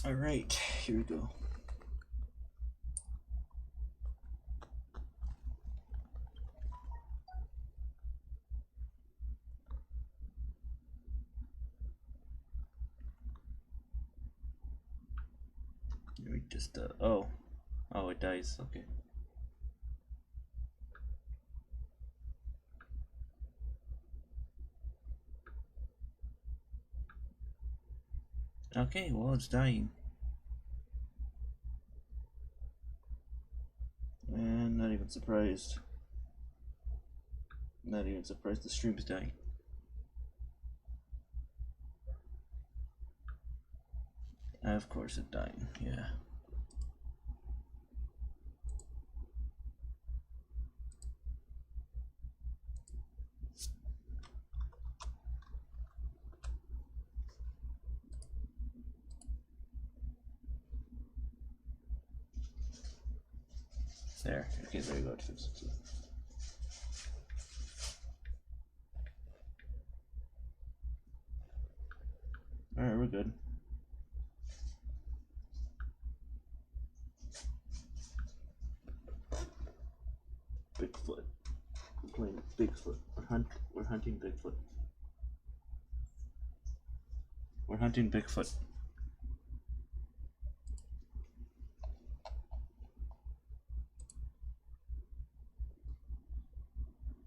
Alright, here we go. We just oh it dies. Okay. Okay, well, it's dying. And not even surprised. Not even surprised the stream's dying. Of course it's dying, yeah. There. Okay, there you go. Alright, we're good. Bigfoot. We're playing Bigfoot. We're hunting Bigfoot. We're hunting Bigfoot.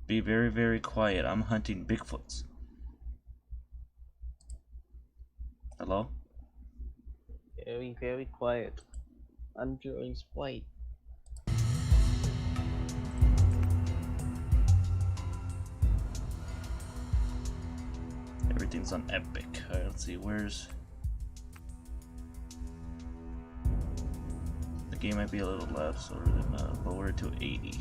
Be very, very quiet. I'm hunting Bigfoots. Hello? Very, very quiet. Android's white. Everything's on epic. Alright, let's see, where's... The game might be a little loud, so we're gonna lower it to 80.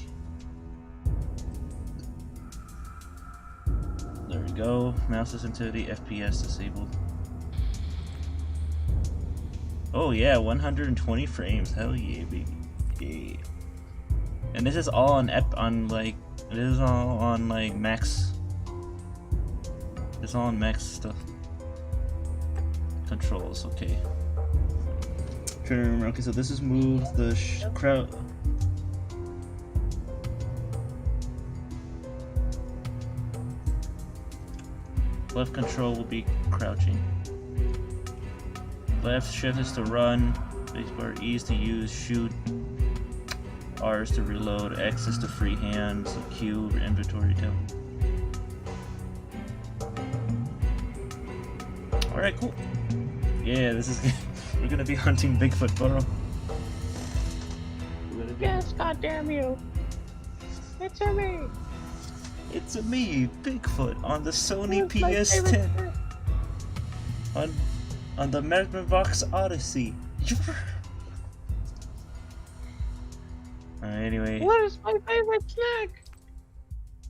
There we go. Mouse sensitivity, FPS disabled. Oh yeah, 120 frames. Hell yeah, baby. Yeah. And this is all on max. It's all on max stuff. Controls, okay. Trying to remember. Okay, so this is move the crowd. Left control will be crouching. Left shift is to run. Spacebar E is to use, shoot. R is to reload. X is to free hand. So Q inventory tab. Alright, cool. Yeah, this is we're gonna be hunting Bigfoot, bro. Yes, goddamn you! It's a me! It's a me, Bigfoot, on the Sony It's PS10. On the Box Odyssey. Anyway. What is my favorite snack?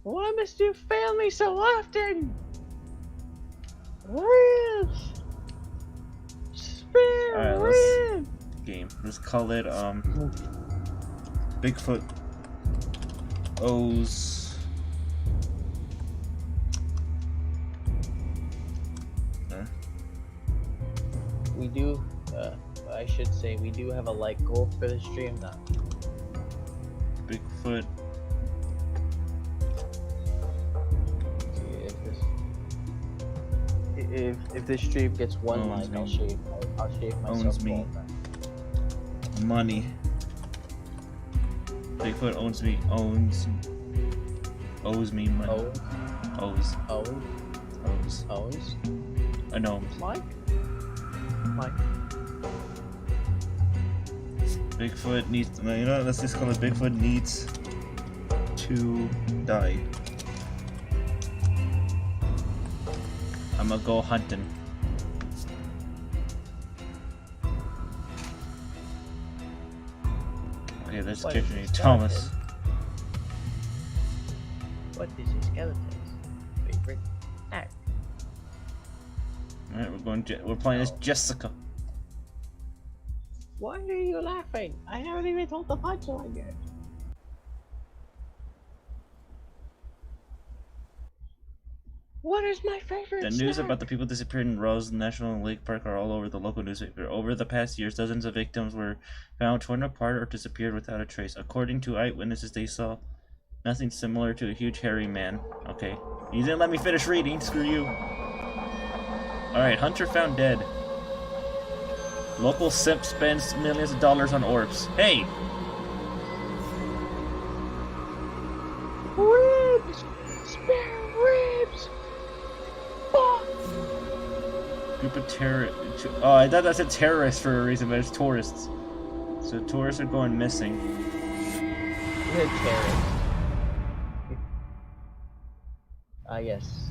Why must you fail me so often? Ribs! Spare Alright, ribs! Game. Let's call it Bigfoot O's. We do, I should say, we do have a like goal for the stream now. Bigfoot. If this stream gets one Owns like, me. I'll shave myself. Owns me. Money. Bigfoot owes me money. Owes. A gnome. Mike? Bigfoot needs. You know what? Let's just call it Bigfoot needs to die. I'ma go hunting. Okay, there's a kid named Thomas. What is a skeleton's favorite act? Alright, we're playing as Jessica. Why are you laughing? I haven't even told the punchline yet. What is my favorite The news snack? about the people disappeared in Rose National Lake Park are all over the local newspaper. Over the past years, dozens of victims were found torn apart or disappeared without a trace. According to eyewitnesses, they saw nothing similar to a huge hairy man. Okay. You didn't let me finish reading. Screw you. Alright, hunter found dead. Local simp spends millions of dollars on orbs. Hey! Ribs! Spare ribs! Fuck! Group of terrorists. Oh, I thought that said terrorists for a reason, but it's tourists. So tourists are going missing. The terrorist. Yes.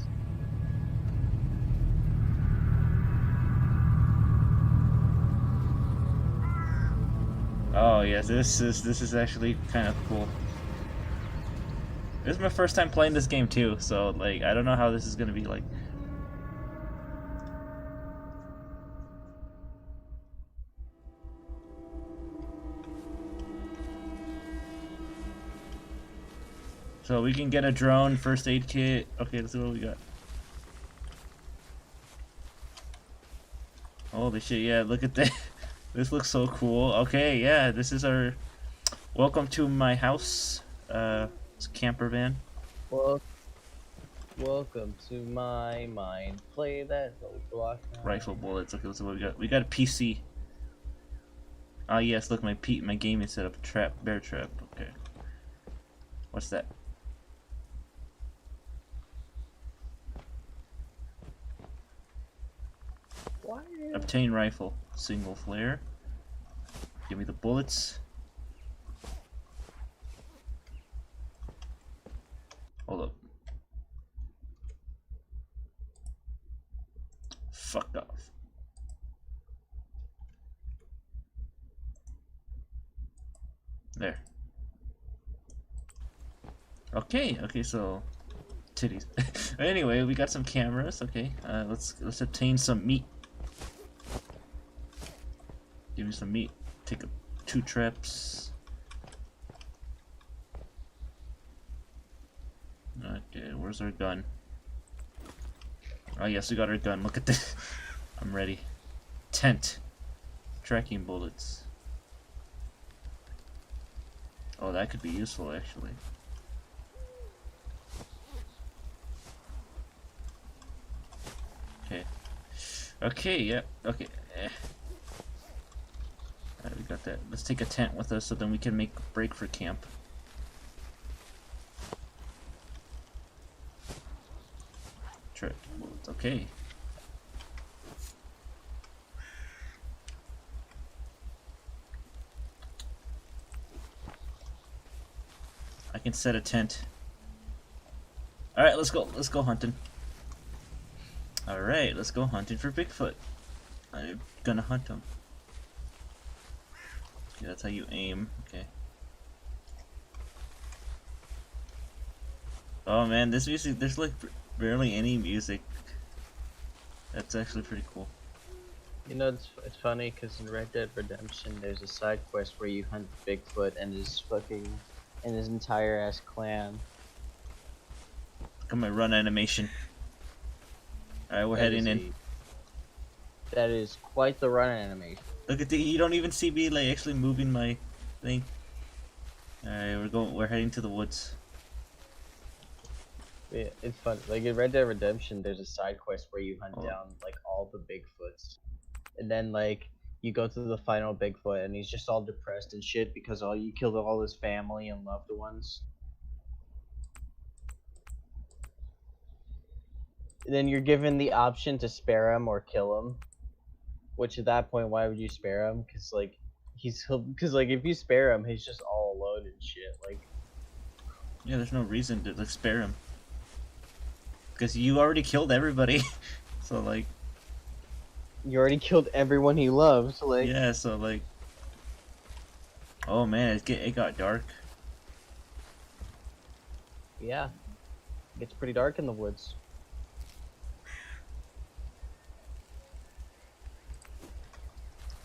Oh yes, this is actually kind of cool. This is my first time playing this game too, so like I don't know how this is gonna be like. So we can get a drone, first aid kit. Okay, let's see what we got. Holy shit, yeah, look at that. This looks so cool. Okay, yeah, this is our welcome to my house. It's a camper van. Well, welcome to my mind. Play that block. Rifle bullets. Okay, let's see what we got. We got a PC. Ah yes, look, my game is set up. Trap, bear trap. Okay. What's that? Why? Obtain rifle. Single flare. Give me the bullets. Hold up. Fuck off. There. Okay, so titties. Anyway, we got some cameras. Okay, let's obtain some meat. Give me some meat. Take 2 traps. Okay, where's our gun? Oh yes, we got our gun. Look at this. I'm ready. Tent. Tracking bullets. Oh, that could be useful actually. Okay. Okay, yeah. Okay. Alright, we got that. Let's take a tent with us so then we can make a break for camp. Okay. I can set a tent. Alright, let's go. Let's go hunting. Alright, let's go hunting for Bigfoot. I'm gonna hunt him. Okay, that's how you aim. Okay. Oh man, this music, there's like barely any music. That's actually pretty cool. You know, it's funny because in Red Dead Redemption, there's a side quest where you hunt Bigfoot and his entire ass clan. Look at my run animation. Alright, we're heading in. That is quite the run animation. Look at you don't even see me like actually moving my thing. Alright, we're heading to the woods. Yeah, it's fun. Like in Red Dead Redemption, there's a side quest where you hunt down like all the Bigfoots, and then like you go to the final Bigfoot, and he's just all depressed and shit because you killed all his family and loved ones. And then you're given the option to spare him or kill him. Which at that point, why would you spare him? Because like because like if you spare him, he's just all alone and shit. Like, yeah, there's no reason to like spare him. Because you already killed everybody, so like. You already killed everyone he loves, like. Yeah, so like. Oh man, it got dark. Yeah, it gets pretty dark in the woods.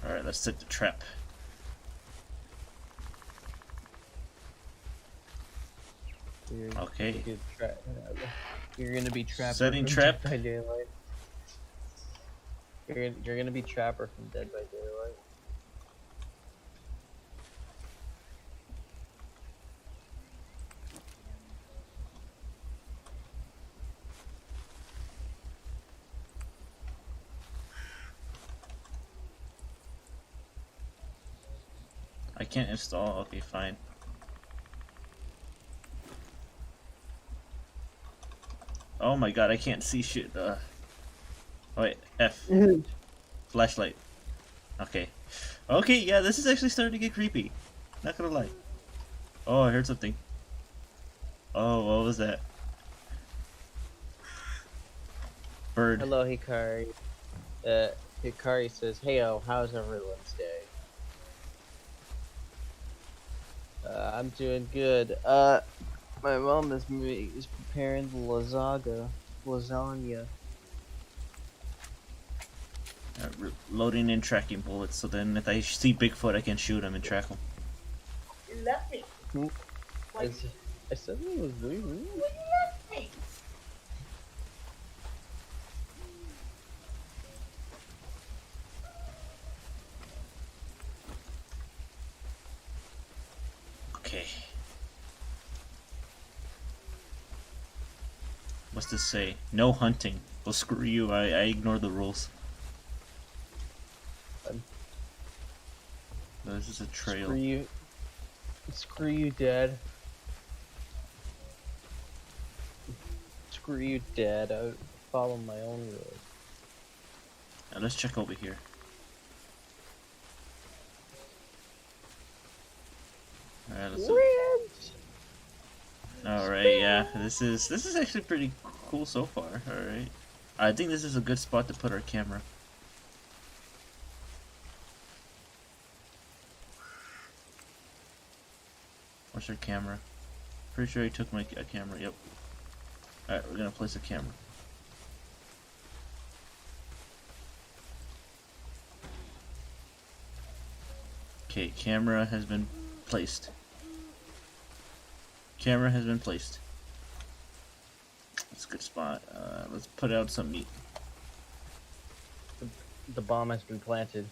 All right, let's set the trap. Okay. You're gonna be Trapper Setting from trap. Dead by Daylight. You're gonna be Trapper from Dead by Daylight. I can't install. Okay, fine. Oh my god, I can't see shit. Oh, wait, F. Flashlight. Okay. Okay, yeah, this is actually starting to get creepy. Not gonna lie. Oh, I heard something. Oh, what was that? Bird. Hello, Hikari. Hikari says, "Heyo, how's everyone's day?" I'm doing good. My mom is preparing lasagna. Loading in tracking bullets, so then if I see Bigfoot, I can shoot him and track him. You left me. I said it was weird. You left me. Okay. What's this say? No hunting. Well, screw you. I ignore the rules. No, this is a trail. Screw you. Screw you, Dad. Screw you, Dad. I follow my own rules. Now let's check over here. Alright, let's Alright, yeah. This is actually pretty cool so far. Alright. I think this is a good spot to put our camera. Where's our camera? Pretty sure he took my camera, yep. Alright, we're gonna place a camera. Okay, camera has been placed. Camera has been placed. That's a good spot. Let's put out some meat. The bomb has been planted.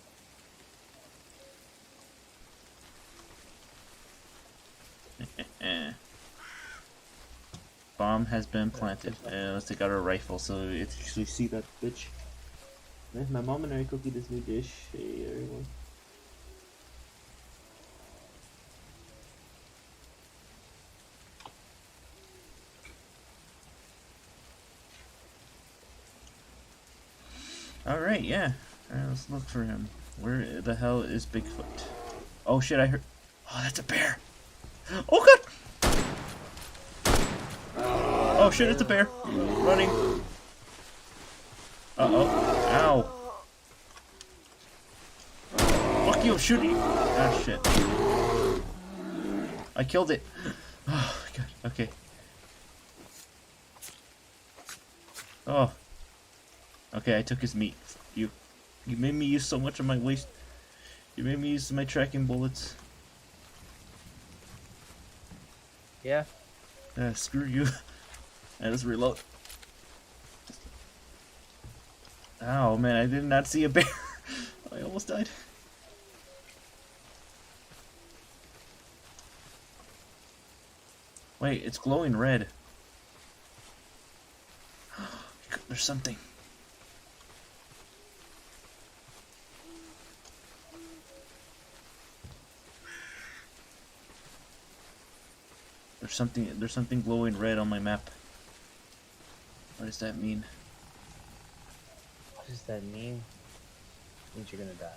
Bomb has been planted. Let's take out our rifle so we actually see that bitch. My mom and I are cooking this new dish. Hey everyone. Alright, yeah. Alright, let's look for him. Where the hell is Bigfoot? Oh shit, I heard. Oh, that's a bear! Oh god! Oh shit, it's a bear! Running! Uh-oh. Ow! Fuck you, I'm shooting! Ah, shit. I killed it! Oh my god, okay. Oh. Okay, I took his meat. You made me use so much of my waste. You made me use my tracking bullets. Yeah. Screw you. Let's reload. Ow, man, I did not see a bear. I almost died. Wait, it's glowing red. There's something. There's something glowing red on my map. What does that mean? What does that mean? It means you're gonna die.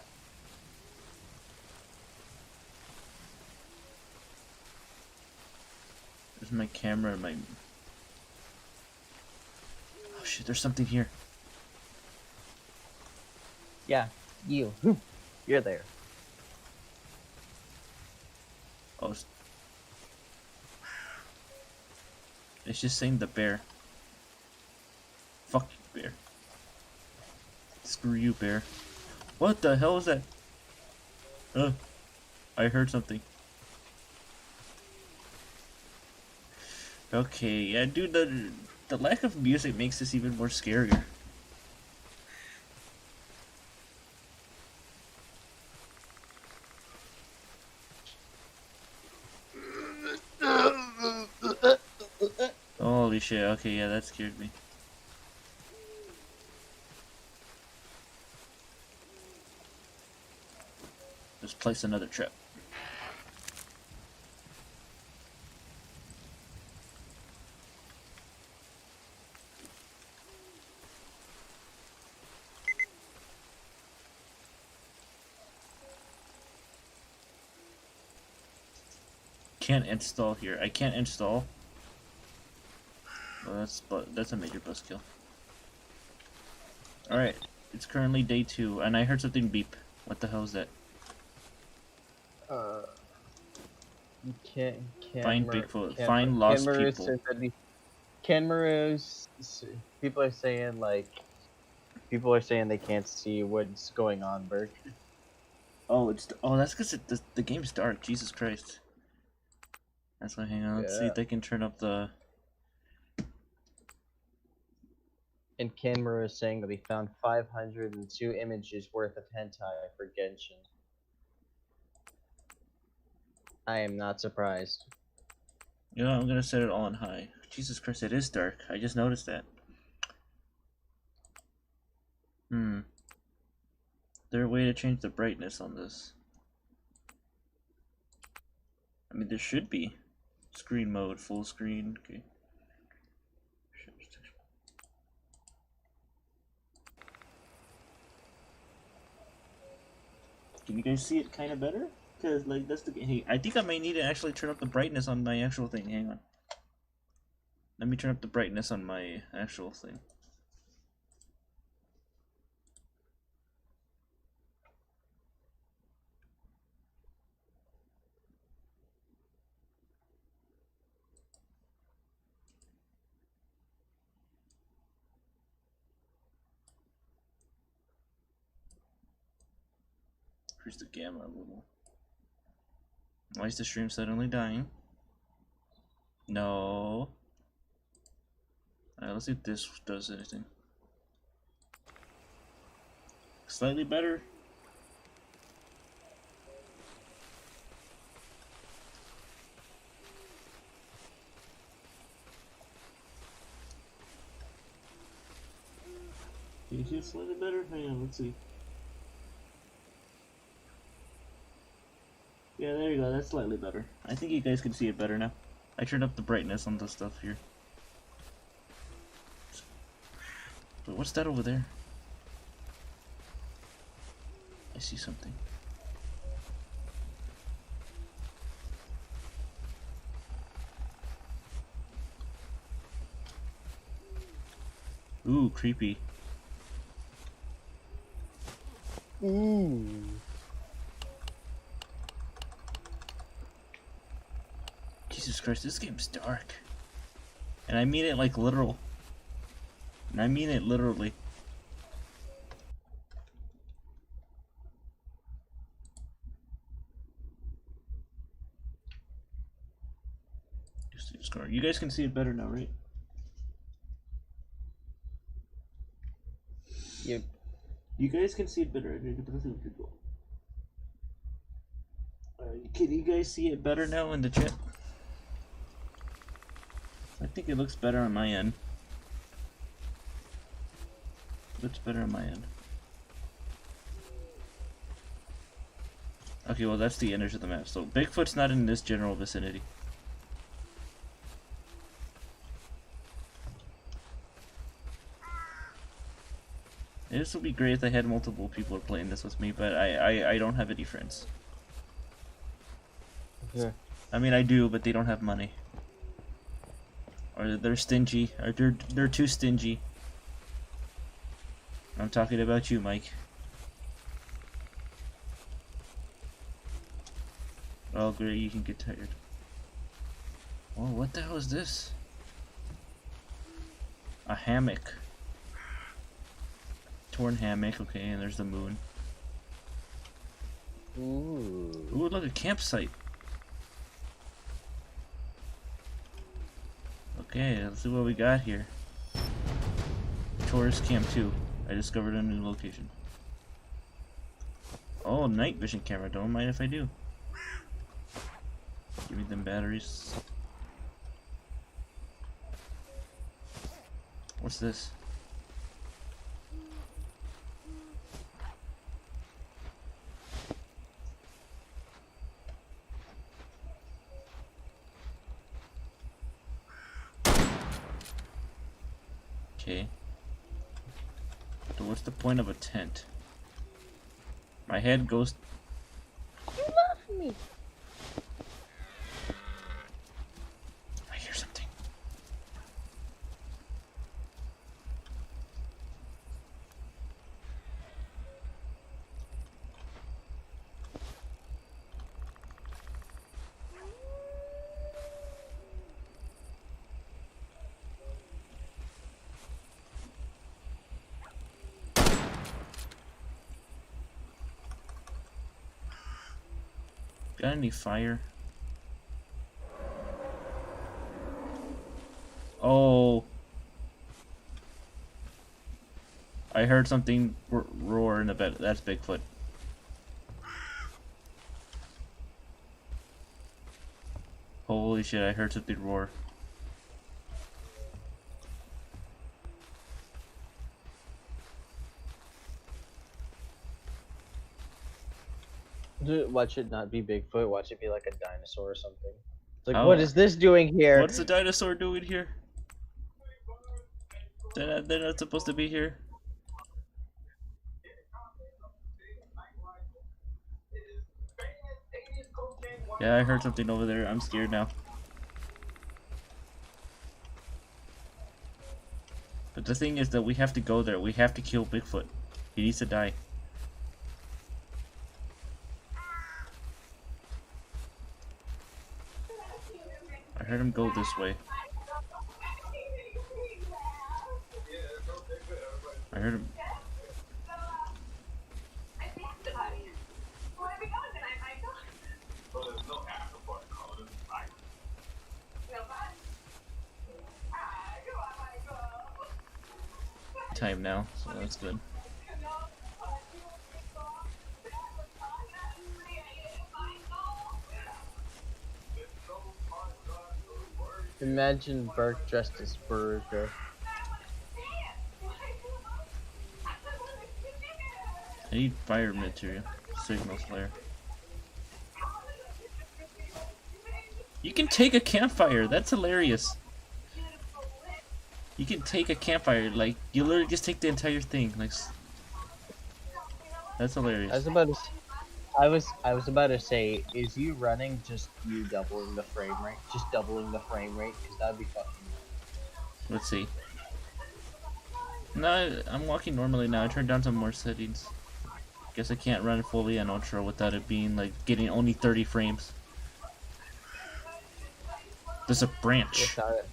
There's my camera and my... Oh shit, there's something here. Yeah, you. You're there. Oh, it's just saying the bear. Fuck you, bear. Screw you, bear. What the hell is that? I heard something. Okay, yeah, dude, the the lack of music makes this even more scarier. Holy shit, okay, yeah, that scared me. Let's place another trap. Can't install here. I can't install. Well, that's a major buzzkill. Alright, it's currently day 2, and I heard something beep. What the hell is that? Find Bigfoot. Find lost people. People are saying people are saying they can't see what's going on, Burke. Oh, that's because the game's dark. Jesus Christ. That's why. Hang on. Let's see if they can turn up the. And Kenmura is saying that he found 502 images worth of hentai for Genshin. I am not surprised. You know, I'm gonna set it all on high. Jesus Christ, it is dark. I just noticed that. Is there a way to change the brightness on this? I mean, there should be. Screen mode, full screen. Okay. Can you guys see it kind of better? Because, like, that's the... Hey, I think I might need to actually turn up the brightness on my actual thing. Hang on. Let me turn up the brightness on my actual thing. Increase the gamma a little. Why is the stream suddenly dying? No. Alright, let's see if this does anything. Slightly better. Can you see it slightly better? Hang on, let's see. Yeah, there you go, that's slightly better. I think you guys can see it better now. I turned up the brightness on the stuff here. But what's that over there? I see something. Ooh, creepy. Ooh. Jesus Christ, this game's dark. And I mean it like literal. And I mean it literally. You guys can see it better now, right? Yep. You guys can see it better. Can you guys see it better now in the chat? I think it looks better on my end. Looks better on my end. Okay, well that's the end of the map. So Bigfoot's not in this general vicinity. This would be great if I had multiple people playing this with me, but I don't have any friends. Yeah. I mean, I do, but they don't have money. Or they're stingy. Or they're too stingy. I'm talking about you, Mike. Oh, great, you can get tired. Oh, what the hell is this? A hammock. Torn hammock, okay, and there's the moon. Ooh. Ooh, look, a campsite. Okay, let's see what we got here. tourist camp too. I discovered a new location. Oh, night vision camera. Don't mind if I do. Give me them batteries. What's this? Okay. So what's the point of a tent? My head goes... You love me. I hear something. Got any fire? Oh. I heard something roar in the bed. That's Bigfoot. Holy shit, I heard something roar. Watch it not be Bigfoot. Watch it be like a dinosaur or something. It's like, Oh. what is this doing here? What's the dinosaur doing here? They're not supposed to be here. Yeah, I heard something over there. I'm scared now. But the thing is that we have to go there. We have to kill Bigfoot. He needs to die. I heard him go this way. I heard him. Time now, so that's good. Imagine Burke dressed as Beruka. I need fire material. Signal flare. You can take a campfire. That's hilarious. You can take a campfire. Like, you literally just take the entire thing. Like, that's hilarious. I was about to say, is you running just you doubling the frame rate? Just doubling the frame rate? Because that'd be fucking... Let's see. No, I'm walking normally now. I turned down some more settings. Guess I can't run fully on Ultra without it being, like, getting only 30 frames. There's a branch. Without it.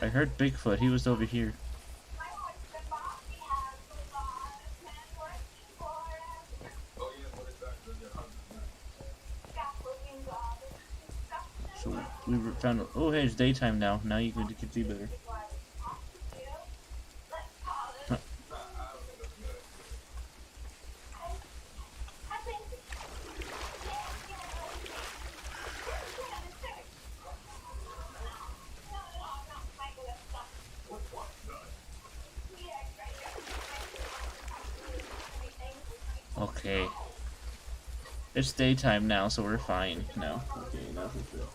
I heard Bigfoot. He was over here. So we found. Oh, hey, it's daytime now. Now you can see better. Huh. Okay. It's daytime now, so we're fine now. Okay, now for sure.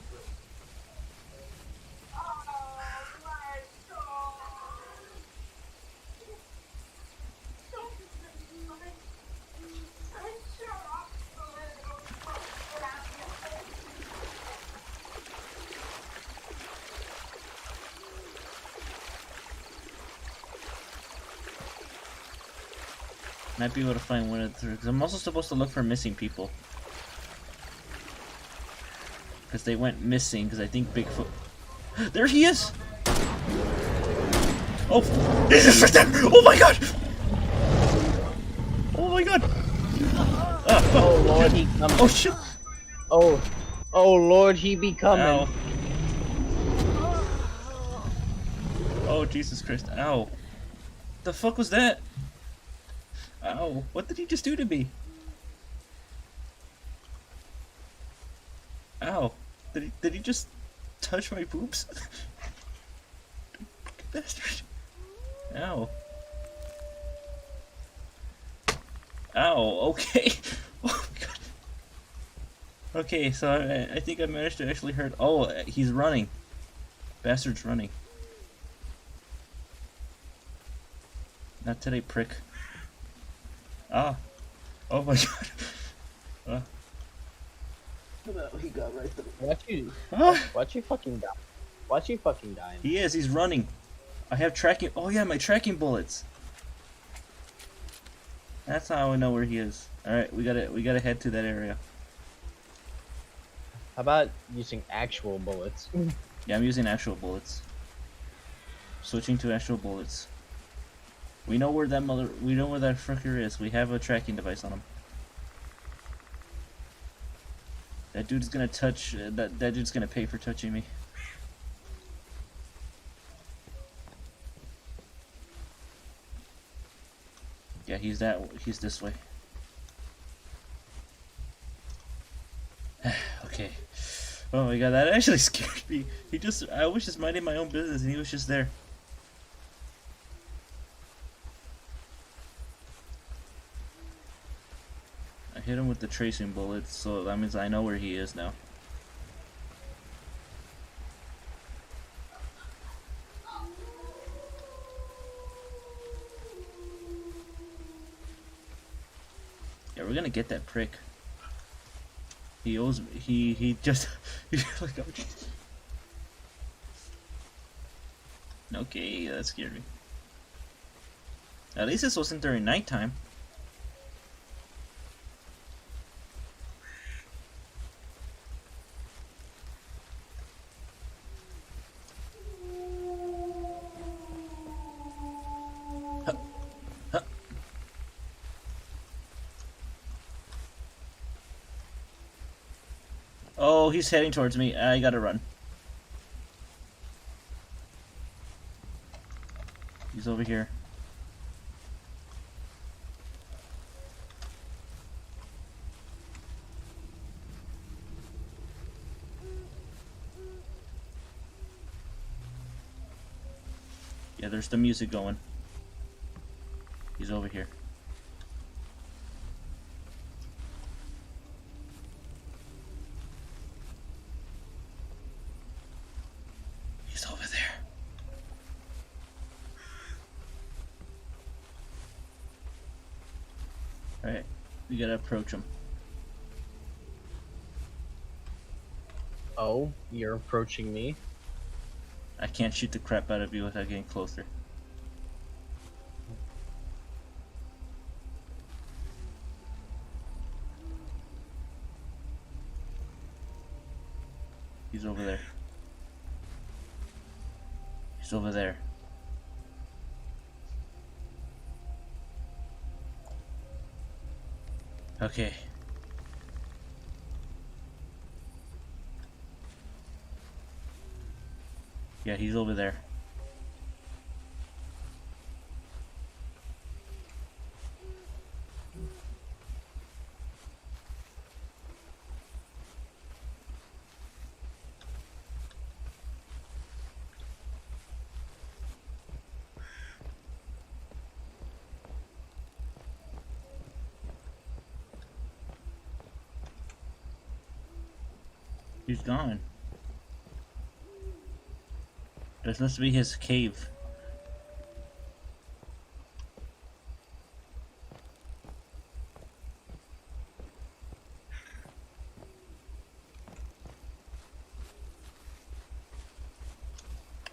Might be able to find one of the three, because I'm also supposed to look for missing people. Because they went missing, because I think Bigfoot... There he is! Oh! He's just right there! Oh my god! Oh my god! Oh lord, he coming. Oh shit! Oh lord, he be coming. Ow. Oh, Jesus Christ. Ow. The fuck was that? Ow. What did he just do to me? Ow. Did he just touch my boobs? Bastard. Ow. Ow. Okay. Oh my god. Okay, so I think I managed to actually hurt. Oh, he's running. Bastard's running. Not today, prick. Ah. Oh my god. No, he got right there. Watch you fucking die. Watch you fucking die. He is. He's running. I have tracking. Oh yeah, my tracking bullets. That's how I know where he is. All right, we gotta head to that area. How about using actual bullets? Yeah, I'm using actual bullets. Switching to actual bullets. We know where that fricker is. We have a tracking device on him. That dude's gonna touch. That dude's gonna pay for touching me. Yeah, he's this way. Okay. Oh my god, that actually scared me. I was just minding my own business and he was just there. I hit him with the tracing bullets, so that means I know where he is now. Yeah, we're gonna get that prick. He owes me. He just like, oh, Jesus. Okay, that scared me. At least this wasn't during nighttime. Oh, he's heading towards me. I gotta run. He's over here. Yeah, there's the music going. He's over here. He's over there. Alright, we gotta approach him. Oh, you're approaching me? I can't shoot the crap out of you without getting closer. He's over there. He's over there. Okay. Yeah, he's over there. He's gone. This must be his cave.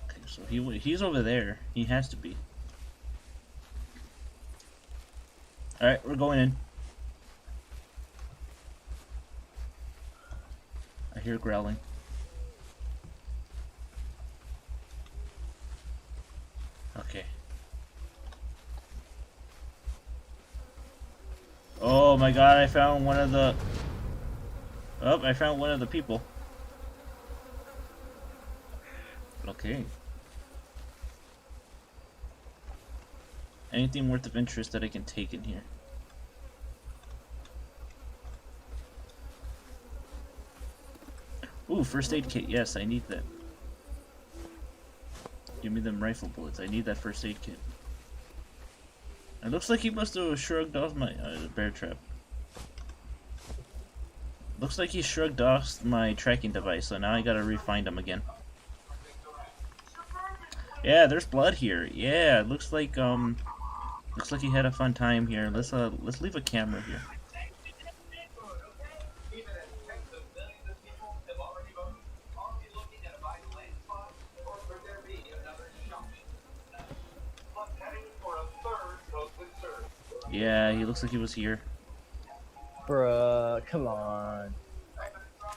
Okay, so he's over there. He has to be. All right, we're going in. I hear growling. Okay. Oh my god, I found one of the... Oh, I found one of the people. Okay. Anything worth of interest that I can take in here. Ooh, first aid kit. Yes, I need that. Give me them rifle bullets. I need that first aid kit. It looks like he must have shrugged off my bear trap. Looks like he shrugged off my tracking device, so now I gotta re-find him again. Yeah, there's blood here. Yeah, looks like he had a fun time here. Let's leave a camera here. Yeah, he looks like he was here. Bruh, come on.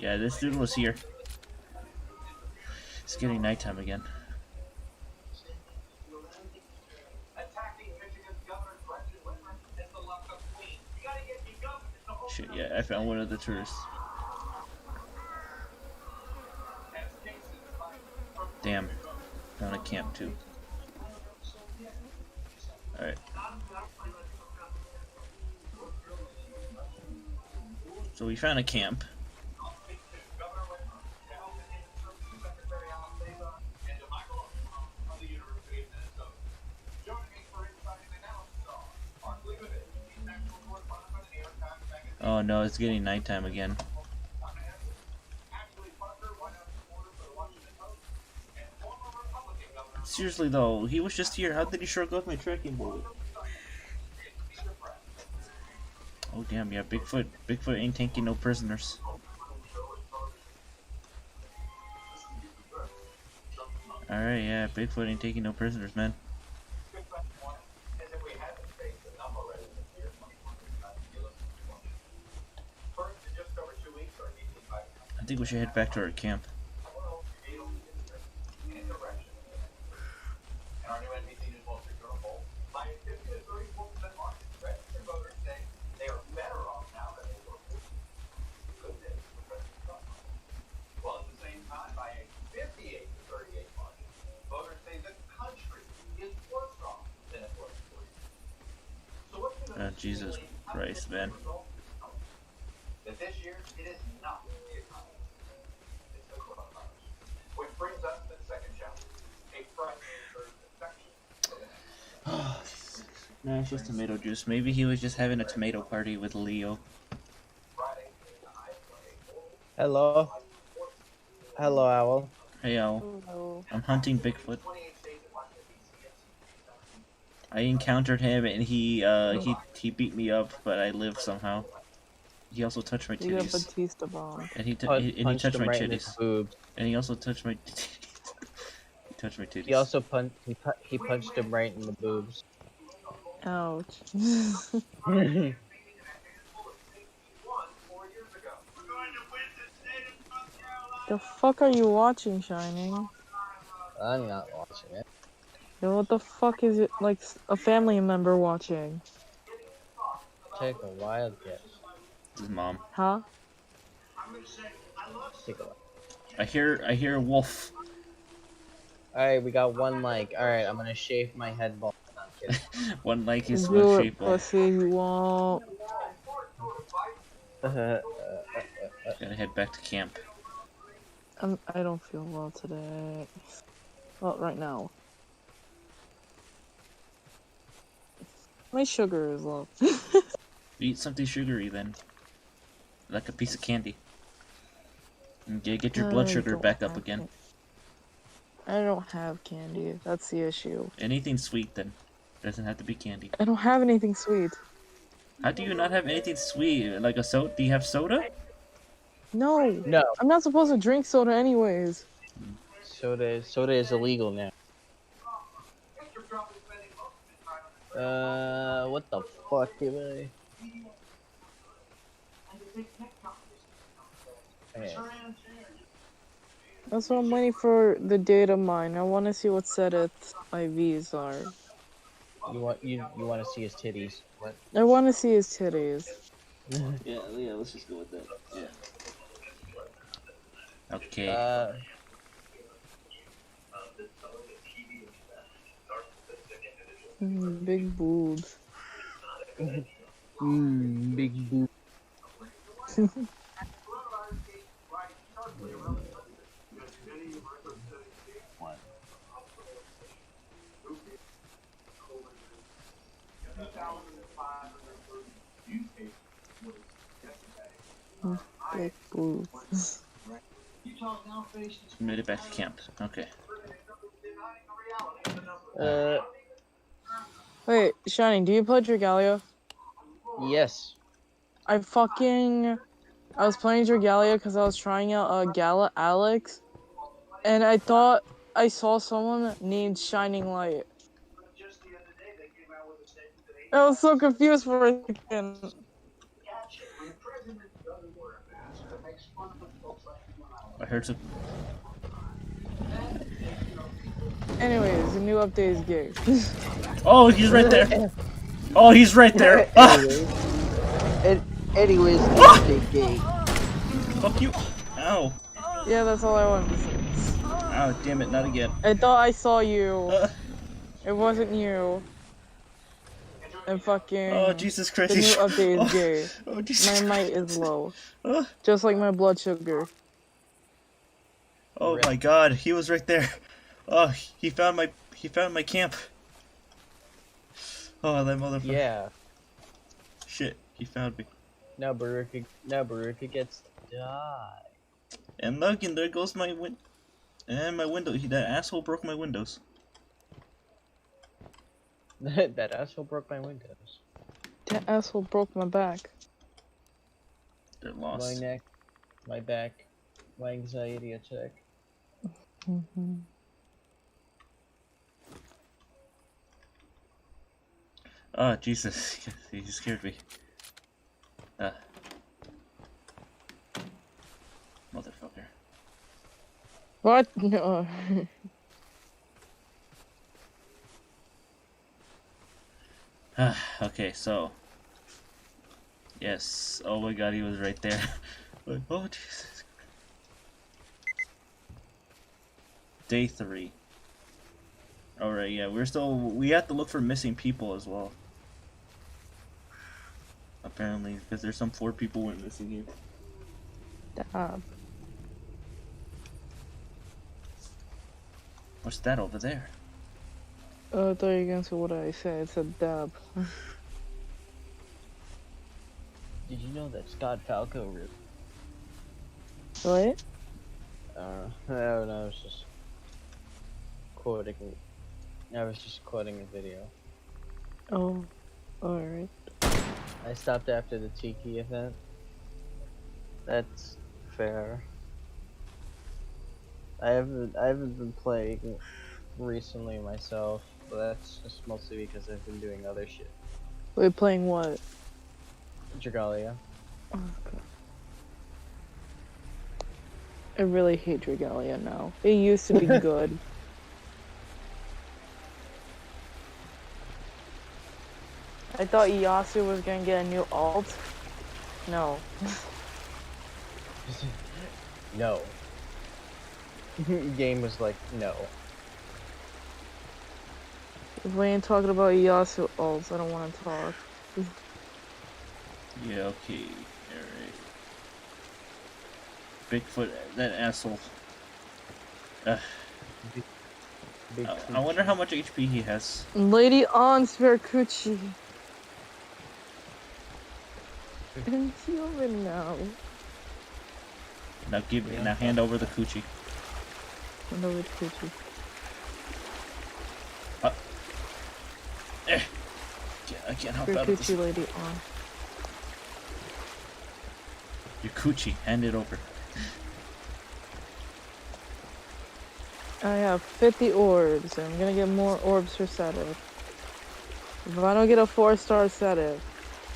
Yeah, this dude was here. It's getting nighttime again. Shit, yeah, I found one of the tourists. Damn, found a camp too. Alright. So we found a camp. Oh no, it's getting nighttime again. Seriously though, he was just here. How did he shrug off my tracking bullet? Oh damn, yeah, Bigfoot ain't taking no prisoners. Alright, yeah, Bigfoot ain't taking no prisoners, man. I think we should head back to our camp. Jesus Christ, man. Nah, it's just tomato juice. Maybe he was just having a tomato party with Leo. Hello? Hello, Owl. Hey, Owl. Hello. I'm hunting Bigfoot. I encountered him and he beat me up, but I lived somehow. He also touched my You got titties. Batista bomb. And he Punched touched him my right in his titties. boobs. And he also touched my he touched my titties. He also he punched him right in the boobs. Ouch. The fuck are you watching, Shining? I'm not watching it. Yo, what the fuck is it like a family member watching? Take a wild guess. His mom. Huh? Take a look. I hear a wolf. Alright, we got one like. Alright, I'm gonna shave my head bald. No, I'm kidding. One like his Do one it, shape. pussy, you won't. Gotta head back to camp. I don't feel well today. Well, right now. My sugar is low. Eat something sugary then. Like a piece of candy. And get your blood I sugar don't back up have again. I don't have candy. That's the issue. Anything sweet then. Doesn't have to be candy. I don't have anything sweet. How do you not have anything sweet? Like a soda? Do you have soda? No. No. I'm not supposed to drink soda anyways. Soda is illegal now. What the fuck am I? Okay. That's why I'm waiting for the data mine. I want to see what set its IVs are. You want to see his titties? What? I want to see his titties. Yeah, let's just go with that. Yeah. Okay. Big boobs. Big boo. What? Big boobs. Made it back to camp. Okay. Wait, Shining, do you play Dragalia? Yes. I was playing Dragalia because I was trying out Gala Alex, and I thought I saw someone named Shining Light. I was so confused for a second. I heard some. Anyways, the new update is gay. Oh, he's right there. Oh, he's right there. Ah! Anyways, Ah! gay. Fuck you. Ow. Yeah, that's all I wanted to say. Ow, damn it, not again. I thought I saw you. It wasn't you. And fucking. Oh, Jesus Christ. The new update is gay. Oh, Jesus My might Christ. is low. Ah. Just like my blood sugar. Oh my god, he was right there. Oh, he found my camp. Oh, that motherfucker. Yeah. Shit, he found me. Now Beruka gets to die. And look, and there goes my my window. That asshole broke my windows. That asshole broke my windows. That asshole broke my back. They're lost. My neck, my back, my anxiety attack. Mm-hmm. Oh, Jesus. He scared me. Motherfucker. What? No. Okay, so. Yes. Oh my god, he was right there. Oh, Jesus. Day 3. Alright, yeah, we have to look for missing people as well. Apparently, because there's some 4 people went missing here. Stop. What's that over there? Oh, I thought you were gonna say what I said. It's a dab. Did you know that Scott Falco ripped? What? I don't know, I was just quoting. I was just quoting a video. Oh, alright. I stopped after the Tiki event. That's fair. I haven't been playing recently myself, but that's just mostly because I've been doing other shit. Wait, playing what? Dragalia. Oh, God. I really hate Dragalia now. It used to be good. I thought Iyasu was gonna get a new alt. No. No. Game was like, no. If we ain't talking about Iyasu alts, I don't want to talk. Yeah, okay. Alright. Bigfoot, that asshole. Big I wonder how much HP he has. Lady on Sverkuchi. I'm human now. Now hand over the coochie. Hand over the coochie. I can't help out of Sverkuchi this. lady on. Your coochie, hand it over. I have 50 orbs, and I'm gonna get more orbs for setup. If I don't get a 4-star setup,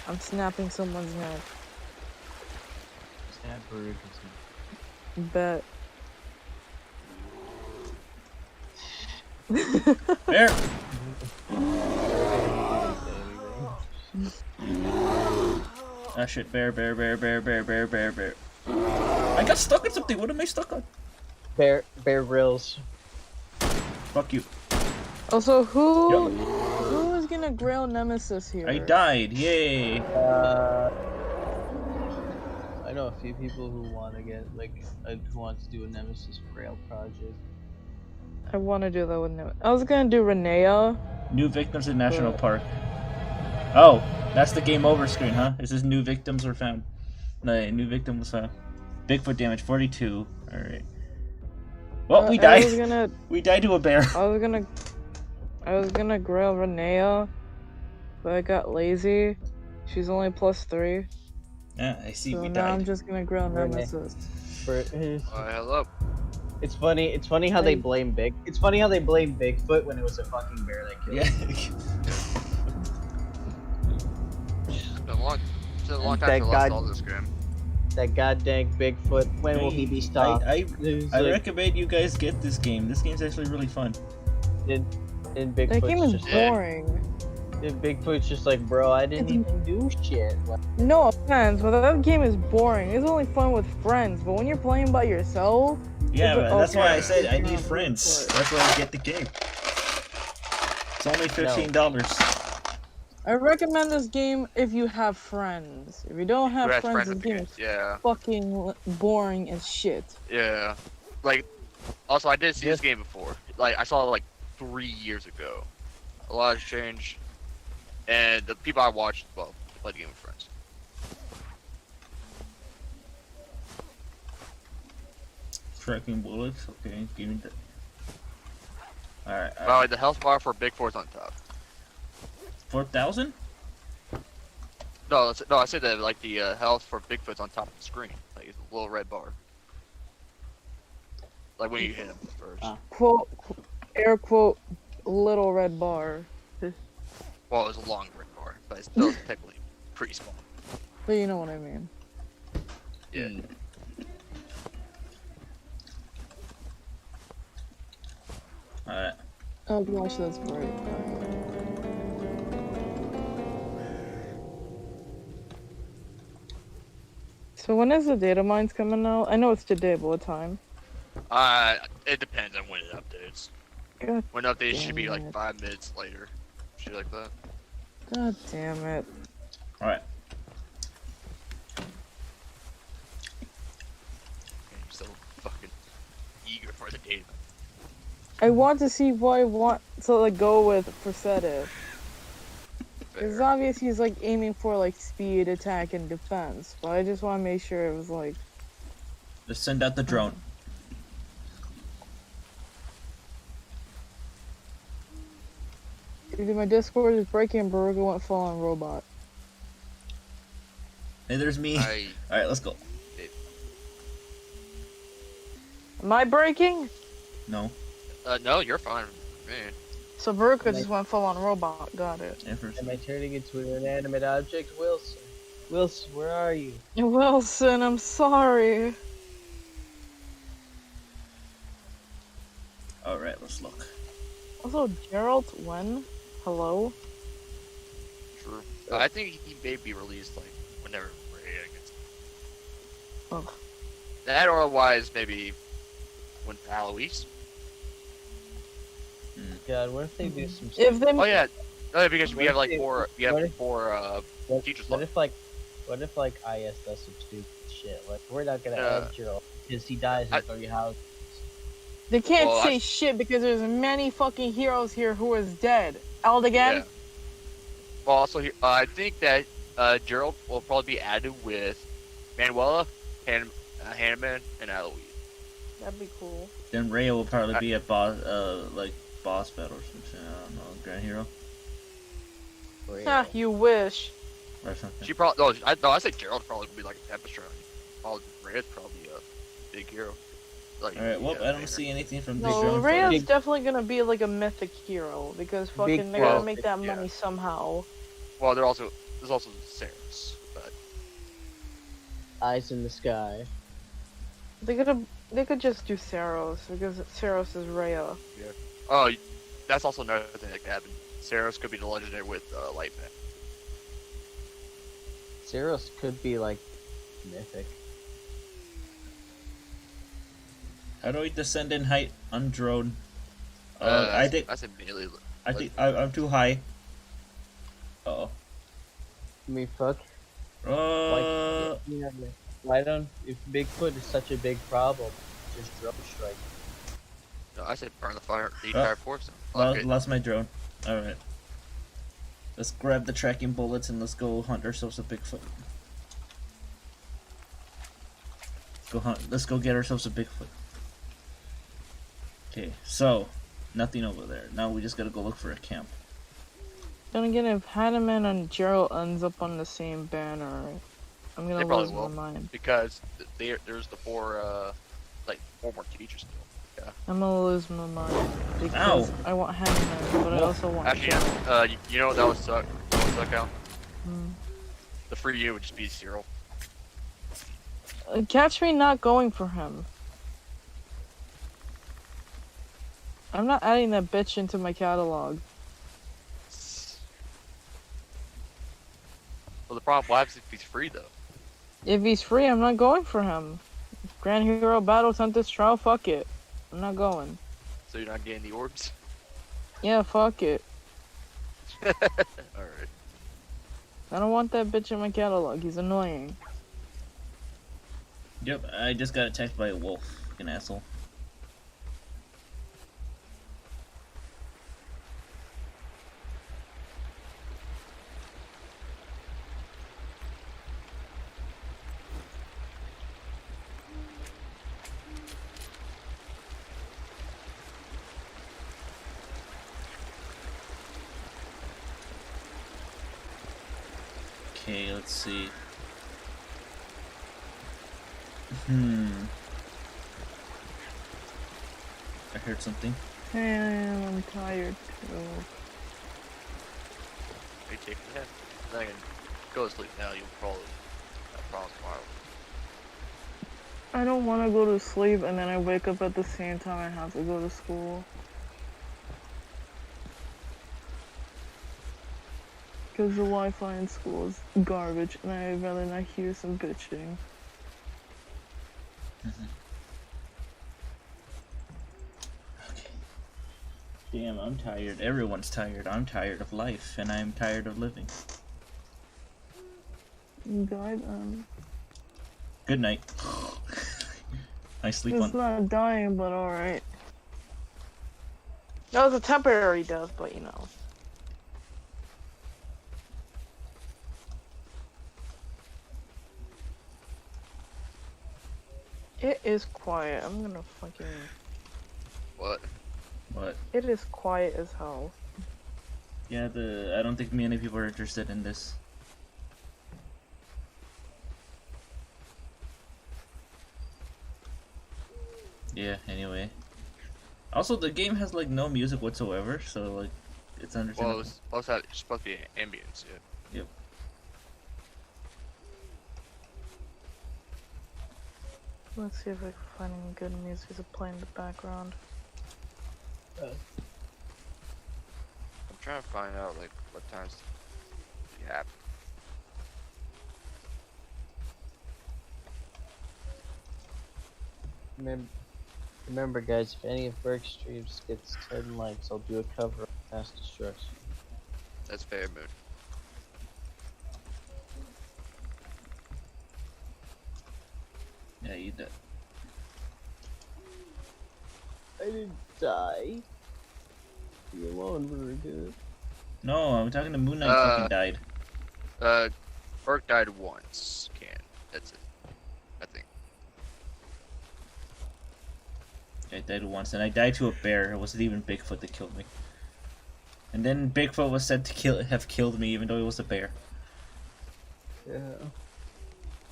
I'm snapping someone's neck. Snap Beruka's Bet. Bear! Ah shit, bear. I got stuck on something, what am I stuck on? Bear Grylls. Fuck you. Also, who is gonna grail Nemesis here? I died. Yay. I know a few people who want to get who want to do a Nemesis Grail project. I want to do that with Nemesis. I was gonna do Renea. New victims in National But- Park. Oh, that's the game over screen, huh? It says new victims were found. No, new victim was found. Bigfoot damage 42. All right. Well, we I died. was gonna. We died to a bear. I was gonna grail Renea, but I got lazy. She's only +3. Yeah, I see. So We now died. I'm just gonna grill Renee. Nemesis. Hello. It's funny how they blame Bigfoot when it was a fucking bear that killed Yeah. him. It's been a long time Thank since I God. lost all this game. That goddamn Bigfoot. When will he be stopped? I It's I like, recommend you guys get this game. This game's actually really fun. and That Bigfoot's game is just boring. and Bigfoot's just like, bro, I didn't even do shit. Like, No offense, but that game is boring. It's only fun with friends, but when you're playing by yourself, Yeah, It's but that's why I okay. said I need Yeah, friends. Bigfoot. That's why I get the game. It's only $15. I recommend this game if you have friends. If you don't have Who has friends, this with game you? is Yeah, fucking boring as shit. yeah. Like, also I did see this Just- game before. Like I saw it like 3 years ago. A lot has changed, and the people I watched, well, played the game with friends. Tracking bullets. Okay, give me that. Alright. By the way, the health bar for Bigfoot's on top. 4,000? No, I said that like the health for Bigfoot's on top of the screen. Like it's a little red bar. Like when you hit him first. Quote, air quote, little red bar. Well, it was a long red bar, but it's still technically pretty small. But you know what I mean. Yeah. Alright. Oh gosh, that's great. So when is the data mines coming out? I know it's today, but what time? It depends on when it updates. God, When it updates should be damn like it. 5 minutes later. Shit like that. God damn it. Alright. I'm so fucking eager for the data. I want to see what I want to like go with for Sedative. It's Fair. obvious he's like aiming for like speed, attack, and defense, but I just want to make sure it was like. Let's send out the drone. Dude, my Discord is breaking and Beruka went full on robot. Hey, there's me. Alright, let's go. Am I breaking? No. No, you're fine. Man. So Beruka just went full on robot. Got it. am I turning into an inanimate object, Wilson? Wilson, where are you? Wilson, I'm sorry. Alright, let's look. Also, Gerald, when? Hello? True. I think he may be released like whenever Ray gets. Ugh. That or otherwise maybe when Halloween. God, what if they do some If they Oh yeah. No, yeah, because we What have if like they- four. We what have if- 4 what, teachers what left. if like IS does some stupid shit? Like we're not gonna Yeah. add Gerald because he dies in 3 houses. They can't Well, say I- shit because there's many fucking heroes here who is dead. Aldegan? Yeah. Well, also, I think that Gerald will probably be added with Manuela, Hanneman, and Eloise. That'd be cool. Then Rhea will probably be a boss, like boss battle or something. I don't know, Grand Hero Ah, you wish. or something. She probably I say Gerald probably would be like a Tempest round. All Rhea's probably a big hero. Like, Alright, well, yeah, I don't banner. see anything from Big No, Drone. Rhea's Big- definitely gonna be like a mythic hero because fucking they're well, gonna make that yeah. money somehow. Well, there's also Saris, but Eyes in the sky. They could just do Saros because Saros is Rhea. oh, that's also another thing that could happen. Saris could be the legendary with Lightman. Saros could be like mythic. How do we descend in height on drone? I think That's immediately. I'm too high. Oh. I mean, fuck. Uh. Why don't, if Bigfoot is such a big problem, just drone strike. No, I said burn the fire, the Oh. entire forest. Fuck it. Lost my drone. Alright. Let's grab the tracking bullets and let's go hunt ourselves a Bigfoot. Let's go get ourselves a Bigfoot. Okay, so nothing over there. Now we just gotta go look for a camp. Then again, if Hanneman and Gerald ends up on the same banner, I'm They gonna probably lose my will. mind. Because there's the four more teachers still. Yeah. I'm gonna lose my mind because I want Hanneman, but I also want Actually, Gerald. you know what that would suck? That would suck out. Hmm. The free you would just be 0. Catch me not going for him. I'm not adding that bitch into my catalog. Well, the problem, what happens if he's free though? If he's free, I'm not going for him. Grand Hero Battle Tempest Trial, fuck it. I'm not going. So you're not getting the orbs? Yeah, fuck it. Alright. I don't want that bitch in my catalog. He's annoying. Yep, I just got attacked by a wolf. Fucking asshole. Okay, let's see. I heard something. And I'm tired too. Are you taking that? Then I can go to sleep now. You'll probably have problems tomorrow. I don't want to go to sleep and then I wake up at the same time I have to go to school. Because the Wi-Fi in school is garbage and I'd rather not hear some bitching. Okay. Damn, I'm tired. Everyone's tired. I'm tired of life, and I'm tired of living. Die then. Good night. I sleep It's on. not dying, but alright. That was a temporary death, but you know. It is quiet. I'm gonna fucking... What? What? It is quiet as hell. Yeah, I don't think many people are interested in this. Yeah, anyway. Also, the game has like no music whatsoever, so like, it's Well, understandable. it's supposed to be ambience, yeah. Yep. Let's see if I can find any good music to play in the background. I'm trying to find out like what times it happen. Remember, guys, if any of Burke's streams gets 10 likes, I'll do a cover of Mass Destruction. That's fair, moon. Yeah, you did. I didn't die. You alone, Beruka. No, I'm talking to Moon Knight. Fucking died. Burke died once. That's it. I think. I died once, and I died to a bear. It wasn't even Bigfoot that killed me. And then Bigfoot was said to have killed me, even though it was a bear. Yeah.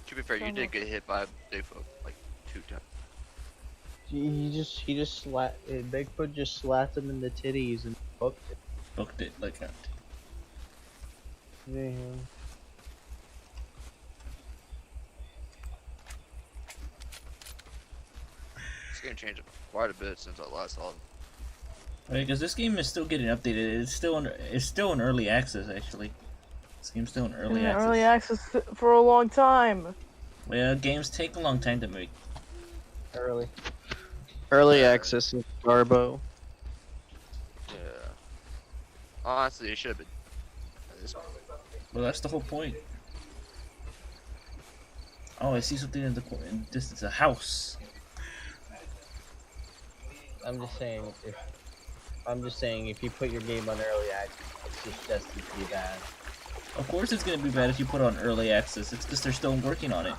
To be fair, you did get hit by a Bigfoot like 2 times. He just slapped. Bigfoot just slapped him in the titties and booked it. Booked it like that. Yeah. It's gonna change quite a bit since I last saw it. Right, because this game is still getting updated. It's still in early access, actually. This game's still in early access. Early access for a long time. Well, games take a long time to make. Early access is Garbo. Yeah. Honestly, it should have been. This one. Well, that's the whole point. Oh, I see something in the corner. This is a house. I'm just saying if you put your game on early access, it's just destined to be bad. Of course, it's gonna be bad if you put it on early access. It's because they're still working on it,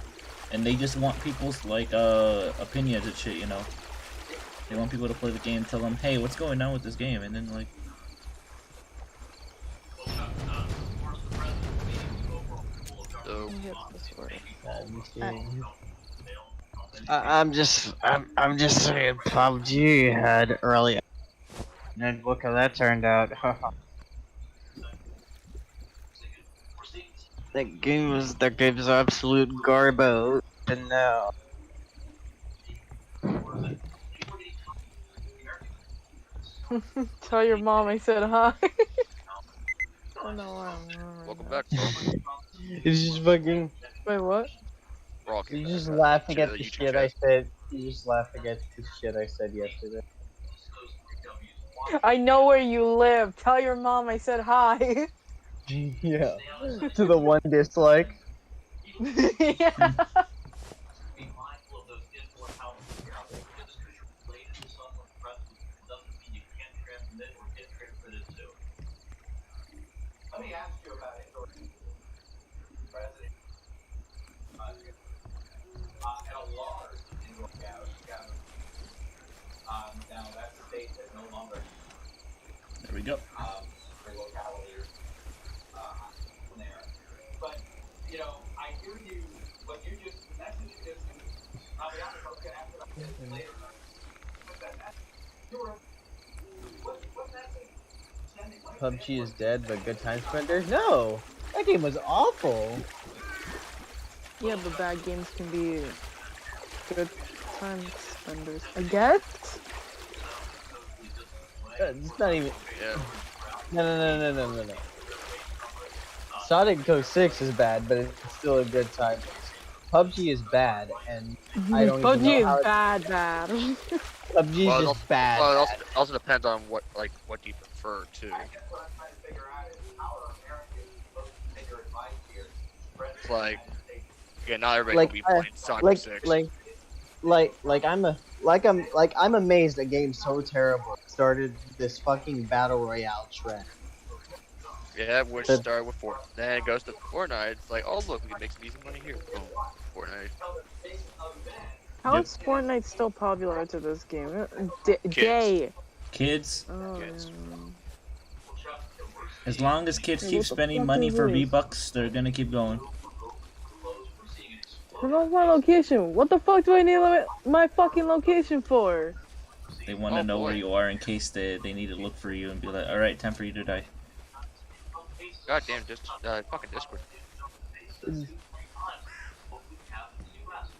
and they just want people's like opinions and shit. You know, they want people to play the game, tell them, hey, what's going on with this game, and then like. So, I'm just saying PUBG had early, and look how that turned out. that game's absolute garbo, and now. Tell your mom I said hi. Oh no, I don't remember welcome that. back, bro. It's just fucking. Wait, what? We're all You kidding. just laughing at the the YouTube shit chat. I said. You just laughing at the shit I said yesterday. I know where you live. Tell your mom I said hi. Yeah. To the one dislike. Yeah. There we go. PUBG is dead, but good time spender? No! That game was awful! Yeah, but bad games can be good time spenders. I guess? It's not even. Yeah. No. Sonic 06 is bad, but it's still a good time. PUBG is bad, and I don't even know PUBG how is bad. PUBG is Well, just bad. Well, it bad. also depends on what you prefer too. It's like, yeah, not everybody Like, will be playing Sonic 6. I'm amazed a game so terrible started this fucking battle royale trend. Yeah, which started with Fortnite. Then it goes to Fortnite. It's like, oh look, we can make some easy money here. Boom, Fortnite. How Yep. is Fortnite still popular to this game? Kids. Gay. Kids, Oh, Kids. yeah. as long as kids Hey, keep what the spending fuck money is for this? V-Bucks, they're gonna keep going. Where's my location? What the fuck do I need my fucking location for? They want to Oh, know boy. where you are in case they need to look for you and be like, all right, time for you to die. God damn, just fucking Discord.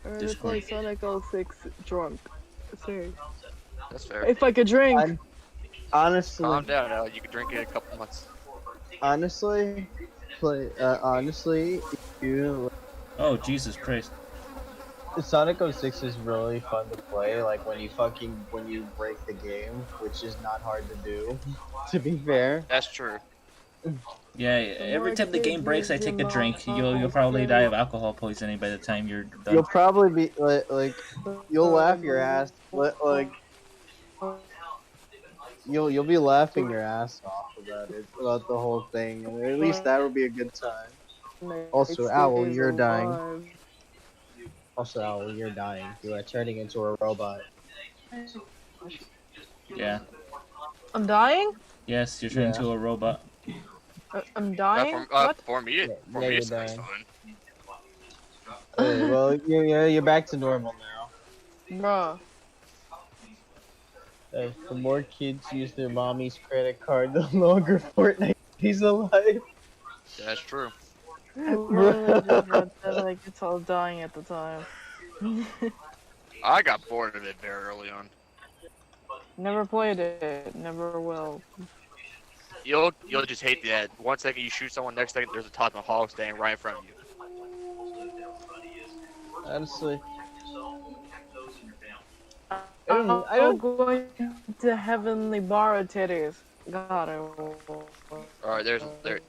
Or Discord. to play Sonic 06 drunk. Sorry. That's fair. If I could drink. Honestly, Calm down, Al. You can drink it in a couple months. honestly, if you Oh, Jesus Christ. Sonic 06 is really fun to play. Like when you break the game, which is not hard to do. To be fair. That's true. Yeah, every time the game breaks, I take a drink. You'll probably die of alcohol poisoning by the time you're done. You'll probably be like you'll laugh your ass like you'll be laughing your ass off about the whole thing. And at least that would be a good time. Also, Owl, you're dying. Also, Owl, you're dying. You are turning into a robot. Yeah. I'm dying? Yes, you're turning Yeah. into a robot. I'm dying? For What? me, Yeah, for yeah, me, you're it's nice dying. fun. Well, you're back to normal now. Bruh. The more kids use their mommy's credit card, the longer Fortnite is alive. That's true. I literally just read that like it's all dying at the time. I got bored of it very early on. Never played it. Never will. You'll just hate that. 1 second you shoot someone, next second there's a Taj Mahal standing right in front of you. Honestly, I'm I don't. going to heavenly borrow titties. God, I will. Alright, there's the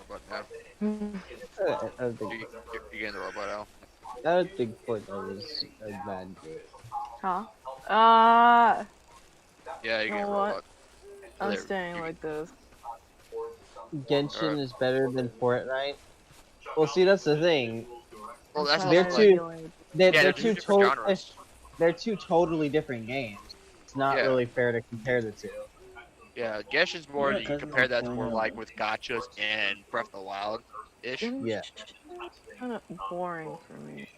robot now. I don't think, You're getting the robot out. I don't think Fortnite is a bad game. Huh? Yeah, you're You getting know a what? robot. I'm There, staying you- like this. Genshin is better than Fortnite. Well, see, that's the thing. Well, that's They're also two- like, They're, yeah, they're two two different total. genres. They're two totally different games. It's not Yeah. really fair to compare the two. Yeah, Genshin's more, Yeah, you 'cause compare they're that to more playing like with gachas and Breath of the Wild ish. Yeah. Kind of boring for me.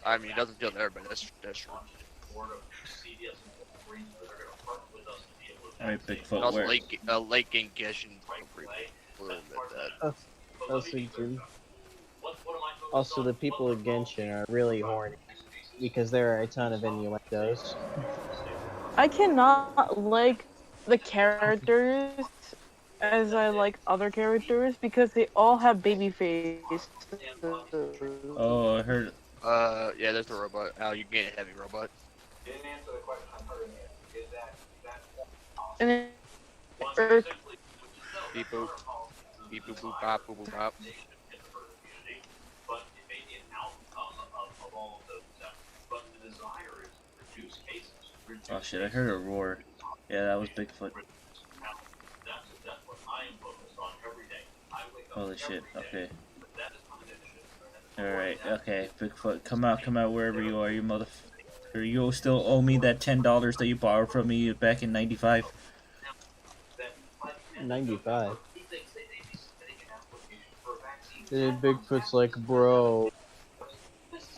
I mean, it doesn't feel there, but that's true. Alright, And Bigfoot, also, where? late game Genshin's pretty a little bit that. Also, too. Also, the people of Genshin are really horny because there are a ton of innuendos. I cannot like the characters as I like other characters because they all have baby face. Oh, I heard. Yeah, there's the robot. Al, you're getting a heavy robot. And then, Beep boop. Beep boop boop bop boop boop bop. Oh shit, I heard a roar. Yeah, that was Bigfoot. Holy shit, okay. Alright, okay, Bigfoot, come out, wherever you are, you motherfucker. You still owe me that $10 that you borrowed from me back in 95. 95. And Bigfoot's like, bro,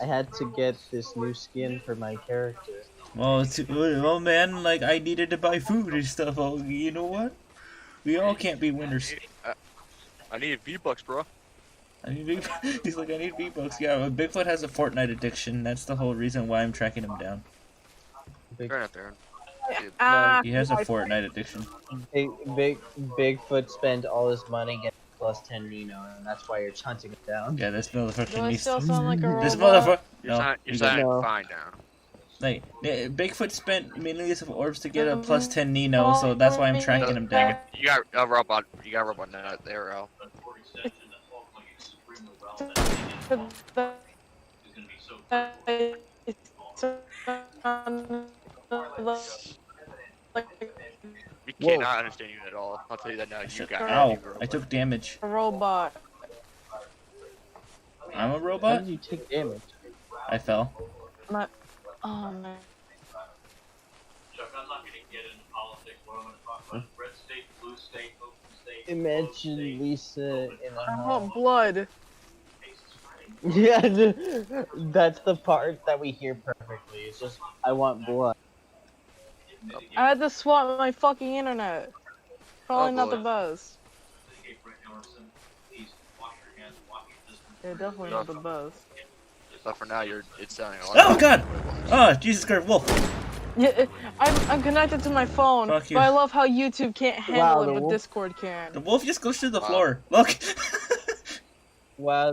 I had to get this new skin for my character. Well, man, like, I needed to buy food and stuff. Oh, you know what? We all can't be winners. I need V-Bucks, bro. He's like, I need V-Bucks. Yeah, well, Bigfoot has a Fortnite addiction. That's the whole reason why I'm tracking him down. Fair enough, Aaron. He has a Fortnite addiction. Bigfoot spent all his money getting plus 10 Nino, and that's why you're hunting him down. Yeah, this do motherfucker I needs. still sound like a robot? This motherfucker. You're No, sounding No. fine now. like, Bigfoot spent millions of orbs to get a plus 10 Nino, so that's why I'm tracking him down. You got a robot. You got a robot now. There, Al. We cannot understand you at all. I'll tell you that now. You got a Ow, robot. I took damage. A robot. I'm a How robot? did you take damage? I fell. My, oh man. Imagine Lisa in I a want blood. Yeah, that's the part that we hear perfectly. It's just, I want blood. I had to swap my fucking internet. Probably Oh, not the boy. best. Yeah, definitely not the best. But for now, it's sounding a lot. Oh god! Oh, Jesus Christ, wolf! Yeah, I'm connected to my phone, Fuck you. but I love how YouTube can't handle Wow, it, the but wolf- Discord can. The wolf just goes through the Wow. floor. Look! Wow,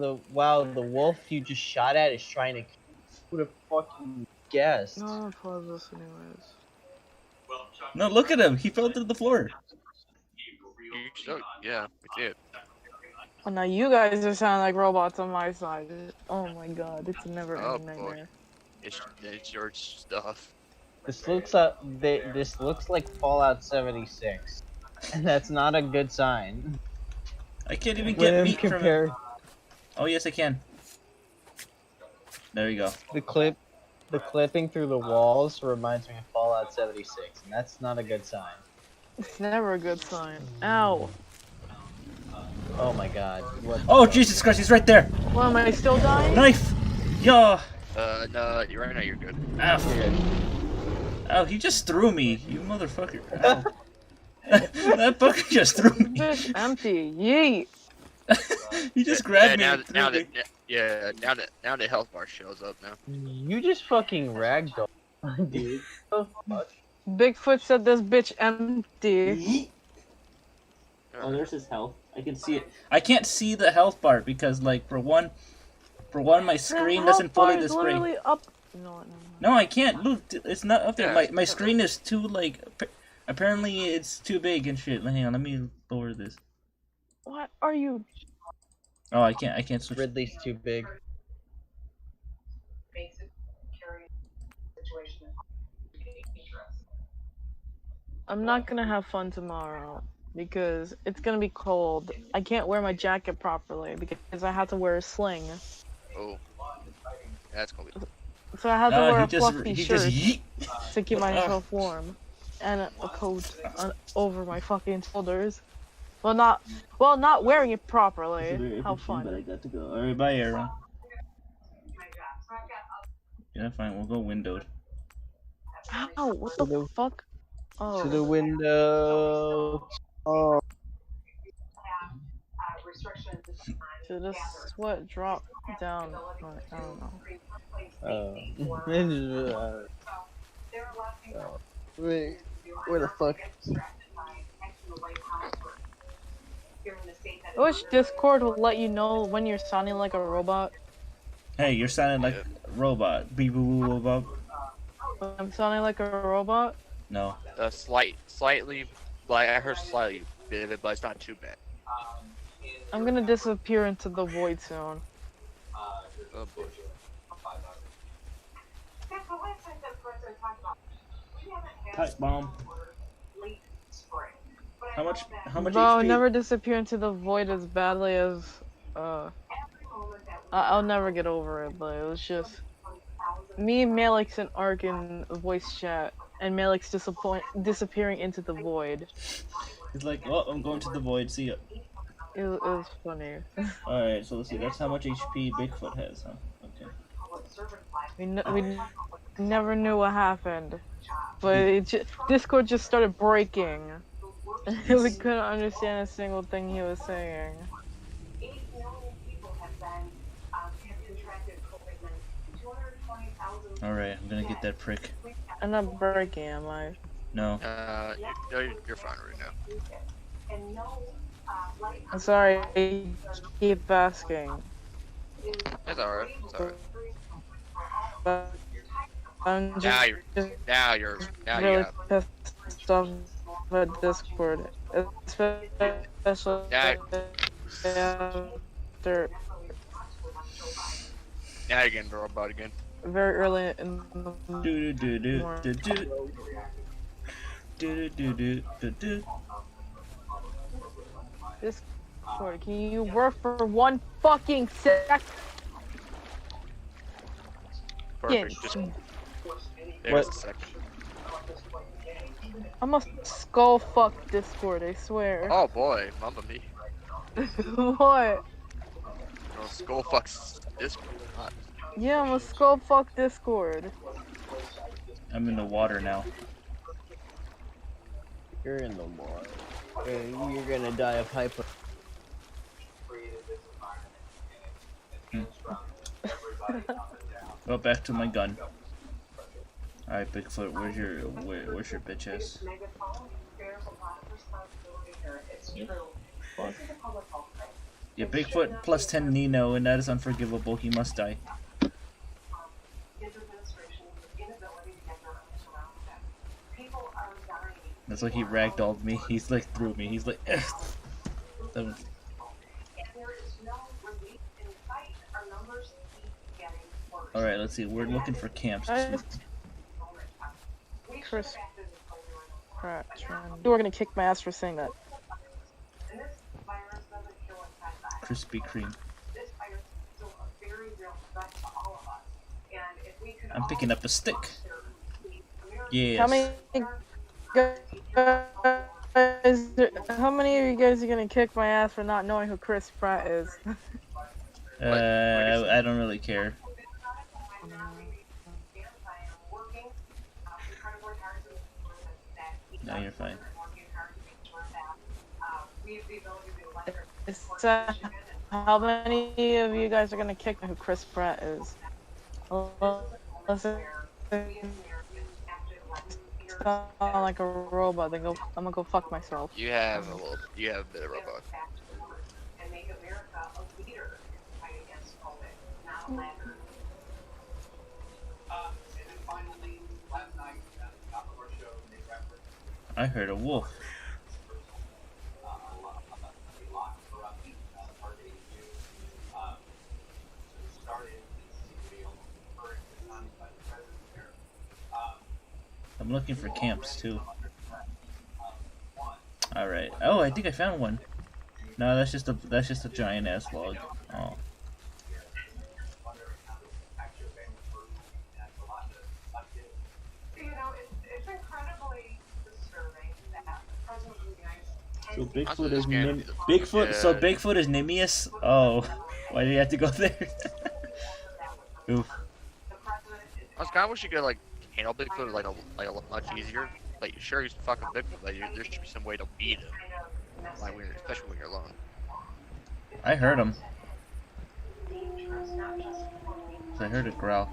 the wolf you just shot at is trying to. Who the fucking guessed? No, I'm gonna pause this anyways. No, look at him! He fell through the floor. Yeah, we did. Oh, now you guys are sounding like robots on my side. Oh my god, it's a never-ending Oh, boy. nightmare. It's your stuff. This looks like Fallout 76, and that's not a good sign. I can't even When get meat from it. compare Oh, yes, I can. There you go. the clipping through the walls reminds me of Fallout 76, and that's not a good sign. It's never a good sign. Ow. Oh my god. What? Oh, Jesus Christ, he's right there! What, am I still dying? Knife! Yeah! No, you're right now. You're good. Ow. Ow, he just threw me, you motherfucker. Ow. That fucker just threw me. Bitch, empty. Yeet. He just grabbed me now, and threw me. now the health bar shows up now. You just fucking ragdoll, dude. What the fuck? Bigfoot said this bitch empty. Oh, there's his health. I can see it. I can't see the health bar because, like, for one, my screen The doesn't health fully bar is display. literally up. No, no, no. No, I can't. Look, it's not up there. Yeah, My screen is too, like, Apparently, it's too big and shit. Hang on, let me lower this. What are you? Oh, I can't switch. Ridley's too big. I'm not gonna have fun tomorrow because it's gonna be cold. I can't wear my jacket properly because I have to wear a sling. Oh, that's gonna be. So I have to wear He a just fluffy he just shirt yeet. to keep myself warm, and a coat over my fucking shoulders. Not wearing it properly. How But fun! I got to go. All right, bye, Aaron. Yeah, fine. We'll go windowed. Ow! What the fuck? To the Oh, window. Oh. should the sweat drop down? Or, I don't know. Wait, where the fuck? I wish Discord will let you know when you're sounding like a robot. Hey, you're sounding like Yeah. a robot. Beep boop boop boop. When I'm sounding like a robot. No. Slightly, like I heard slightly bit of it, but it's not too bad. I'm gonna disappear into the void soon. Oh boy. Pipe bomb. How much? How much But I'll HP? never disappear into the void as badly as I'll never get over it, but it was just me, Malix, and Ark in voice chat, and Malix disappearing into the void. He's like, oh, I'm going to the void. See ya. It was funny. Alright, so let's see. That's how much HP Bigfoot has, huh? Okay. We never knew what happened, but Discord just started breaking. We couldn't understand a single thing he was saying. Alright, I'm gonna get that prick. I'm not breaking, am I? No. You're fine right now. I'm sorry, I keep asking. It's alright. It's alright. But I'm Now just you're now you really got. pissed off at Discord. Especially Now, after now you're getting the robot again. very early in the Do do do morning. do do do do do do do. Discord, can you work for one fucking sec? Perfect. Just there's a second. I'm a skull fuck Discord, I swear. Oh boy, mamma mia. What? No, skull fucks this. Yeah, I'm a skull fuck Discord. I'm in the water now. You're in the water. You're gonna die of hypo. Go back to my gun. Alright, Bigfoot, where's your bitch ass? Yeah, Bigfoot plus 10 Nino, and that is unforgivable. He must die. That's like he ragdolled me. He's like threw me. He's like. That was... Alright, let's see. We're looking for camps. Chris Pratt. You were gonna kick my ass for saying that. Krispy Kreme. I'm picking up a stick. Yes. How many of you guys are gonna kick my ass for not knowing who Chris Pratt is? I don't really care. No, you're fine. How many of you guys are gonna kick me who Chris Pratt is? Sound like a robot, then I'm gonna go fuck myself. You have a bit of robot. I heard a wolf. I'm looking for camps too. Alright. Oh, I think I found one. No, that's just a giant ass log. Oh. So Bigfoot is Bigfoot. So Bigfoot is Nimius. Oh, why do you have to go there? Oof. I was kind of wish you could like handle Bigfoot like a much easier. Like sure he's fucking Bigfoot, but there should be some way to beat him. Like when especially when you're alone. I heard him. I heard it growl.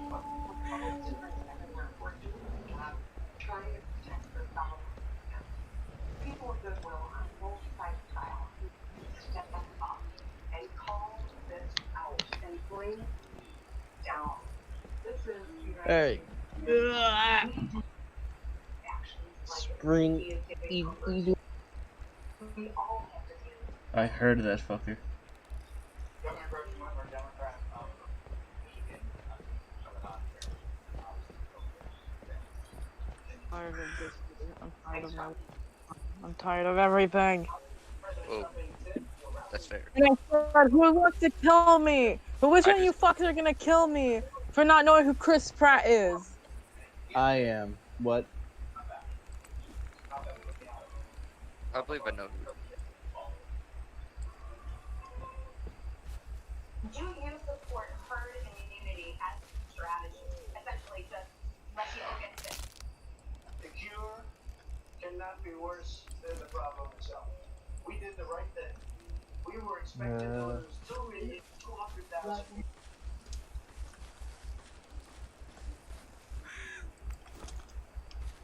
Hey. Spring. I heard that fucker. I'm tired of everything. Oh, that's fair. Oh my God, who wants to kill me? But which one of you fuckers are gonna kill me for not knowing who Chris Pratt is? I am. What? I believe I know. Do you support herd immunity as a strategy? Essentially, just let people get sick. The cure cannot be worse than the problem itself. We did the right thing. We were expected to lose 2,200,000.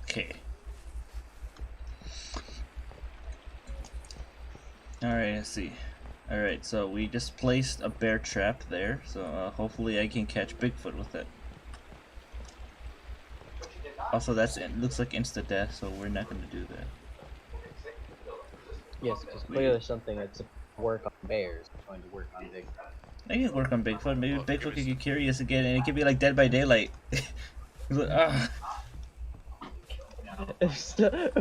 Okay. Alright, let's see. Alright, so we just placed a bear trap there, so hopefully I can catch Bigfoot with it. Also, looks like insta-death, so we're not going to do that. Yes, because clearly something that's work on bears is going to work on Bigfoot. I can work on Bigfoot. Maybe Bigfoot could get curious again, and it could be like Dead by Daylight. He's like, ah.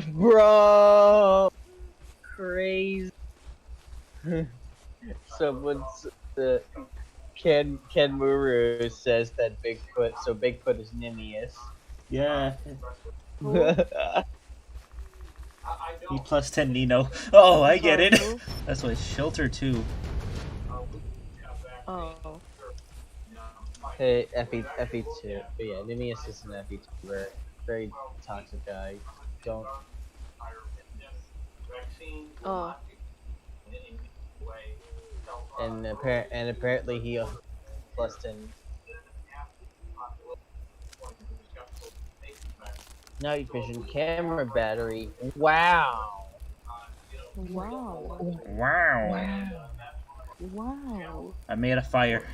Bro, crazy. Someone's Ken Muru says that Bigfoot. So Bigfoot is Nimius. Yeah. E plus 10 Nino. Oh, I get it. That's why Shelter 2. Oh. Hey, FE2. But yeah, Nimius is an FE2. Very toxic guy. Don't. Oh. And apparently he plus 10. Night vision camera battery. Wow. Wow. Wow. Wow. I made a fire.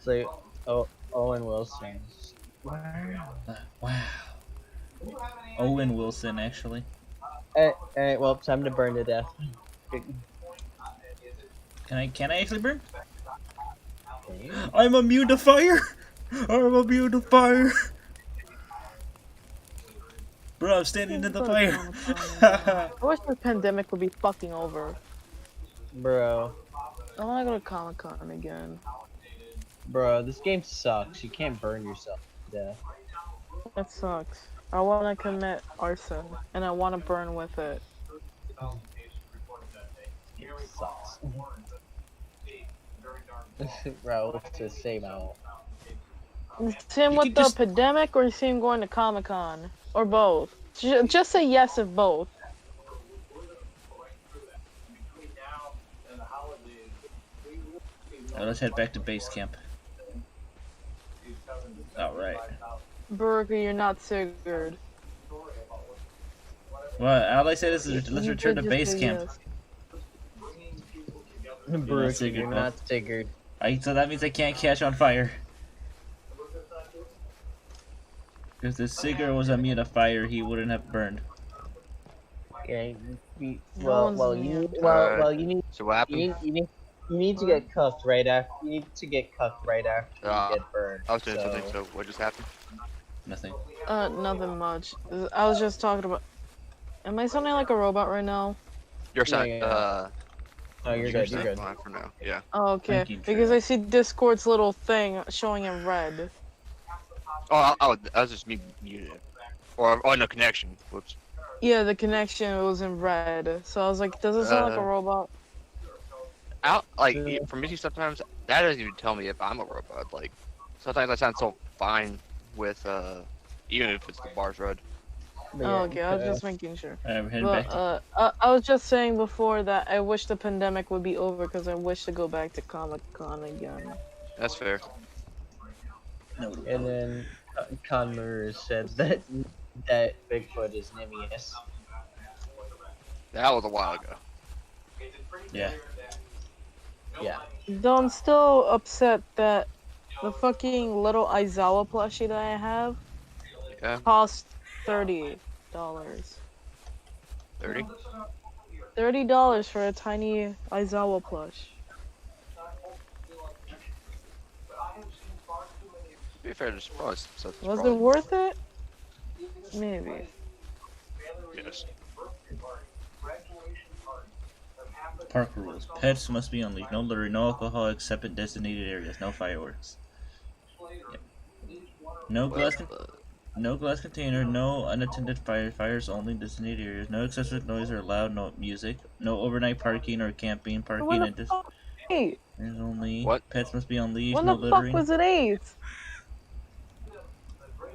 So, Owen Wilson. Wow. Wow. Owen Wilson, actually. Alright, well, time to burn to death. Can I actually burn? Okay. I'm immune to fire! I'm immune to fire! Bro, I'm standing in the fire! I wish the pandemic would be fucking over. Bro. I wanna go to Comic-Con again. Bro, this game sucks. You can't burn yourself to death. That sucks. I wanna commit arson, and I wanna burn with it. It sucks. Bro, it's the same out. See him You with could the just- pandemic, or you see him going to Comic-Con? Or both? Just say yes if both. Now let's head back to base camp. Alright. Beruka, you're not Sigurd. Well, all I said is let's You return to did base just say camp. yes. Bruce, Sigurd, you're bro. not Sigurd. So that means I can't catch on fire. If the cigarette was immune to fire, he wouldn't have burned. Yeah. No one's immune. You need So what happened? you need to get cuffed right after you get burned. I was doing something. So what just happened? Nothing. Nothing much. I was just talking about. Am I sounding like a robot right now? You're Yeah, saying, yeah. No, you're good. You're good. fine for now. Yeah. Oh, okay. Thank you, Because Trey. I see Discord's little thing showing in red. Oh, that was just me muted. Or no connection. Whoops. Yeah, the connection was in red. So I was like, does it sound like a robot? For me sometimes that doesn't even tell me if I'm a robot. Like sometimes I sound so fine with even if it's the bars red. But Oh, yeah, okay. I was just making sure. Alright, we're heading But back to I was just saying before that I wish the pandemic would be over because I wish to go back to Comic Con again. That's fair. no. And then Conner said that Bigfoot is Nimius. That was a while ago. Yeah. Yeah. Though I'm still upset that the fucking little Aizawa plushie that I have Yeah. cost $30. 30. $30 for a tiny Aizawa plush. To be fair, there's probably some stuff. Was it worth it? Maybe. Yes. Park rules. Pets must be on leash. No littering, no alcohol except in designated areas. No fireworks. Yep. No glass container. No unattended fires only in designated areas. No excessive noise or loud music. No overnight parking or camping. Parking When and the fuck? Hey, there's only. What? Pets must be on leash. when No the fuck littering. was it 8?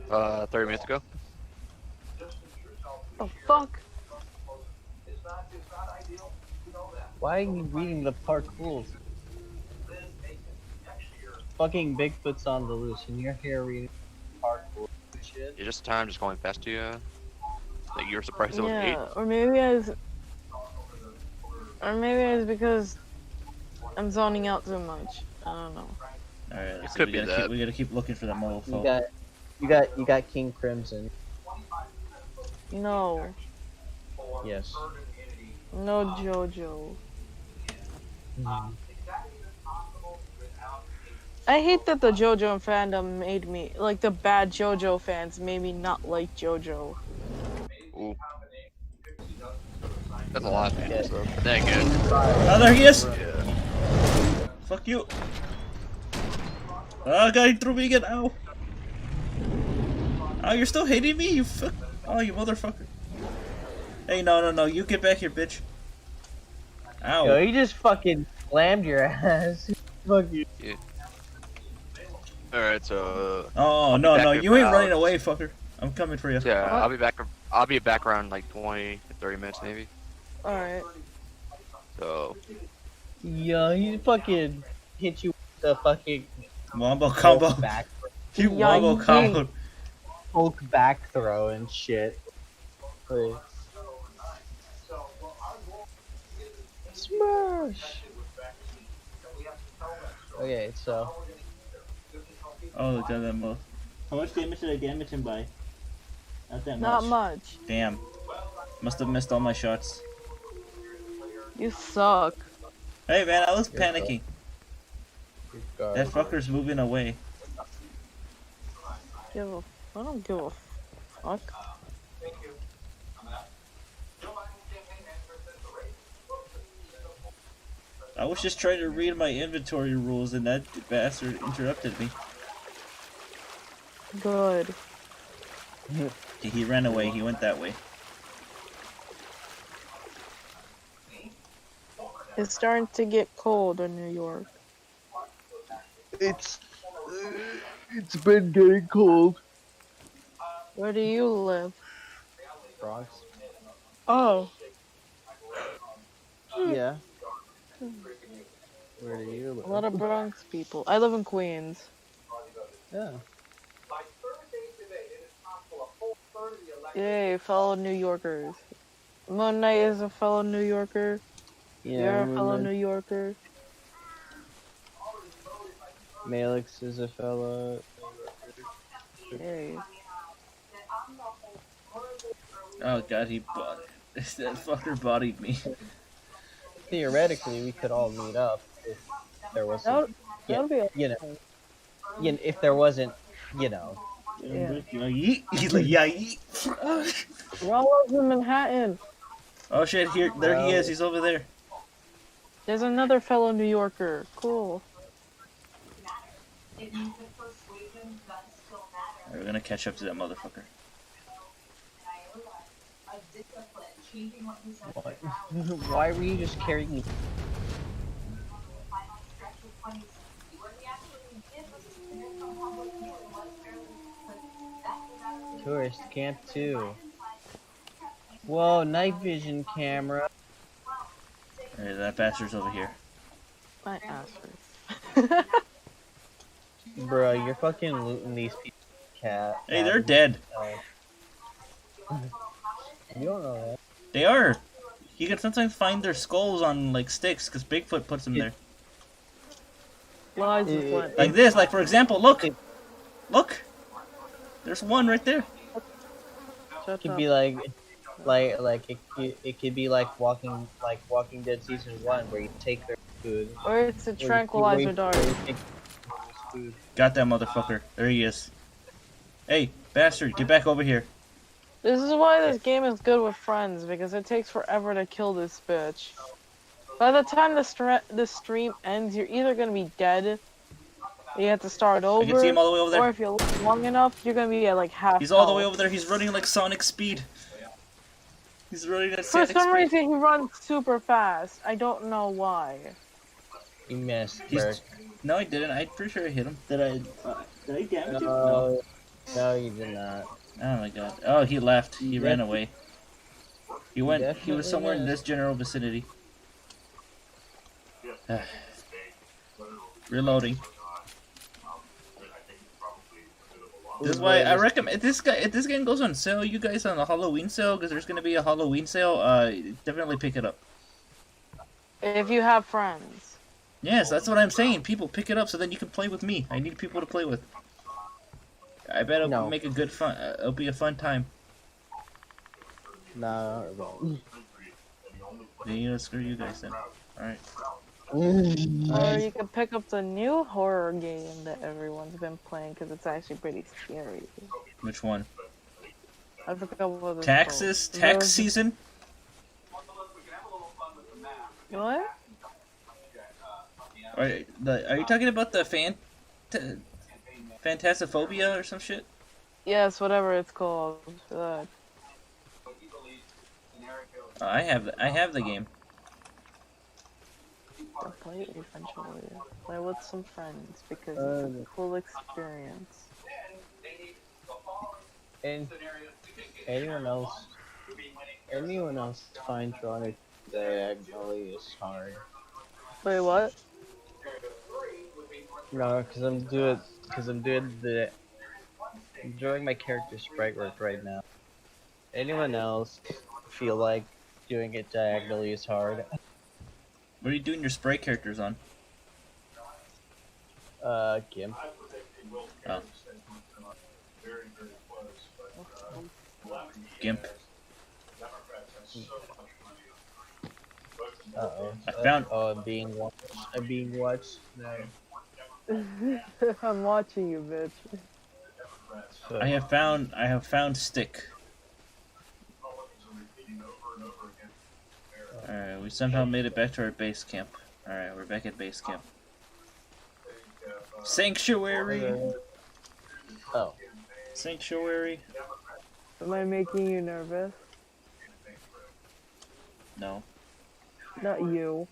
30 minutes ago. The fuck? Why are you reading the park rules? Fucking Bigfoot's on the loose, and you're here reading park rules and shit. Yeah, just time just going past you. Like you were surprised it was 8. Yeah, or maybe it's because I'm zoning out too much. I don't know. Alright, let's see. could be that. We gotta keep looking for that mofo. You got King Crimson. No, Yes. no JoJo. I hate that the JoJo fandom made me, like the bad JoJo fans made me not like JoJo. Ooh. That's a lot of fans, though. Dang it. Oh, there he is! Yeah. Fuck you! Oh, God, he threw me again! Ow! Oh, you're still hating me? You fuck! Oh, you motherfucker! Hey, no! You get back here, bitch! Ow! Yo, he just fucking slammed your ass. Fuck you. Yeah. Alright, so Oh, no, you ain't running away, fucker. I'm coming for you. yeah, What? I'll be back around like 20 to 30 minutes maybe. Alright. So Yo, he fucking hit you with the fucking Wombo combo. back, You Yeah, wombo you combo. Hulk back throw and shit. Wait. Smash. Okay, so Oh, look at that move. How much damage did I damage him by? Not that Not much. much. Damn. Must have missed all my shots. You suck. Hey, man, I was You're panicking. That fucker's moving away. I don't give a fuck. I was just trying to read my inventory rules and that bastard interrupted me. Good. He ran away. He went that way. It's starting to get cold in New York. It's been getting cold. Where do you live? Bronx. Oh. Yeah. Where do you live? A lot of Bronx people. I live in Queens. Yeah. Yay, fellow New Yorkers. Moon Knight is a fellow New Yorker. You're a fellow New Yorker. Malix is a fellow. Yay. Oh god, he bought that fucker bodied me. Theoretically, we could all meet up if there That wasn't. would, that would be You know, awesome. if there wasn't, you know. Yeah. Like, yeet. He's like, yeah, yeet. Y'all was in Manhattan. Oh shit, there he is. He's over there. There's another fellow New Yorker. Cool. It means that persuasion does still matter. Alright, we're gonna catch up to that motherfucker. A discipline, changing what you said to What? the crowd. Why were you just carrying me? Final stretch of 20 where he actually did listen from public view and was fairly like that was out Tourist camp 2. Whoa, night vision camera. Alright, that bastard's over here. My ass. Bro, you're fucking looting these people. Cat. Hey, they're dead. You don't know that. They are. You can sometimes find their skulls on like sticks because Bigfoot puts them there. Lies is what. Like this, like for example, look. Look. There's one right there. Shut It could up. be like it could be like Walking Dead season 1 where you take their food. Or it's a where you tranquilizer wait- dart. where you take food. Got that motherfucker. There he is. Hey, bastard, get back over here. This is why this game is good with friends, because it takes forever to kill this bitch. By the time the stream ends, you're either gonna be dead, you have to start over, I can see him all the way over or there. if you live long enough, you're gonna be at like half He's all the way health. over there. He's running like Sonic speed. He's running at For Sonic some speed. reason, he runs super fast. I don't know why. You missed, He's- Berk. No, I didn't. I'm pretty sure I hit him. Did I damage him? No, no, you did not. Oh my god. Oh, he left. He ran Def- away. He went. He definitely was somewhere in is. this general vicinity. Reloading. This is why I recommend if this game goes on sale, you guys on a Halloween sale, because there's gonna be a Halloween sale. Definitely pick it up. If you have friends. Yes, that's what I'm saying. People pick it up so then you can play with me. I need people to play with. I bet it'll No. make a good fun. It'll be a fun time. No, it won't. You know, screw you guys then. All right. Or you can pick up the new horror game that everyone's been playing, because it's actually pretty scary. Which one? I forgot what it's Taxes? called. Tax season? What? Are you talking about the Phantasophobia or some shit? Yes, whatever it's called. I have the game. I'll play it eventually. Play with some friends because it's a cool experience. And anyone else find drawing diagonally is hard. Wait, what? No, because I'm doing my character sprite work right now. Anyone else feel like doing it diagonally is hard? What are you doing your spray characters on? Gimp. Oh. Gimp. Uh-oh. I found- I'm being watched. I'm being watched. No. I'm watching you, bitch. I have found stick. Alright, we somehow made it back to our base camp. Alright, we're back at base camp. Sanctuary! Oh. Sanctuary? Am I making you nervous? No. Not you.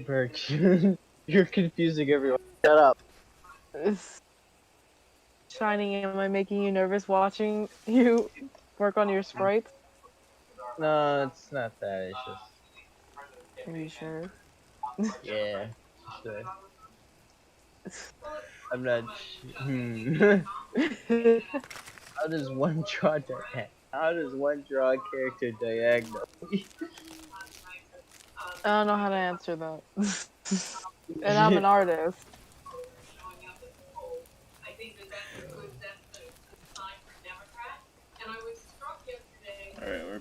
Berk, you're confusing everyone. Shut up. Shining, am I making you nervous watching you work on your sprites? No, it's not that. It's just Are you sure? yeah. Sure. I'm not. How does one draw that? How does one draw a character diagonal? I don't know how to answer that. And I'm an artist. I think that that's a good sign for Democrats.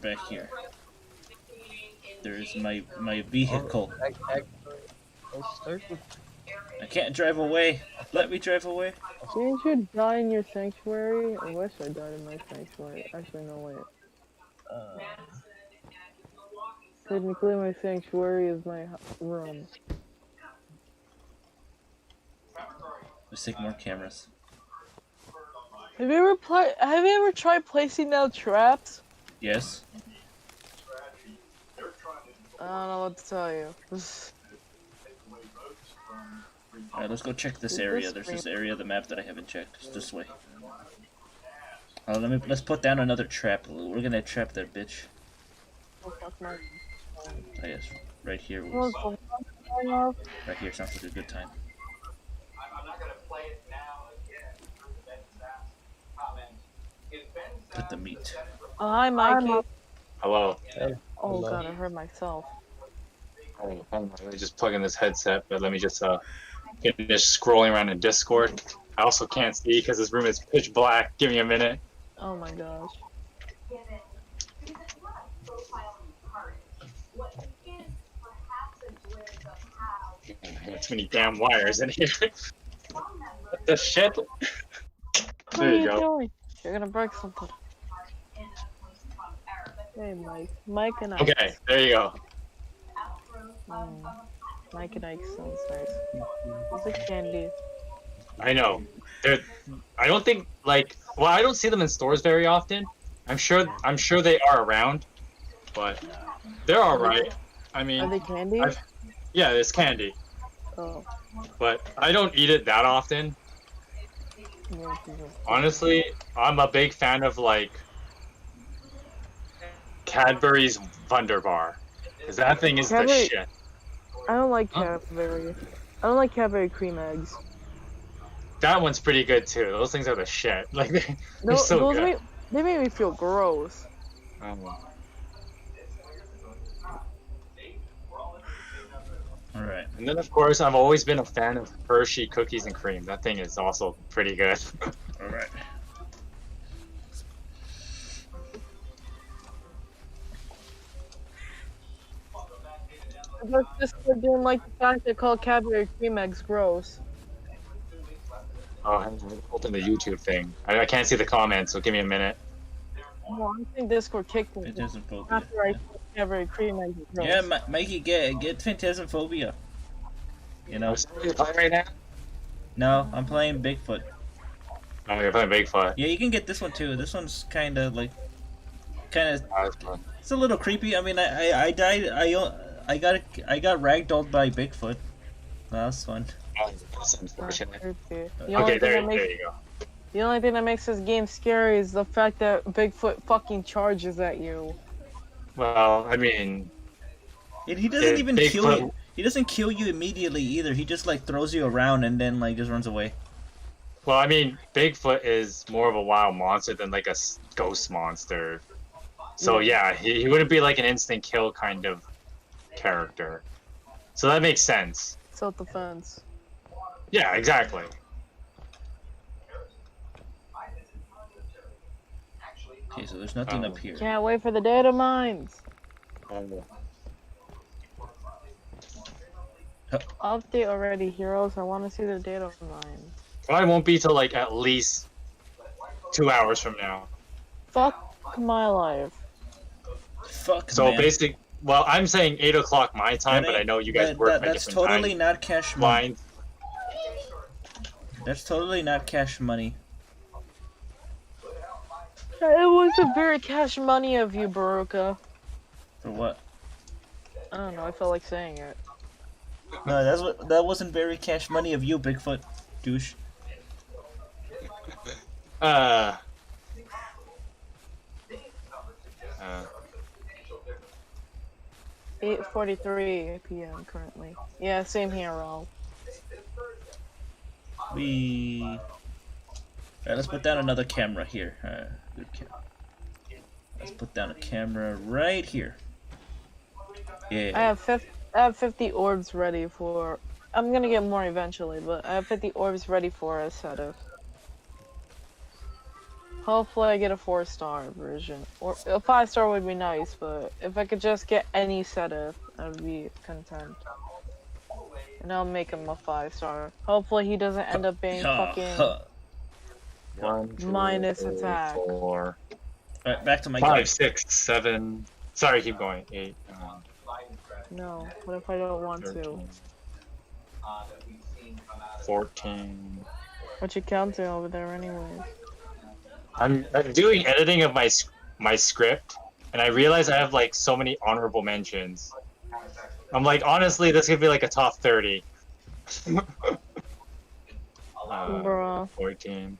back here. There's my vehicle. I can't drive away. Let me drive away. Didn't you die in your sanctuary? I wish I died in my sanctuary. Actually, no, wait. Technically, my sanctuary is my room. Let's take more cameras. Have you ever tried placing down traps? Yes. I don't know what to tell you. Alright, let's go check this area. There's this area of the map that I haven't checked. It's this way. Let's put down another trap. We're gonna trap that bitch. Oh, fuck my. Oh, yes, right here was. Right here sounds like a good time. I'm not gonna play it now again. Put the meat. Oh, hi, Mikey. Hello. Oh god, I heard myself. Oh, hold on. Let me just plug in this headset, but let me just finish scrolling around in Discord. I also can't see because this room is pitch black. Give me a minute. Oh my gosh. Given, because it's not a profiling card. What it is perhaps a glimpse of how There's too many damn wires in here. some members What the shit? What There are you you go. doing? You're gonna break something. in a post-punk era, but Hey, Mike. Mike and Ike. Okay, there you go. outgrowth of Mike and Ike sounds nice. It's like candy. I know. I don't think I don't see them in stores very often. I'm sure they are around, but they're all right. I Are mean, they candy? yeah, it's candy, Oh. but I don't eat it that often. Yeah, Jesus. Honestly, I'm a big fan of Cadbury's Wunderbar, because that thing is the Cadbury- shit. I don't like Huh? Cadbury. I don't like Cadbury cream eggs. That one's pretty good too. Those things are the shit. Like they're Those, so those good. they make me feel gross. Alright. And then of course I've always been a fan of Hershey cookies and cream. That thing is also pretty good. Alright. But just didn't like the fact they call Cadbury cream eggs gross. Oh, I open the YouTube thing. I can't see the comments, so give me a minute. No, I think Discord kicked me Phantasmophobia. after I said Cadbury cream eggs is gross. Yeah, Mikey, get Phantasmophobia. You know? Are you playing right now? No, I'm playing Bigfoot. Oh, you're playing Bigfoot. Yeah, you can get this one too. This one's kind of Oh, that's fun. it's a little creepy. I mean, I died. I got ragdolled by Bigfoot. That was fun. Oh, that's unfortunate. Creepy. Okay, there you go. The only thing that makes this game scary is the fact that Bigfoot fucking charges at you. Well, I mean, He doesn't even kill Bigfoot- you. He doesn't kill you immediately either. He just throws you around and then just runs away. well, I mean, Bigfoot is more of a wild monster than like a ghost monster. So yeah, he wouldn't be like an instant kill kind of character. So that makes sense. Self-defense. Yeah, exactly. Okay, so there's nothing up here. Can't wait for the data mines. Update already, heroes. I want to see the data mine. Probably won't be till like at least 2 hours from now. Fuck my life. Fuck, So man. well, I'm saying 8 o'clock my time, but I know you guys work at That's different totally time not cash money. lines. That's totally not cash money. It was a very cash money of you, Beruka. For what? I don't know. I felt like saying it. No, that wasn't very cash money of you, Bigfoot douche. 8:43 p.m. currently. Yeah, same here, Raul. Alright, let's put down another camera here. Good Let's put down a camera right here. Yeah. I have 50 orbs ready for. I'm gonna get more eventually, but I have 50 orbs ready for a setup. Hopefully I get a 4-star version. Or a 5-star would be nice, but if I could just get any setup, I'd be content. And I'll make him a 5-star. Hopefully he doesn't end up being fucking 1, 2, minus 3, attack. 4, Alright, back to my 5, game. 6, 7. Sorry, keep going. 8, No, what if I don't want to? 13, 14. What you counting over there anyways? I'm doing editing of my script, and I realize I have like so many honorable mentions. I'm like, honestly, this could be like a top 30. Bruh. 14.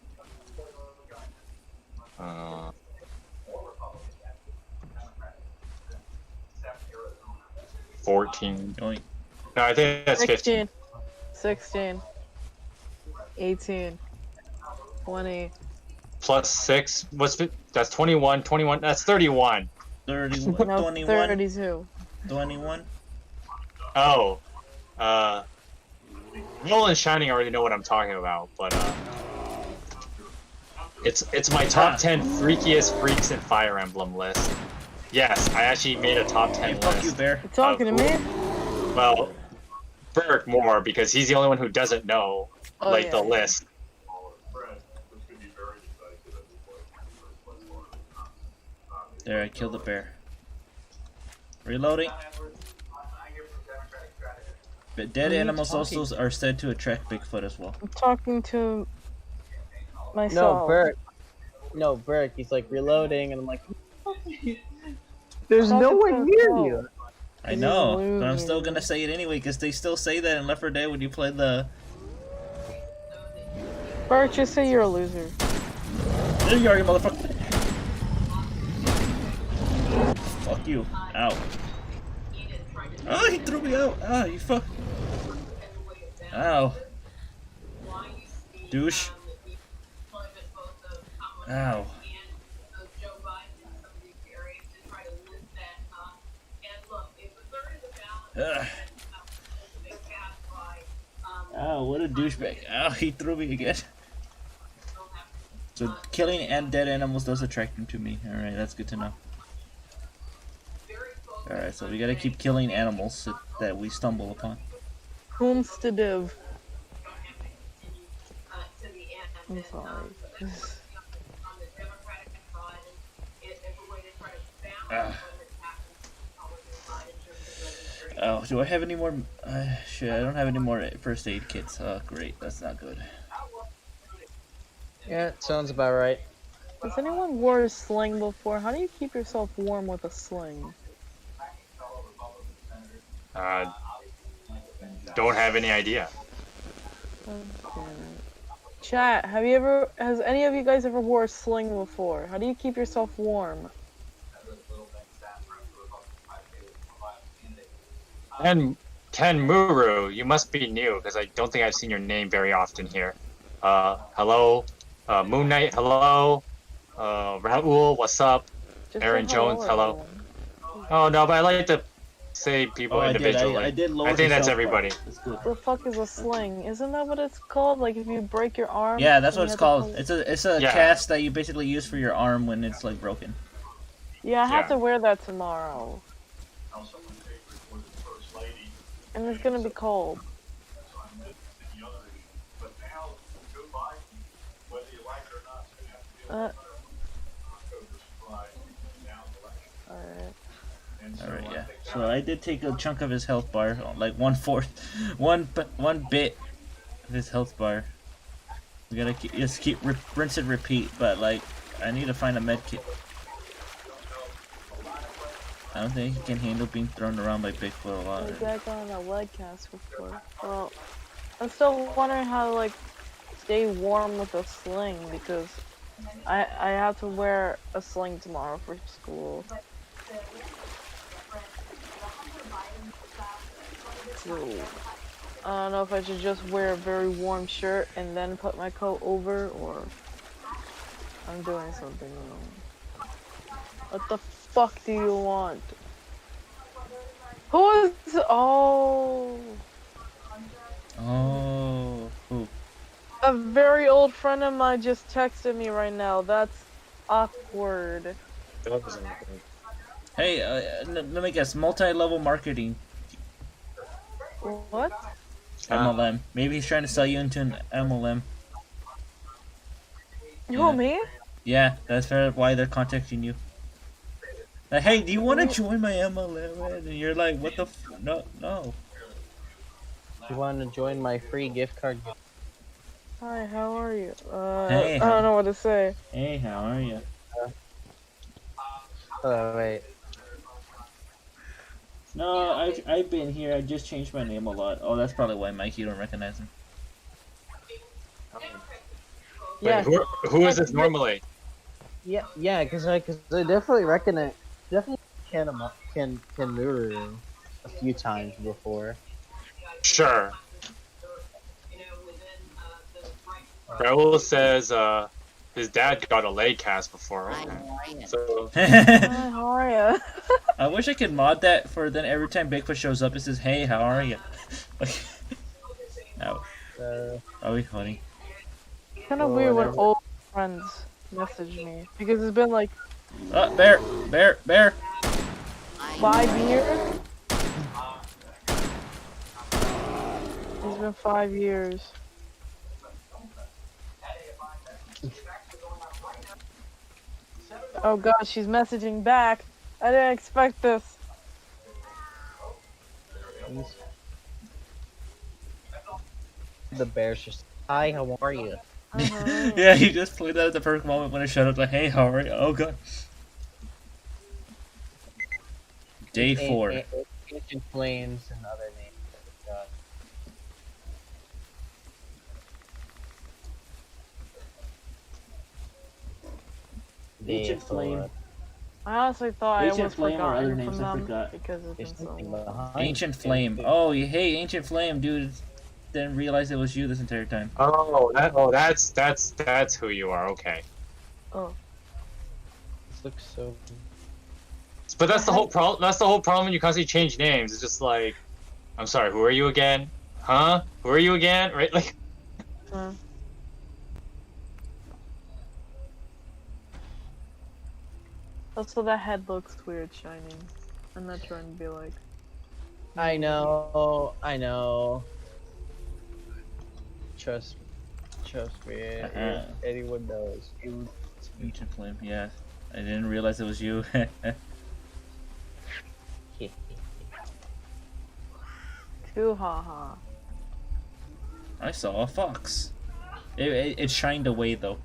14. Going. No, I think that's 15. 16. 18. 20. Plus 6. That's 21. 21. That's 31. 31. No, 21. 32. 21. Oh. Nolan and Shining already know what I'm talking about, but it's my top 10 freakiest freaks in Fire Emblem list. Yes, I actually made a top 10 Hey, list. fuck you, Bear. You talking to me? Well, Burke more because he's the only one who doesn't know Oh, the yeah. list. There, I killed the bear. Reloading. But dead Who are you animals talking also are said to attract Bigfoot as well. I'm talking to No, myself. Bert. No, Bert. He's like reloading, and I'm like, there's Talking no to one near myself. you. I He's know, but I'm losing. still gonna say it anyway because they still say that in Left 4 Dead when you play the. Bert, just say you're a loser. There you are, you motherfucker. Fuck you. Ow. Oh, he threw me out. Ah, you fuck. Ow. Douche. Ow. Ugh. Ow, what a douchebag. Ow, he threw me again. So killing and dead animals does attract him to me. Alright, that's good to know. Alright, so we gotta keep killing animals that we stumble upon. Homesteadive. I'm sorry. Oh, do I have any more? Shit, I don't have any more first aid kits. Oh, great. That's not good. Yeah, sounds about right. Has anyone wore a sling before? How do you keep yourself warm with a sling? Don't have any idea. Okay. Chat, has any of you guys ever wore a sling before? How do you keep yourself warm? And Tenmuru, you must be new because I don't think I've seen your name very often here. Hello, Moon Knight, hello, Raul, what's up? Just Aaron say Jones, hello. everyone. Oh no, but I like to say people Oh, I did. individually. I did lower I think the that's health everybody. bar. That's good. The fuck is a sling? Isn't that what it's called? Like if you break your arm? Yeah, that's and what you it's have to called. pull- It's a Yeah. cast that you basically use for your arm when it's like broken. Yeah, I have Yeah. to wear that tomorrow. And it's gonna be cold. Alright. Alright, yeah. So I did take a chunk of his health bar, like 1/4, one bit of his health bar. We gotta keep rinse and repeat, but like I need to find a med kit. I don't think he can handle being thrown around by Bigfoot a lot. Maybe I got on a leg cast before. Well, I'm still wondering how to like stay warm with a sling because I have to wear a sling tomorrow for school. So, I don't know if I should just wear a very warm shirt and then put my coat over, or I'm doing something wrong. What the fuck do you want? Who is? Oh, Oh, who? a very old friend of mine just texted me right now. That's awkward. Hey, let me guess. Multi-level marketing. What? MLM. Maybe he's trying to sell you into an MLM. You Yeah. me? Yeah, that's why they're contacting you. Like, hey, do you want to join my MLM? And you're like, what the no, no. You want to join my free gift card? Hi, how are you? Hey, I don't know what to say. Hey, how are you? Oh wait. No, I've been here. I just changed my name a lot. Oh, that's probably why, Mike, you don't recognize him. Yeah. Wait, who is this normally? Yeah, because I definitely recognize, definitely can Muru a few times before. Sure. Raul says his dad got a leg cast before. Okay. So Hi, how are ya? I wish I could mod that for then every time Bigfoot shows up, it says, "Hey, how are you?" Like, no. Are we funny? Kind of weird when old friends message me because it's been like Bear! 5 years. It's been 5 years. Oh gosh, she's messaging back. I didn't expect this. The bear's just, hi, how are you? Yeah, he just played that at the perfect moment when I showed up. Like, hey, how are you? Oh god. Day 4. Ancient Flames and other names. Ancient Flame. I honestly thought Ancient I was Flame or other forgotten names from I them forgot. because it's been so long. Ancient Flame. Oh, hey, Ancient Flame, dude. Didn't realize it was you this entire time. that's who you are. Okay. Oh. This looks so. But that's the whole problem. That's the whole problem when you constantly change names. It's just like, I'm sorry, who are you again? Huh? Who are you again? Right? Like. Also, that head looks weird shining. I'm not trying to be like. I know. Trust me. Anyone knows. Ancient Flame, yeah. I didn't realize it was you. Too haha. I saw a fox. It shined away though.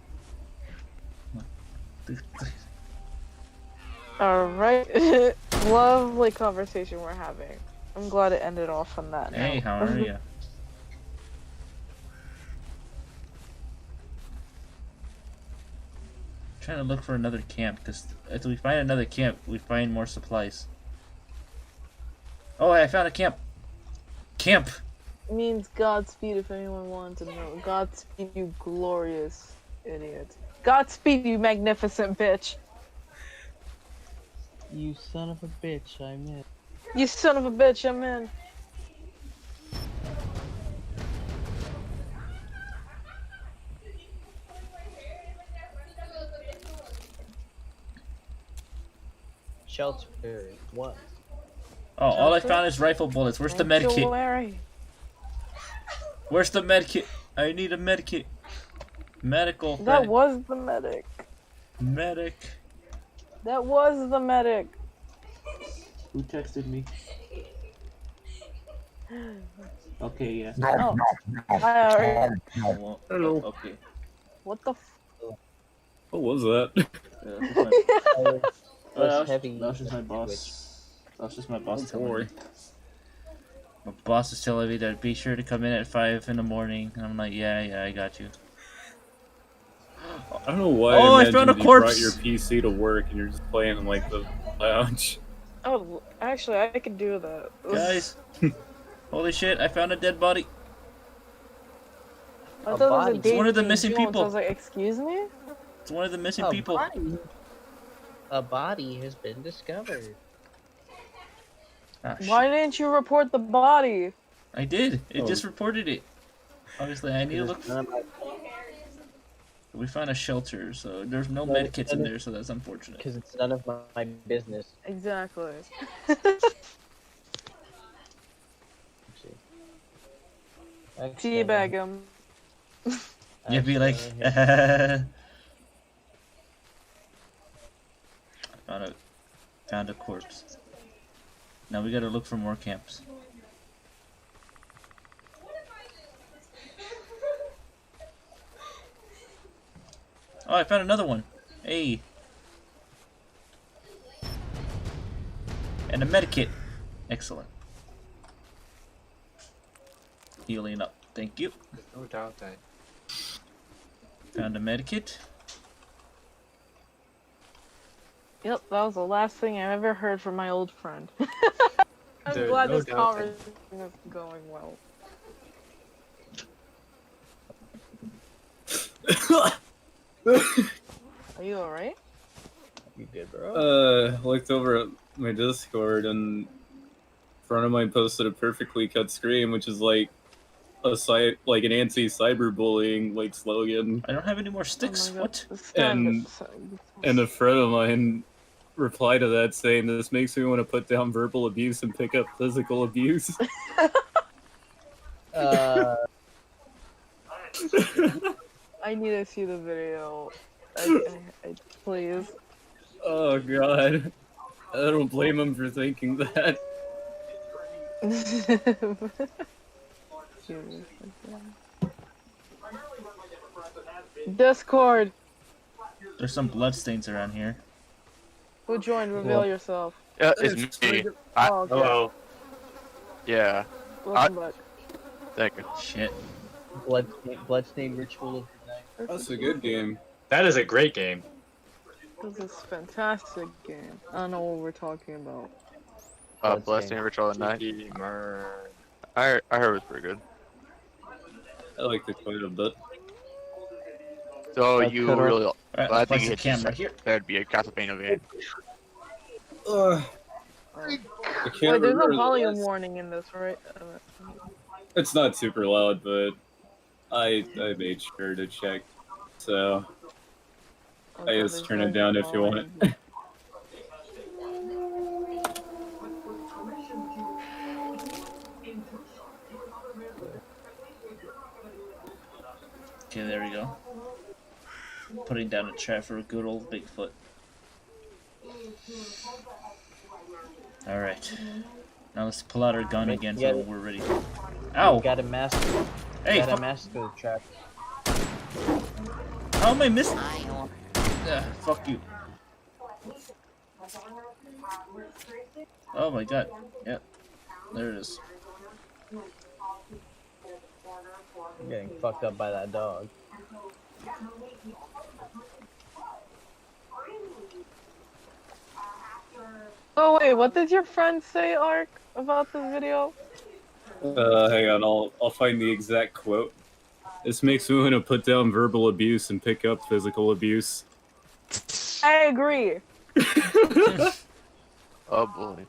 Alright. Lovely conversation we're having. I'm glad it ended off on that. Hey, note. how are you? Trying to look for another camp, because if we find another camp, we find more supplies. Oh, I found a camp! Camp! It means Godspeed if anyone wants to know. Godspeed, you glorious idiot. Godspeed, you magnificent bitch. You son of a bitch, I'm in. You son of a bitch, I'm in. Shelter, what? Oh, all I found is rifle bullets. Where's the med kit? Sanctuary. Where's the med kit? I need a med kit. Medical. That was the medic. Medic. That was the medic. Who texted me? Okay, yeah. Oh. Hi, Hello. Okay. what the f- What was that? That was just my boss. That was just my boss telling me. My boss is telling me to be sure to come in at 5 in the morning. And I'm like, yeah, I got you. I don't know why. Oh, I I found a imagined you brought corpse! your PC to work and you're just playing in like the lounge. Oh, actually, I could do that. Guys, holy shit, I found a dead body. I thought it was a body. It's one of the Daisy missing Jones. people. I was like, excuse me? It's one of the missing A people. body has been discovered. Ah, shit. Why didn't you report the body? I did. It Oh. just reported it. Obviously, I need to look. We found a shelter, so there's no No, medkits in no. there, so that's unfortunate. Because it's none of my business. Exactly. Teabag him. You'd be like, Accidentally found a corpse. Now we gotta look for more camps. Oh, I found another one. Hey. And a medikit. Excellent. Healing up. Thank you. No doubt that. Found a medikit. Yep, that was the last thing I ever heard from my old friend. I'm There's glad no this doubt conversation is going well. Are you alright? You good, bro? Looked over at my Discord and a friend of mine posted a perfectly cut scream, which is like an anti-cyberbullying like slogan. I don't have any more Oh sticks. my God. What? And a friend of mine replied to that saying, "This makes me want to put down verbal abuse and pick up physical abuse." I need to see the video. Please. Oh god. I don't blame him for thinking that. Discord. There's some bloodstains around here. Who joined? Reveal yourself. Yeah, it's me. Oh, okay. Hello. Yeah, Welcome back. thank you. Shit. Bloodstained Ritual of the Night. That's a good game. That is a great game. This is a fantastic game. I don't know what we're talking about. Blessing Ritual of the Night. I heard it was pretty good. I liked it quite a bit. So That's you cut off. really, Alright, I let's think place the it's camera here. that'd be a Castlevania game. I can't Wait, there's remember no the volume last- warning in this, right? It's not super loud, but I made sure to check. So I just turn it down if you want it. Okay, there we go. Putting down a trap for a good old Bigfoot. Alright. Now let's pull out our gun again so we're ready. Ow! Got a master. Hey, Got a fuck. master trap. How am I missing? Fuck you. Oh my god. Yep. There it is. I'm getting fucked up by that dog. Oh wait, what did your friend say, Ark, about the video? Hang on, I'll find the exact quote. This makes me want to put down verbal abuse and pick up physical abuse. I agree. Oh boy.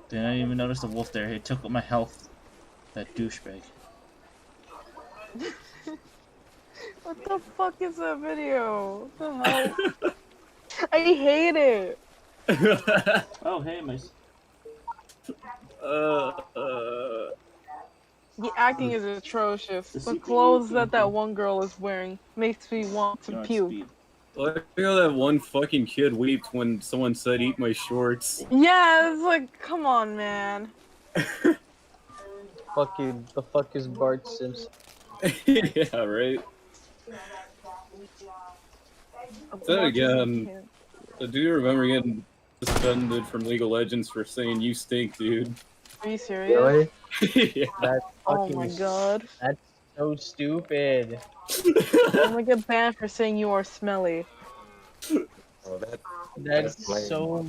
Didn't even notice the wolf there. He took my health. That douchebag. What the fuck is that video? What the hell? I hate it. Oh, hey, my. The acting is atrocious. The The CPU clothes that couldn't- one girl is wearing makes me want to You're on puke. speed. Look how that one fucking kid weeped when someone said eat my shorts. Yeah, it's like, come on, man. Fuck you. The fuck is Bart Simpson? Yeah, right? Then again, do you remember getting suspended from League of Legends for saying you stink, dude? Are you serious? Yeah. That's Oh fucking my god. That's so stupid. I'm gonna get banned for saying you are smelly. Oh, That's lame. so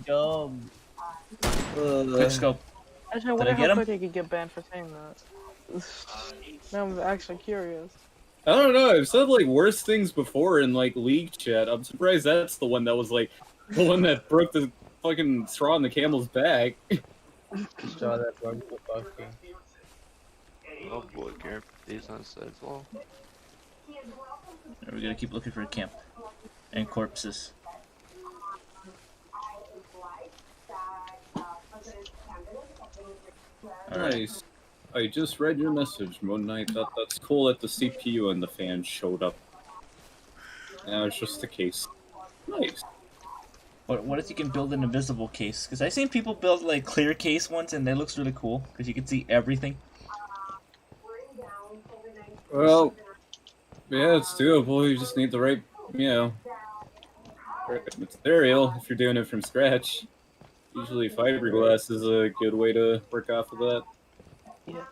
dumb. Quick scope. Actually, I Did wonder I get how him? quick I could get banned for saying that. Now I'm actually curious. I don't know, I've said like worse things before in like League chat. I'm surprised that's the one that was like the one that broke the fucking straw in the camel's back. Saw that broke the fucking. Oh boy, Gary, these on as well. We're gonna keep looking for a camp and corpses. Alright. Nice. I just read your message, Moon Knight. That's cool that the CPU and the fan showed up. Now it's just the case. Nice. What if you can build an invisible case? Because I've seen people build like clear case ones and that looks really cool because you can see everything. Well, yeah, it's doable. You just need the right, right material if you're doing it from scratch. Usually fiberglass is a good way to work off of that. Yeah.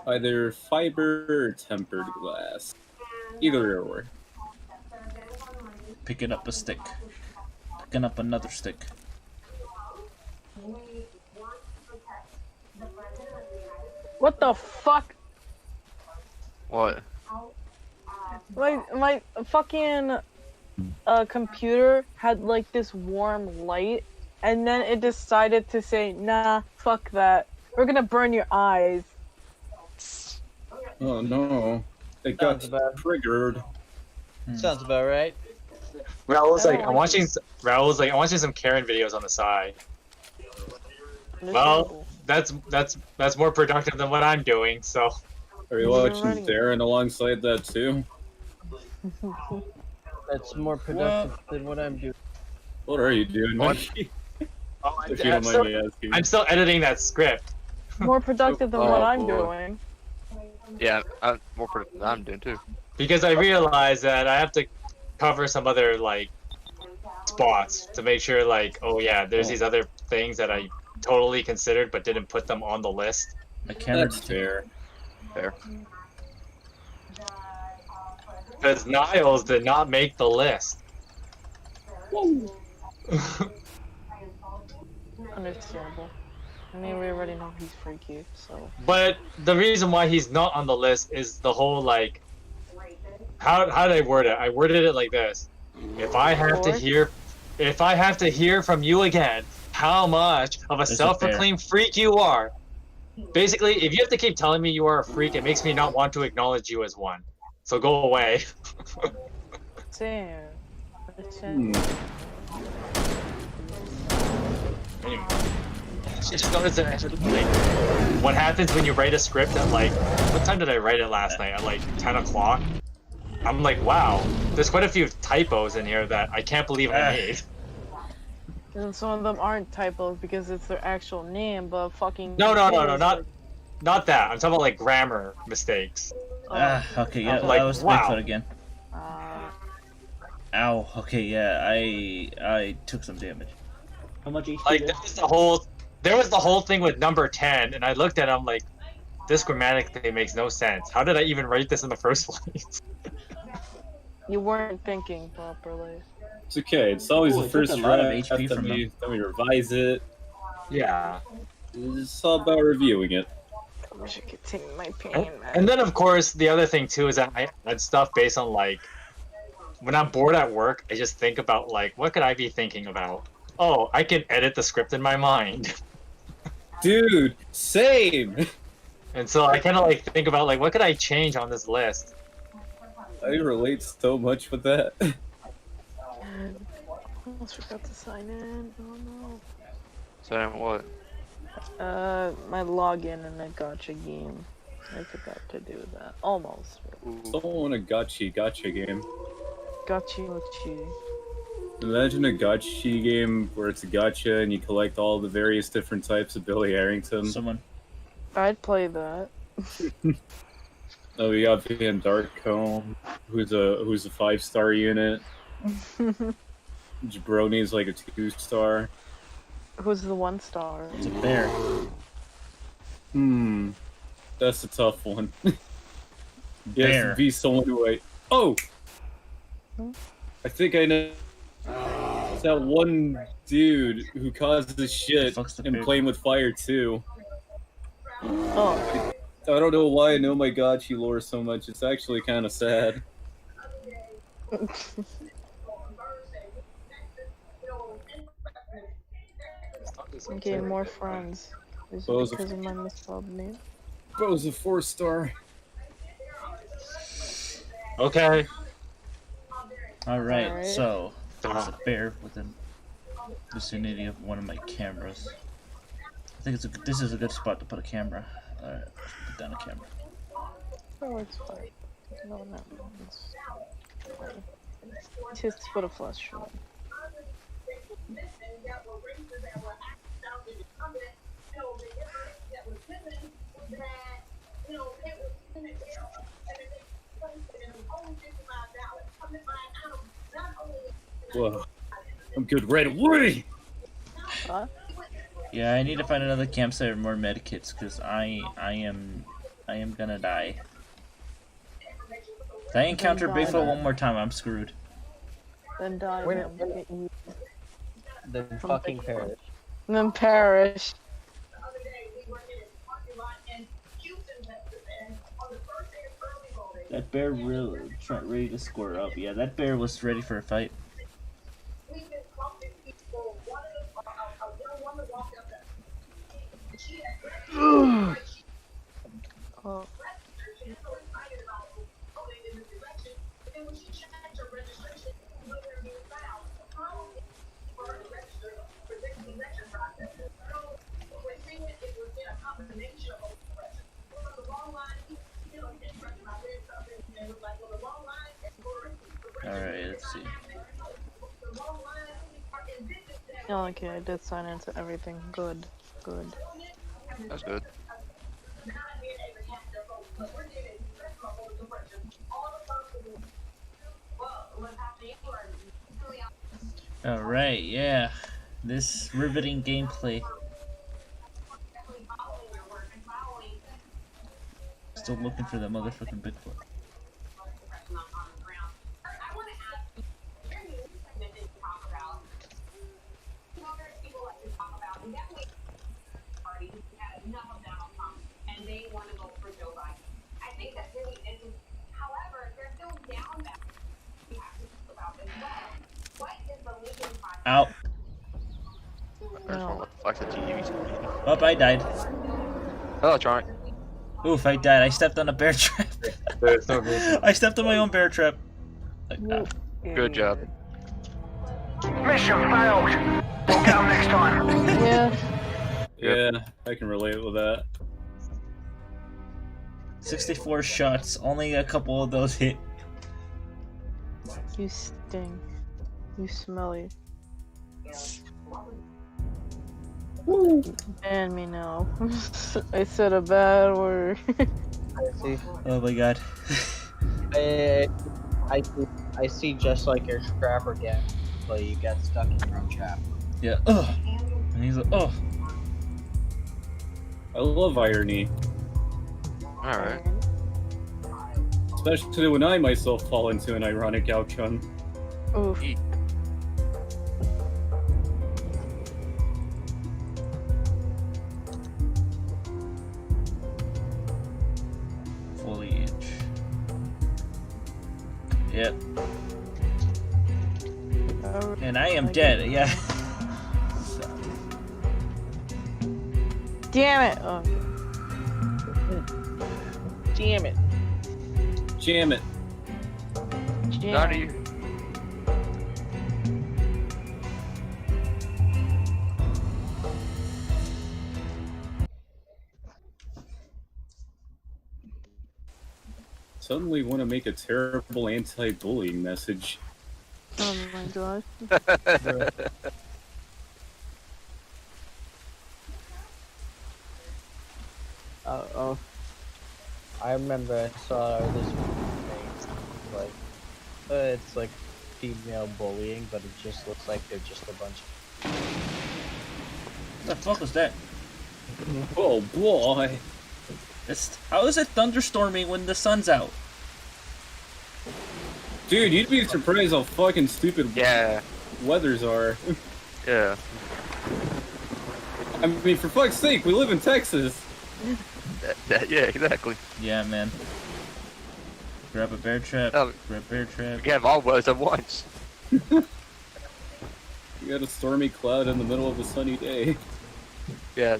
Either fiber or tempered glass. Either or. Picking up a stick. Picking up another stick. What the fuck? What? My fucking computer had like this warm light, and then it decided to say, nah, fuck that. We're gonna burn your eyes. Oh no. It got triggered. Sounds about right. Raul's like, I I'm don't watching. Raul's like, I'm watching some Karen videos on the side. Well, that's more productive than what I'm doing. So. Are you watching Darren alongside that too? That's more productive than what I'm doing. What are you doing, Mikey? If you don't mind me asking. I'm still editing that script. More productive than what I'm doing. Yeah, I'm more productive than I'm doing too. Because I realized that I have to cover some other like spots to make sure like, oh yeah, there's these other things that I totally considered but didn't put them on the list. My camera's That's fair. Fair. Because Niles did not make the list. Understandable. I mean, we already know he's freaky, so. But the reason why he's not on the list is the whole like, how did I word it? I worded it like this: if I have to hear from you again, how much of a self-proclaimed freak you are. Basically, if you have to keep telling me you are a freak, it makes me not want to acknowledge you as one. So go away. Damn. Anyway, just noticed that what happens when you write a script at like, what time did I write it last night? At like 10 o'clock? I'm like, wow, there's quite a few typos in here that I can't believe I made. And some of them aren't typos because it's their actual name, but fucking. No, not that. I'm talking about like grammar mistakes. Okay, yeah, like, that was wow. Bigfoot again. Ow, okay, yeah, I took some damage. How much HP? Like, there was the whole thing with number 10, and I looked at it, I'm like, this grammatically makes no sense. How did I even write this in the first place? You weren't thinking properly. It's okay. It's always the first a lot of draft, HP then from we revise it. Yeah. It's all about reviewing it. I wish I could take my pain, man. And then, of course, the other thing, too, is that I had stuff based on, like, when I'm bored at work, I just think about, like, what could I be thinking about? Oh, I can edit the script in my mind. Dude, same! And so I kind of, like, think about, like, what could I change on this list? I relate so much with that. Almost forgot to sign in. Oh no. Saying what? My login in a gacha game. I forgot to do that. Almost. Someone a gotcha game. Gachi. Imagine a gacha game where it's a gacha and you collect all the various different types of Billy Arrington. Someone. I'd play that. Oh, we got Van Darkcomb, who's a 5-star unit. Jabroni's like a 2-star. Who's the 1-star? It's a bear. That's a tough one. Bear. Yes, be someone who I think I know. It's that one dude who causes shit and playing with fire too. Oh. I don't know why I know my gachi lore so much. It's actually kind of sad. Okay, more friends. Is Well, it it was a- because of my misspelled name? That was a 4-star. Okay. Alright, Alright. so there's a bear within vicinity of one of my cameras. I think this is a good spot to put a camera. Alright, put down a camera. Oh, it's fine. No, no, it's fine. Tits for the flesh. Whoa. I'm good right away! Huh? Yeah, I need to find another campsite or more medkits because I am gonna die. If I encounter die Bigfoot then. one more time, I'm screwed. Then die. Wait, Then get eaten. Then fucking perish. And then perish. That bear really ready to square up. Yeah, that bear was ready for a fight. Oh. Alright, let's see. Oh, okay, I did sign into everything. Good. Good. That's good. Alright, yeah. This riveting gameplay. Still looking for that motherfucking Bigfoot. Ow. There's No. one with flex the TVs. Oh, I died. Oh, try it. Oof, I died. I stepped on a bear trap. There's no reason. I stepped on my own bear trap. Like, ah. Good job. Mission failed. We'll get 'em next time. Yeah. Yeah, I can relate with that. 64 shots, only a couple of those hit. You stink. You smelly. Ban me now. I said a bad word. I see. Oh my god. I see just like your trap again, but you got stuck in your own trap. Yeah, ugh. And he's like, oh. I love irony. Alright. Especially when I myself fall into an ironic outcome. Oof. Foliage. Yep. And I am dead, yeah. Damn it! Oh. Damn it. Jam it. Not you. Suddenly want to make a terrible anti-bullying message. Oh my god. Oh. I remember I saw this thing, like, it's like female bullying, but it just looks like they're just a bunch of... What the fuck was that? Oh boy. How is it thunderstorming when the sun's out? Dude, you'd be surprised how fucking stupid Yeah. weathers are. Yeah. I mean, for fuck's sake, we live in Texas. Yeah, exactly. Yeah, man. Grab a bear trap. Oh. Grab bear trap. We have all weathers at once. You got a stormy cloud in the middle of a sunny day. Yeah.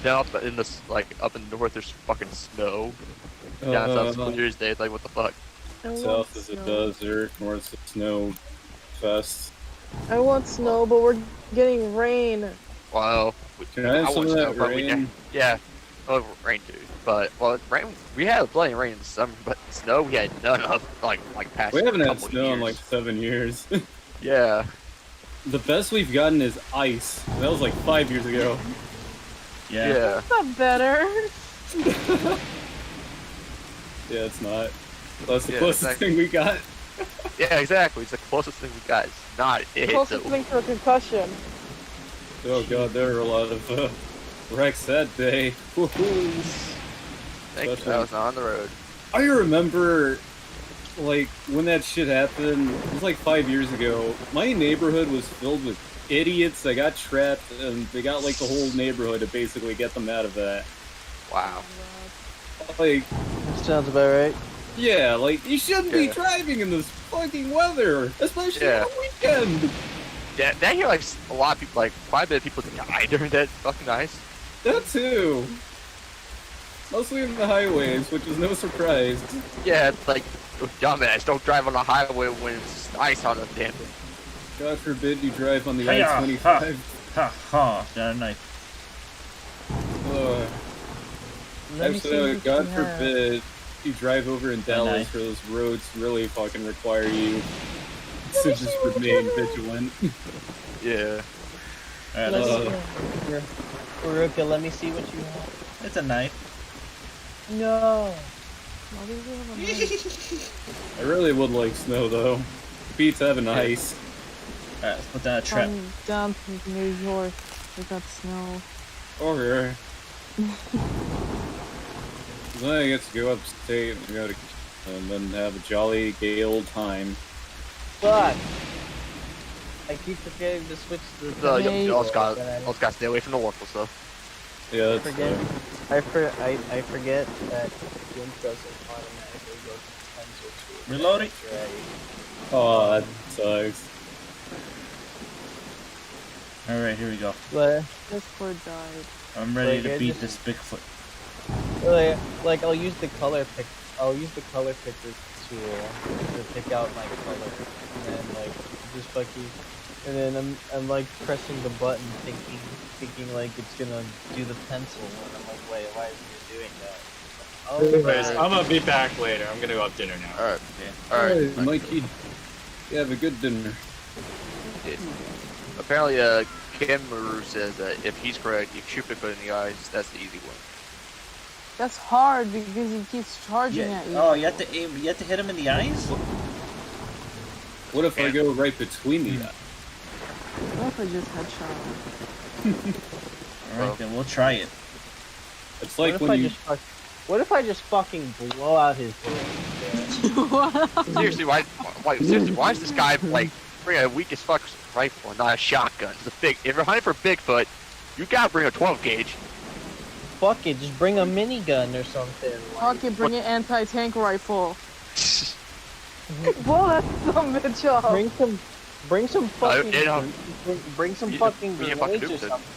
down up in this like up in the north, there's fucking snow. Down south, it's clear as day. It's like what the fuck? I want South is a snow. desert, north is snow fest. I want snow, but we're getting rain. Wow. Can I have some want of snow, that but rain? yeah. Oh, rain too. But well, rain. We had plenty of rain in the summer, but snow we had none of. Like past. We haven't had couple snow in years. like 7 years. Yeah. The best we've gotten is ice. That was like 5 years ago. Yeah. Yeah. That's not better. Yeah, it's not. That's the Yeah, closest exactly. thing we got. Yeah, exactly. It's the closest thing we got. It's not it. Closest though. thing to a concussion. Oh god, there were a lot of wrecks that day. Woohoo. Thank you. I was on the road. I remember, like, when that shit happened, it was like 5 years ago. My neighborhood was filled with idiots that got trapped, and they got, like, the whole neighborhood to basically get them out of that. Wow. Like, That sounds about right. yeah, like, you shouldn't be Yeah. driving in this fucking weather, especially Yeah. on the weekend. Yeah, that here like a lot of people, like quite a bit of people died during that fucking ice. That too. Mostly in the highways, which is no surprise. Yeah, it's like dumbass. Don't drive on the highway when it's ice on the damn thing. God forbid you drive on the Hiya, I-25. Ha ha! Got a knife. Let me see Actually, what God you have. forbid you drive over in Dallas knife. where those roads really fucking require you Let to me just see what remain you have. vigilant. Yeah. Alright, Let let's. me Beruka, let me see what you have. It's a knife. No. Why do we have a knife? I really would like snow though. Beats having ice. Alright, let's put down a trap. I'm down from New York. We got snow. Or then I get to go upstate and go to and then have a jolly gay old time. Fuck. I keep forgetting to switch to the. So Hey. you also got to stay away from the local stuff. Yeah, I that's forget. I forget that Jim doesn't automatically go to the pencil tool. Reloading. Right. oh, that sucks. Alright, here we go. But Discord died. I'm ready Like, to I beat just- this Bigfoot. like I'll use the color picker tool to pick out my color, and then like just fucking, and then I'm like pressing the button, thinking like it's gonna do the pencil, and I'm like, wait, why isn't it doing that? Oh, Anyways, I'm gonna be back later. I'm gonna go have dinner now. Alright. Okay. Alright. Hey, Mikey, you have a good dinner. Apparently, Kimmerer says that if he's correct, if shoot Bigfoot in the eyes, that's the easy one. That's hard because he keeps charging at you. Oh, you have to aim. You have to hit him in the eyes. What if I go right between the eyes? What if I just headshot? Alright, then we'll try it. It's what like if when I you. what if I just fucking blow out his brain? Seriously, why is this guy like bring a weak as fuck rifle, not a shotgun? It's a big. If you're hunting for Bigfoot, you gotta bring a 12 gauge. Fuck it, just bring a minigun or something. Like, Fuck it, bring an anti-tank rifle. Blow that some bitch up. bring some fucking, you know, bring some you- fucking you fucking grenades or do it. something.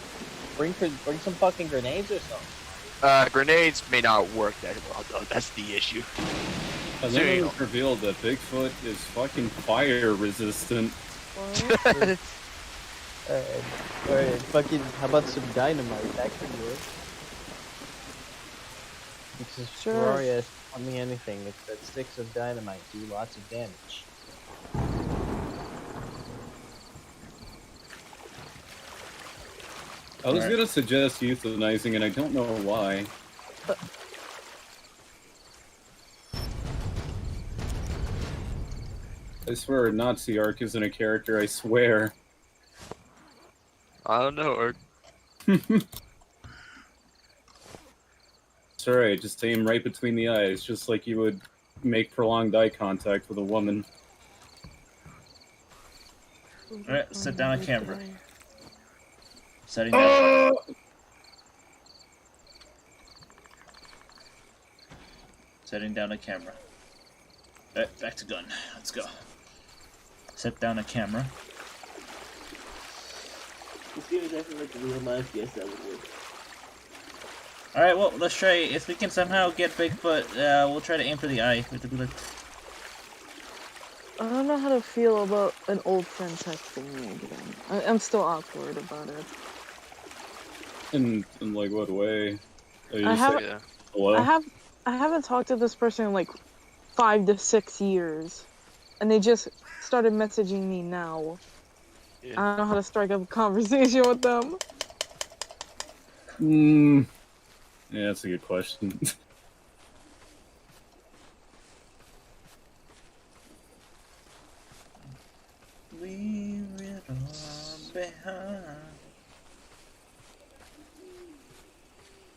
Bring some fucking grenades or something. Grenades may not work that well, though. That's the issue. And then it was revealed that Bigfoot is fucking fire resistant. Alright, fucking, how about some dynamite? That could work. Because Sure. Ferrari has me anything. It's that sticks of dynamite do lots of damage. I was Alright. gonna suggest euthanizing, and I don't know why. I swear, Nazi Ark isn't a character. I swear. I don't know. Or It's alright. Just aim right between the eyes, just like you would make prolonged eye contact with a woman. Alright, set down a camera. Setting down. Setting down a camera. Alright, back to gun. Let's go. Set down a camera. This game is acting like a real knife. Yes, that would work. Alright, well, let's try. If we can somehow get Bigfoot, we'll try to aim for the eye. We have to be like, I don't know how to feel about an old friend texting me again. I'm still awkward about it. In like what way? Are you I just haven't- like, Yeah. hello? I haven't talked to this person in like 5 to 6 years, and they just started messaging me now. Yeah. I don't know how to strike up a conversation with them. Yeah, that's a good question. leave it all behind.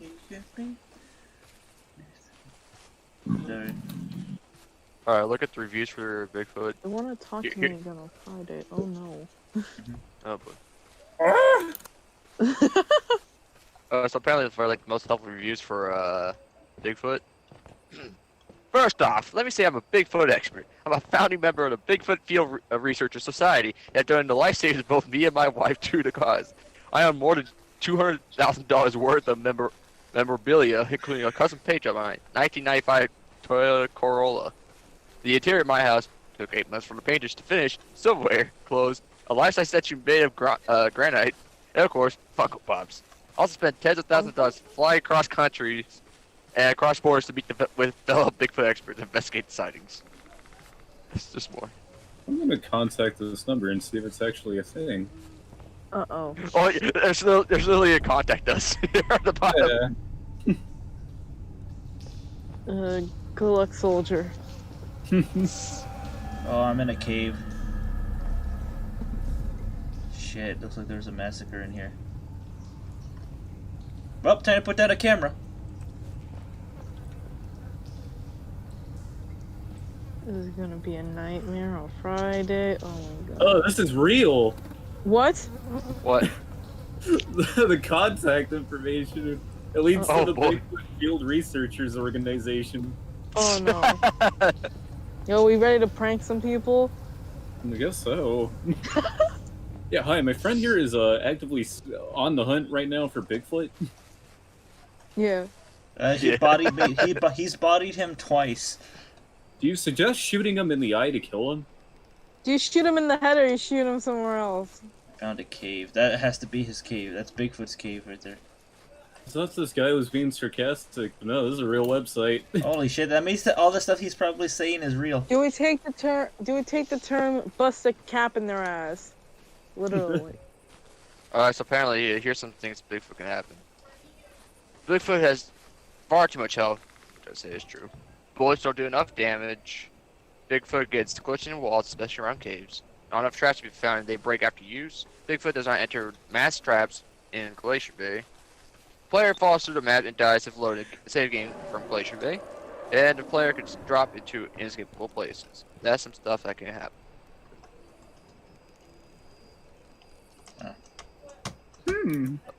You get me? Sorry. Alright, look at the reviews for Bigfoot. They want to talk to me again on Friday. Oh no. Oh boy. So apparently for like the most helpful reviews for Bigfoot. First off, let me say I'm a Bigfoot expert. I'm a founding member of the Bigfoot Field Researcher Society that donated the life savings of both me and my wife to the cause. I own more than $200,000 worth of memorabilia, including a custom page of my 1995 Toyota Corolla. The interior of my house took 8 months for the painters to finish. Silverware, clothes, a life-size statue made of granite, and of course, Funko Pops. Also spent tens of thousands of dollars flying across countries and across borders to meet with fellow Bigfoot experts and investigate the sightings. It's just more. I'm gonna contact this number and see if it's actually a thing. Uh-oh. Oh, yeah, there's literally a contact us here at the bottom. Yeah. Good luck, soldier. Oh, I'm in a cave. Shit, looks like there's a massacre in here. Well, time to put down a camera. This is gonna be a nightmare on Friday. Oh my god. Oh, this is real. What? What? The contact information. It leads Oh, to the boy. Bigfoot Field Researchers Organization. Oh no. Yo, we ready to prank some people? I guess so. Yeah, hi. My friend here is actively on the hunt right now for Bigfoot. Yeah. He Yeah. he's bodied him twice. Do you suggest shooting him in the eye to kill him? Do you shoot him in the head or you shoot him somewhere else? Found a cave. That has to be his cave. That's Bigfoot's cave right there. So that's this guy was being sarcastic. No, this is a real website. Holy shit, that means that all the stuff he's probably saying is real. Do we take the term bust a cap in their ass? Literally. Alright, so apparently here's some things Bigfoot can happen. Bigfoot has far too much health, which I say is true. Bullets don't do enough damage. Bigfoot gets glitching in walls, especially around caves. Not enough traps to be found, and they break after use. Bigfoot does not enter mass traps in Glacier Bay. Player falls through the map and dies if loaded save game from Glacier Bay. And the player can drop into inescapable places. That's some stuff that can happen.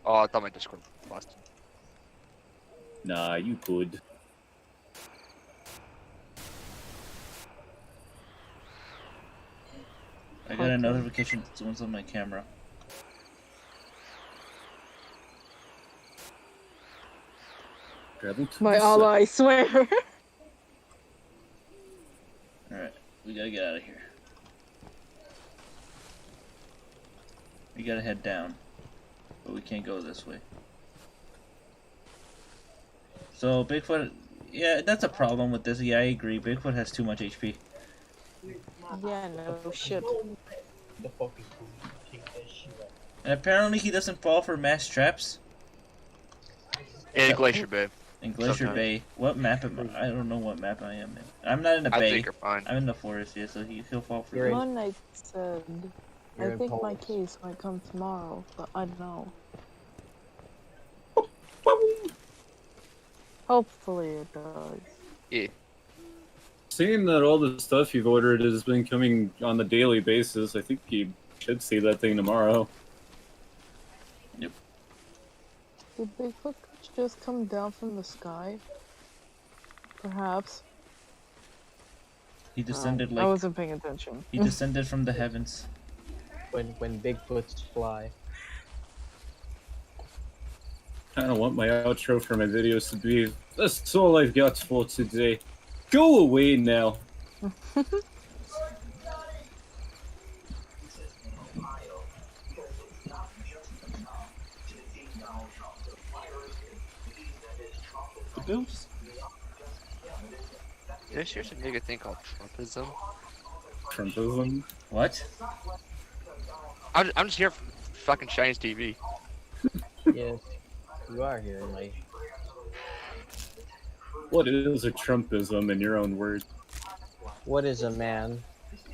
Oh, I thought my Discord was busted. Nah, you could. I got a notification that someone's on my camera. Grab him to My the Allah, I swear. Alright, we gotta get out of here. We gotta head down. But we can't go this way. So, Bigfoot... Yeah, that's a problem with this. Yeah, I agree. Bigfoot has too much HP. Yeah, no shit. The fuck is going to take that shit up? And apparently he doesn't fall for mass traps In Glacier Bay. in Glacier Sometimes. Bay. What map am I? I don't know what map I am in. I'm not in the I bay. think you're fine. I'm in the forest, yeah, so he'll fall for You're this. in- One night said, You're I in think my Poland. case might come tomorrow, but I don't know. Hopefully it does. Yeah. Seeing that all the stuff you've ordered has been coming on the daily basis, I think you should see that thing tomorrow. Did Bigfoot just come down from the sky? Perhaps. He descended I like wasn't paying attention. he descended from the heavens. When Bigfoots fly. kind of want my outro for my videos to be. That's all I've got for today. Go away now. Oops. There's here's a nigga thing called Trumpism. Trumpism. What? I'm just here for fucking Shine's TV. Yes, you are here, like. What is a Trumpism in your own words? What is a man?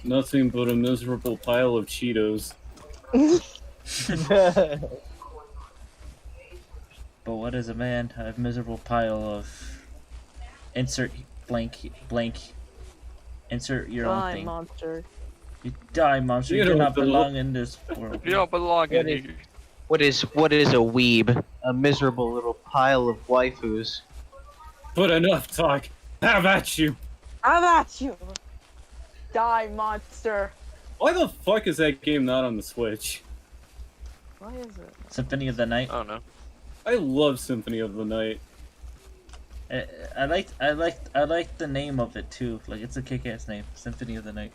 Nothing but a miserable pile of Cheetos. But what is a man? A miserable pile of. Insert blank. Insert your own Die, thing. monster. You die, monster. You do not belong in this world. You don't belong in What is- here. What is a weeb? A miserable little pile of waifus. But enough talk. Have at you. How about you? Die, monster. Why the fuck is that game not on the Switch? Why is it? Symphony of the Night. I don't know. I love Symphony of the Night. I like the name of it too. Like it's a kick-ass name, Symphony of the Night.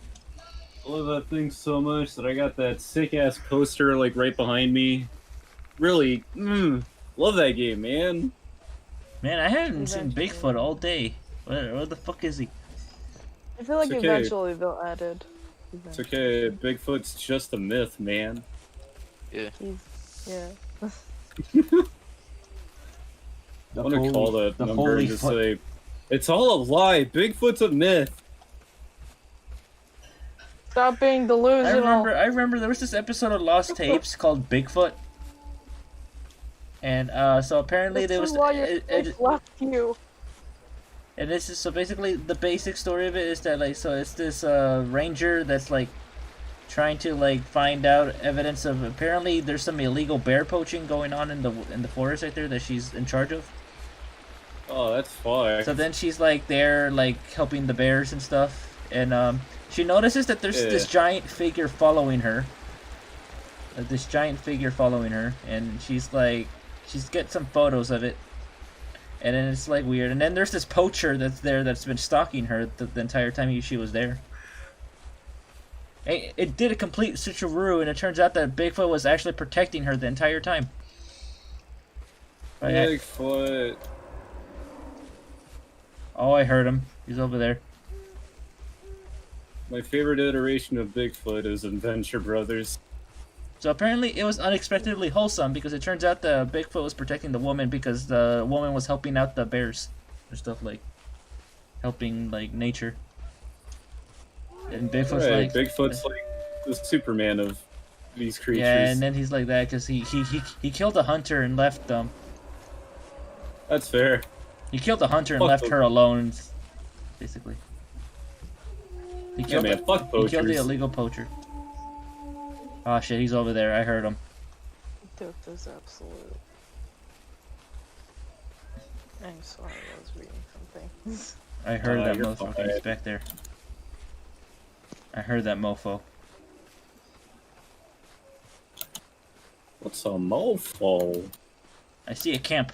I love that thing so much that I got that sick ass poster like right behind me. Really, love that game, man. Man, I haven't seen Eventually. Bigfoot all day. Where the fuck is he? I feel like It's okay. eventually they'll add it. It's okay. Bigfoot's just a myth, man. Yeah. I want to call that the number holy and just foot. say, it's all a lie. Bigfoot's a myth. Stop being delusional. I remember there was this episode of Lost Tapes called Bigfoot. And so apparently there was why your face left you. and this is so basically the basic story of it is that like so it's this ranger that's like trying to like find out evidence of apparently there's some illegal bear poaching going on in the forest right there that she's in charge of. Oh, that's fine. So then she's like there like helping the bears and stuff, and she notices that there's this giant figure following her. This giant figure following her, and she's get some photos of it, and then it's like weird. And then there's this poacher that's there that's been stalking her the entire time she was there. It did a complete switcheroo, and it turns out that Bigfoot was actually protecting her the entire time. Bigfoot. Oh, I heard him. He's over there. My favorite iteration of Bigfoot is Adventure Brothers. So apparently it was unexpectedly wholesome because it turns out the Bigfoot was protecting the woman because the woman was helping out the bears or stuff like helping like nature. And Bigfoot's Right, like Bigfoot's like the Superman of these creatures. yeah, and then he's like that because he killed a hunter and left them. That's fair. He killed the hunter and Fuck left them. her alone, basically. He Yeah, killed man, fuck he killed the poachers. illegal poacher. Oh shit, he's over there. I heard him. Dude, this is absolute. I'm sorry, I was reading something. I heard that you're motherfucker. fine. He's back there. I heard that mofo. What's a mofo? I see a camp.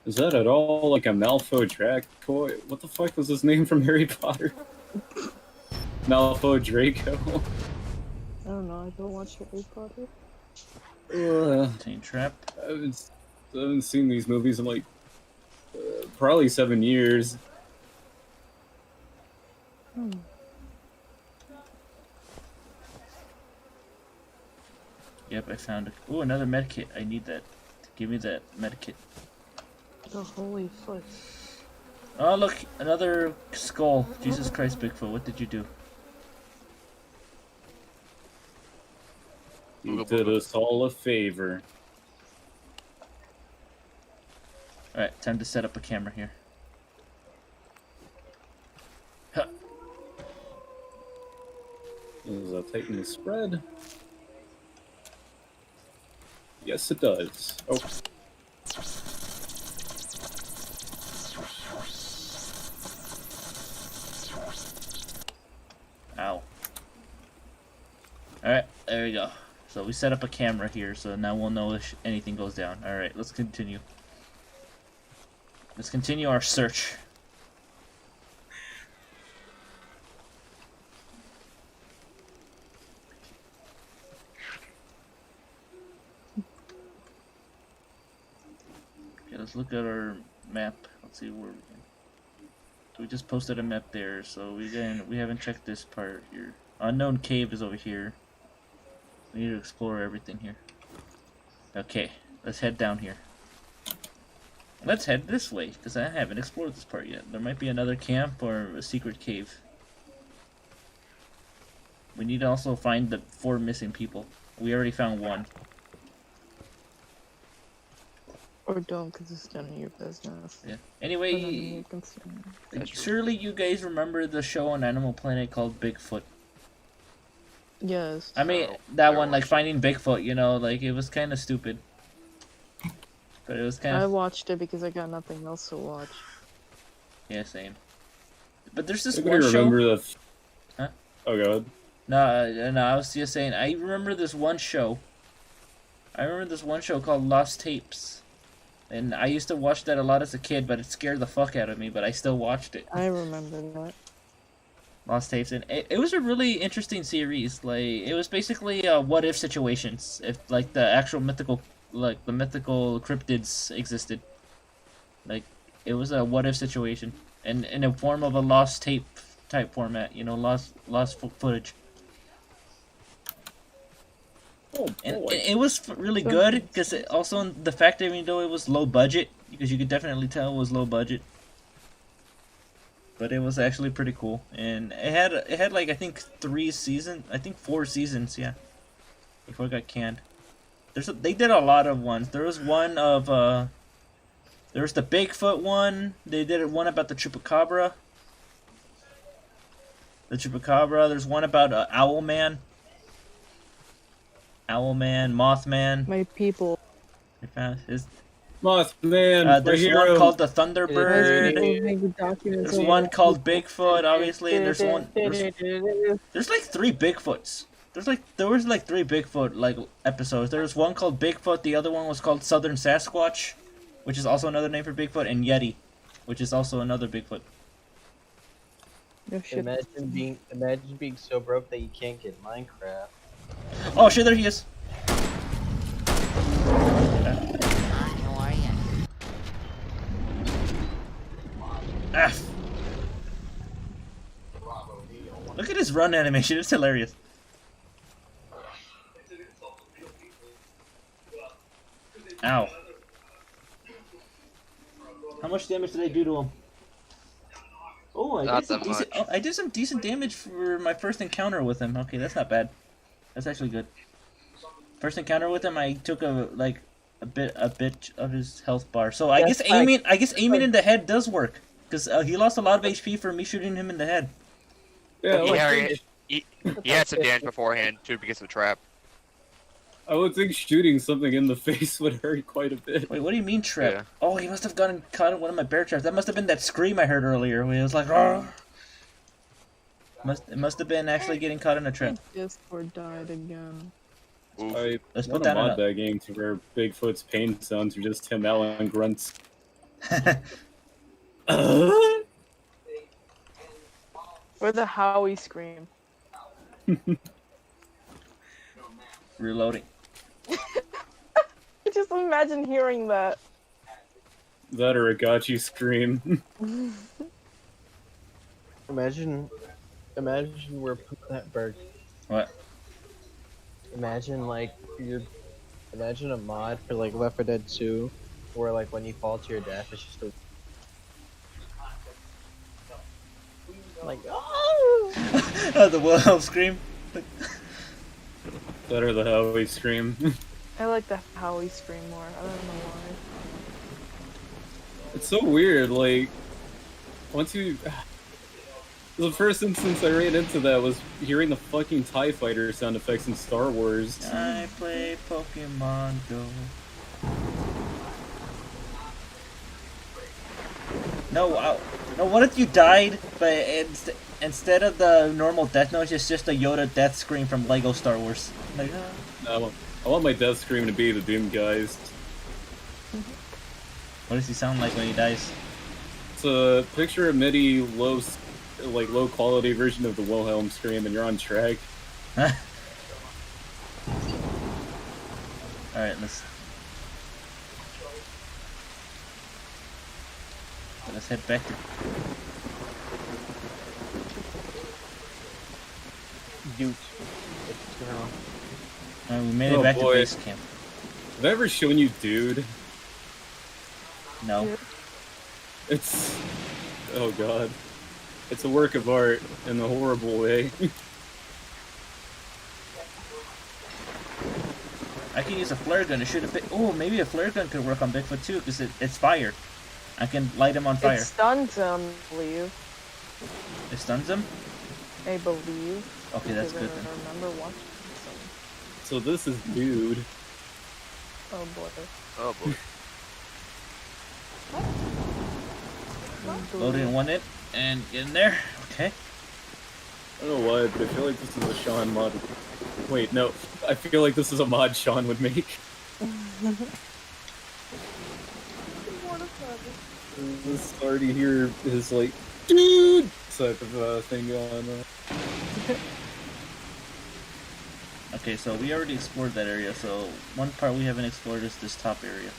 Is that at all like a Malfoy Draco? What the fuck was his name from Harry Potter? Malfoy Draco. I don't know, I don't watch Harry Potter. Teen trap. I haven't seen these movies in like probably 7 years. Yep, I found it. Ooh, another medkit. I need that. Give me that medkit. The holy foot. Oh, look, another skull. Jesus Christ, Bigfoot, what did you do? You did us all a favor. Alright, time to set up a camera here. Huh. Does that tighten the spread? Yes, it does. Oh. Ow. Alright, there we go. So we set up a camera here, so now we'll know if anything goes down. Alright, let's continue. Let's continue our search. Okay, let's look at our map. Let's see where we can. We just posted a map there, so we haven't checked this part here. Unknown cave is over here. We need to explore everything here. Okay, let's head down here. Let's head this way, because I haven't explored this part yet. There might be another camp or a secret cave. We need to also find the 4 missing people. We already found 1. Or don't, because it's none of your business. Yeah. Anyway, surely you guys remember the show on Animal Planet called Bigfoot. Yes. I mean, that one, like, finding Bigfoot, you know, like, it was kind of stupid. But it was kind I of... watched it because I got nothing else to watch. Yeah, same. But there's this Anybody one show... remember the... Huh? Oh, God. No, I was just saying, I remember this one show. I remember this one show called Lost Tapes. And I used to watch that a lot as a kid, but it scared the fuck out of me, but I still watched it. I remember that. Lost Tapes, and it was a really interesting series. Like, it was basically what if situations, if like the actual mythical, like the mythical cryptids existed. Like, it was a what if situation, and in a form of a lost tape type format, you know, lost footage. Oh, And boy. it was really good because also the fact that even though it was low budget, because you could definitely tell it was low budget. But it was actually pretty cool, and it had like I think 4 seasons, yeah, before it got canned. They did a lot of ones. There was one of there was the Bigfoot one. They did one about the Chupacabra. There's one about Owlman, Mothman. My people. They found his. Mothman, my There's hero. one called the Thunderbird. There's There's one called Bigfoot, obviously, and there's like 3 Bigfoots. There was like 3 Bigfoot like episodes. There was one called Bigfoot, the other one was called Southern Sasquatch, which is also another name for Bigfoot, and Yeti, which is also another Bigfoot. No shit. Imagine being so broke that you can't get Minecraft. Oh shit, there he is. F. Look at his run animation, it's hilarious. Ow. How much damage did I do to him? Oh, I did some decent damage for my first encounter with him. Okay, that's not bad. That's actually good. First encounter with him, I took a bit of his health bar. So I guess aiming in the head does work, because he lost a lot of HP for me shooting him in the head. Yeah, He had some damage beforehand too because of the trap. I would think shooting something in the face would hurt quite a bit. Wait, what do you mean trap? Yeah. Oh, he must have gotten caught in one of my bear traps. That must have been that scream I heard earlier where it was like, oh. It must have been actually getting caught in a trap. Discord died again. I Let's want put to that mod that game to where Bigfoot's pain sounds are just Tim Allen grunts. Or the Howie scream. Reloading. Just imagine hearing that. That or a gotchi scream. Imagine we're that bird. What? Imagine imagine a mod for like Left 4 Dead 2, where like when you fall to your death, it's just a like Oh, the Wilhelm scream. That or the Howie scream. I like the Howie scream more. I don't know why. It's so weird, like, once you... The first instance I ran into that was hearing the fucking TIE Fighter sound effects in Star Wars. I play Pokemon Go. No, what if you died, but instead of the normal death noise, it's just a Yoda death scream from Lego Star Wars? Like, I want my death scream to be the Doomgeist. What does he sound like when he dies? It's a picture of MIDI low quality version of the Wilhelm scream, and you're on track. Alright, let's head back to... Dude. Alright, we made it back to base camp. Have I ever shown you Dude? No. It's... oh god. It's a work of art in a horrible way. I can use a flare gun to shoot a bit. Oh, maybe a flare gun could work on Bigfoot too, because it's fire. I can light him on fire. It stuns him, I believe. It stuns him? I believe. Okay, that's good then. then. I remember watching some. So this is Dude. Oh boy. Oh boy. Load in one it and get in there. Okay. I don't know why, but I feel like this is a Sean mod. Wait, no. I feel like this is a mod Sean would make. This already here is like, Dude! Type of thing going on. Okay, so we already explored that area, so one part we haven't explored is this top area.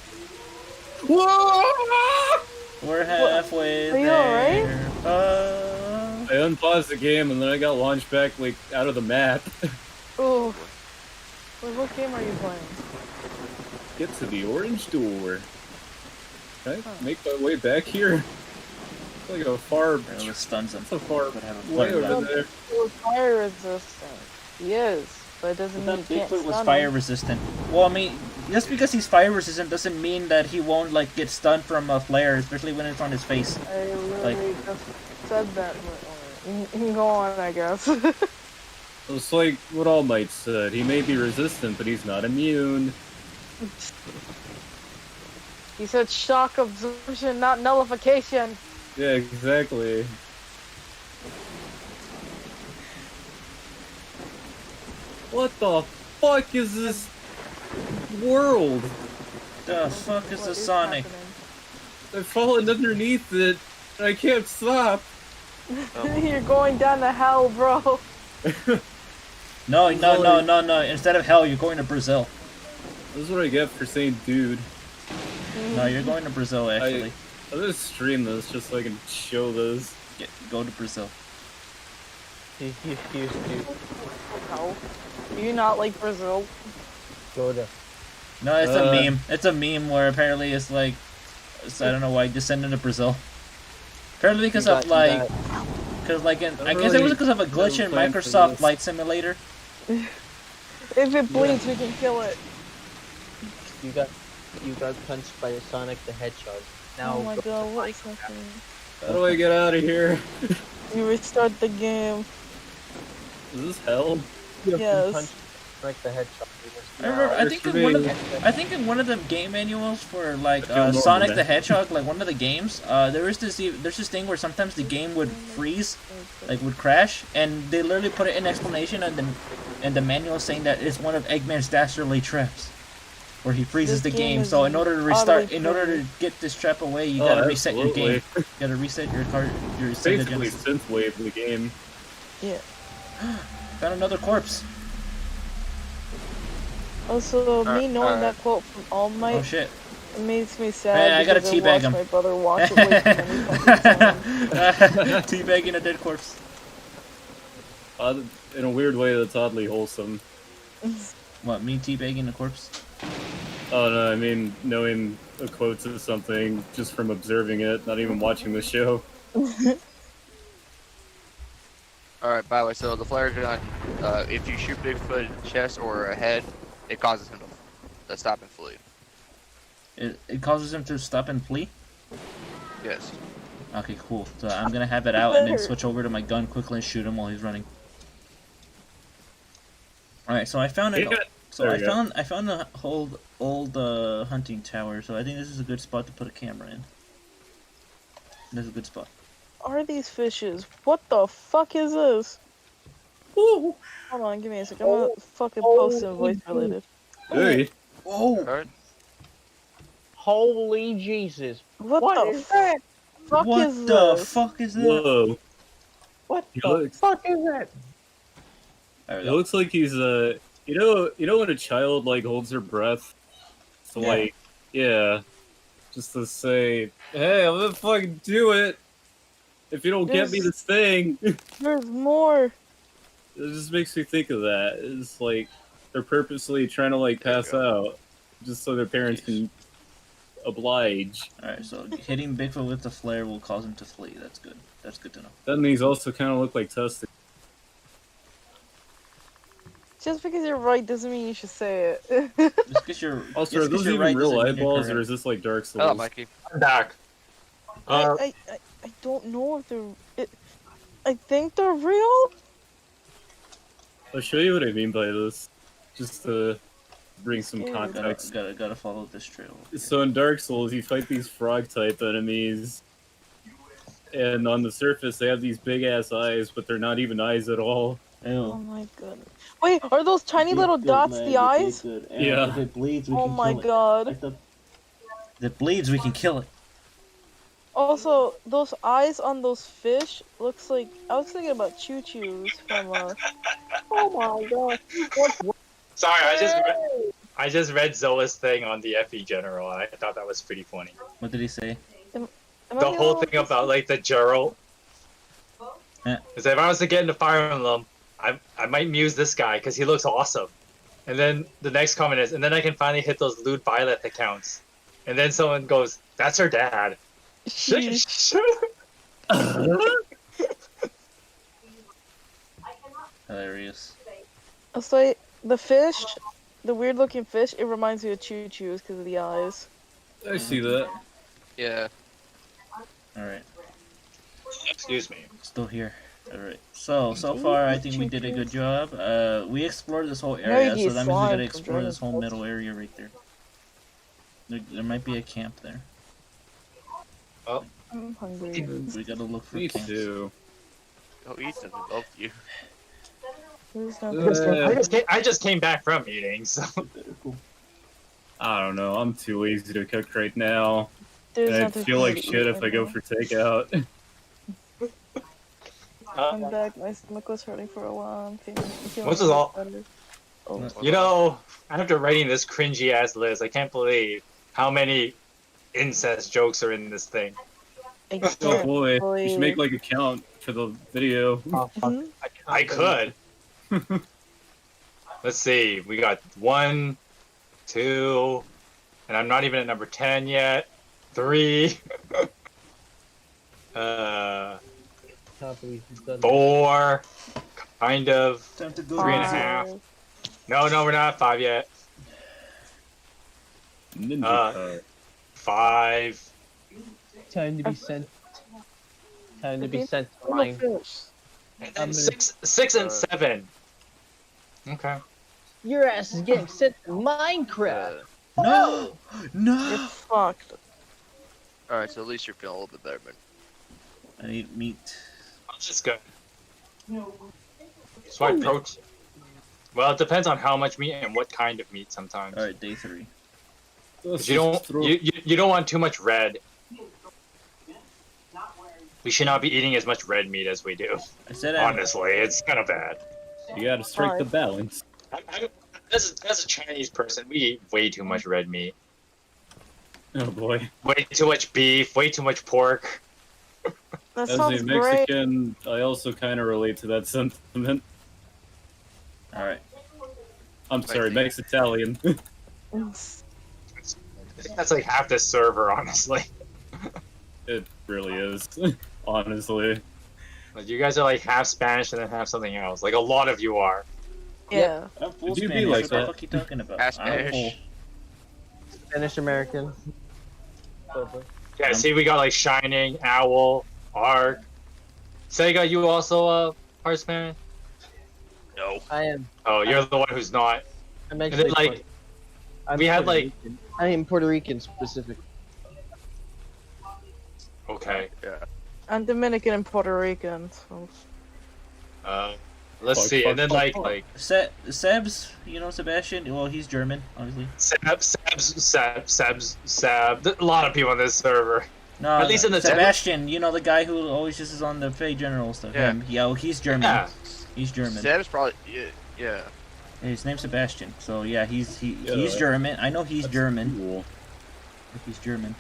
Whoa! We're halfway Are you there. I unpaused the game and then I got launched back like out of the map. Oh. Wait, what game are you playing? Get to the orange door. Can I make my way back here? It's like a far... It stuns him. so far But have a way flare gun. over there. He was fire resistant. He is, but it doesn't mean you can't Bigfoot was stun fire him. resistant. Well, I mean, just because he's fire resistant doesn't mean that he won't like get stunned from a flare, especially when it's on his face. I literally just said that. But, you can go on, I guess. It's like what All Might said. He may be resistant, but he's not immune. He said shock absorption, not nullification. Yeah, exactly. What the fuck is this world? The fuck is What the Sonic? happening? I've fallen underneath it, and I can't stop. You're going down to hell, bro. No. Instead of hell, you're going to Brazil. This is what I get for saying Dude. No, you're going to Brazil, actually. I'll just stream this just so I can show this. Go to Brazil. Dude. How? Do you not like Brazil? Go to. No, it's a meme. It's a meme where apparently it's like... I don't know why, descendant of Brazil. Apparently because of like... Because like, I guess it was because of a glitch in Microsoft Flight Simulator. If it bleeds, we can kill it. You got punched by Sonic the Hedgehog. Now Oh my go god, to what is Minecraft. happening? How do I get out of here? You restart the game. Is this hell? You have Yes. been punched like the Hedgehog. I remember. I think in one of the game manuals for like Sonic the Hedgehog, like one of the games, there's this thing where sometimes the game would freeze, like would crash, and they literally put it in explanation and the manual saying that it's one of Eggman's dastardly traps, where he freezes This the game game. is So in order to restart, oddly in order to get this trap away, you gotta reset your game. absolutely. You gotta reset your card, your Sega Basically, Genesis. synthwave the game. Yeah. Found another corpse. Also, me knowing that quote from All Might, Oh shit. it makes me sad. Hey, I gotta because teabag watched him. my brother watch it way too many fucking times. Teabagging a dead corpse. In a weird way, that's oddly wholesome. What, me teabagging a corpse? Oh no, I mean knowing a quote to something just from observing it, not even watching the show. Alright, by the way, so the flare gun, if you shoot Bigfoot in the chest or a head, it causes him to stop and flee. It causes him to stop and flee? Yes. Okay, cool. So I'm gonna have it out and then switch over to my gun quickly and shoot him while he's running. Alright, so I found it. So I found the old hunting tower, so I think this is a good spot to put a camera in. This is a good spot. Are these fishes? What the fuck is this? Woo! Hold on, give me a second. I'm gonna fucking post some voice related. Hey, Whoa! Alright. Holy Jesus! What, What the is that? fuck What is the this? fuck is that? whoa! What He the looks- fuck is that? There we It go. looks like he's you know when a child like holds her breath, so Yeah. like yeah, just to say, hey, I'm gonna fucking do it. If you don't get me There's- this thing, it There's more. just makes me think of that. It's like they're purposely trying to like pass out, just so their parents can oblige. Alright, so hitting Bigfoot with the flare will cause him to flee. That's good. That's good to know. Then these also kind of look like testicles. Just because you're right doesn't mean you should say it. Just because you're. Also, just are 'cause those you're even right real doesn't mean you're eyeballs, or correct. is this like Dark Souls? Hello, Mikey. I'm back. Uh, I don't know if they're. I think they're real. I'll show you what I mean by this, just to bring some Yeah. context. Gotta follow this trail. So in Dark Souls, you fight these frog-type enemies, and on the surface they have these big-ass eyes, but they're not even eyes at all. Oh Ew. my goodness. Wait, are those tiny little dots the eyes? Yeah. If it bleeds, we Oh can my kill it. god. If it bleeds, we can kill it. Also, those eyes on those fish looks like I was thinking about choo-choos from Oh my god. sorry, I just read Zoa's thing on the FE General. I thought that was pretty funny. What did he say? Am I The whole only thing one- about like the Gerald. Yeah. Is if I was to get into Fire Emblem, I might muse this guy because he looks awesome. And then the next comment is, and then I can finally hit those lewd Violet accounts. And then someone goes, "That's her dad." Sheesh. Hilarious. So the fish, the weird looking fish, it reminds me of choo-choos because of the eyes. I see that. Yeah. Alright. Excuse me. Still here. Alright. So far, I think we did a good job. We explored this whole Now area, you so that means we slide gotta from explore this whole Dragon middle area right there. There might be a camp there. I'm hungry. We gotta look for Me camps. too. Oh, Ethan, I love you. There's no I just came back from eating, so. I don't know. I'm too lazy to cook right now. There's And I nothing feel for me like to shit eat if I right go now. for takeout. I'm back. My stomach was hurting for a while. I'm feeling What's this all- better. Oh, You know, after writing this cringy ass list, I can't believe how many incest jokes are in this thing. I Oh can't boy, you believe- should make like a count for the video. Mhm. I could. Let's see. We got 1, 2, and I'm not even at number 10 yet. 3. Can't believe he's done 4. Kind of. Time to go. 3.5. No, we're not at 5 yet. Ninja Uh, cut. 5. Time to be sent. Time to be Okay. sent to Little mine. fish. And then 6 and 7. Okay. Your ass is getting sent to Minecraft. No! You're No! fucked. Alright, so at least you're feeling a little bit better, man. I eat meat. That's just good. So I protein. Well, it depends on how much meat and what kind of meat sometimes. Alright, day 3. 'Cause you don't want too much red. We should not be eating as much red meat as we do. I said I Honestly, it's kind of bad. You gotta strike the balance. As a Chinese person, we eat way too much red meat. Oh boy. Way too much beef, way too much pork. That As sounds a great. Mexican, I also kind of relate to that sentiment. Alright. I'm sorry, Mex-Italian. That's like half this server, honestly. It really is. Honestly. Like, you guys are like half Spanish and then half something else. Like a lot of you are. Yeah. I'm full Did you be Spanish. like What the that? fuck you talking about? Ask I'm Spanish. full. Spanish American. Yeah, see, we got like Shining, Owl, Ark. Sega, you also are Spanish? No. I am. Oh, you're the one who's not. I'm And actually. then like, I'm we had, Puerto like- Rican. I am Puerto Rican specifically. okay. Yeah. I'm Dominican and Puerto Rican. So. Uh, let's see. And then like Seb's, you know Sebastian? Well, he's German, obviously. Sab. A lot of people on this server. No, At least in the Sebastian, you know the guy who always just is on the Fey General stuff. Yeah. Him. Yeah, well, he's German. Yeah. He's German. Seb's probably yeah. His name's Sebastian. So yeah, he's Yeah. German. I know he's That's German. cool. He's German.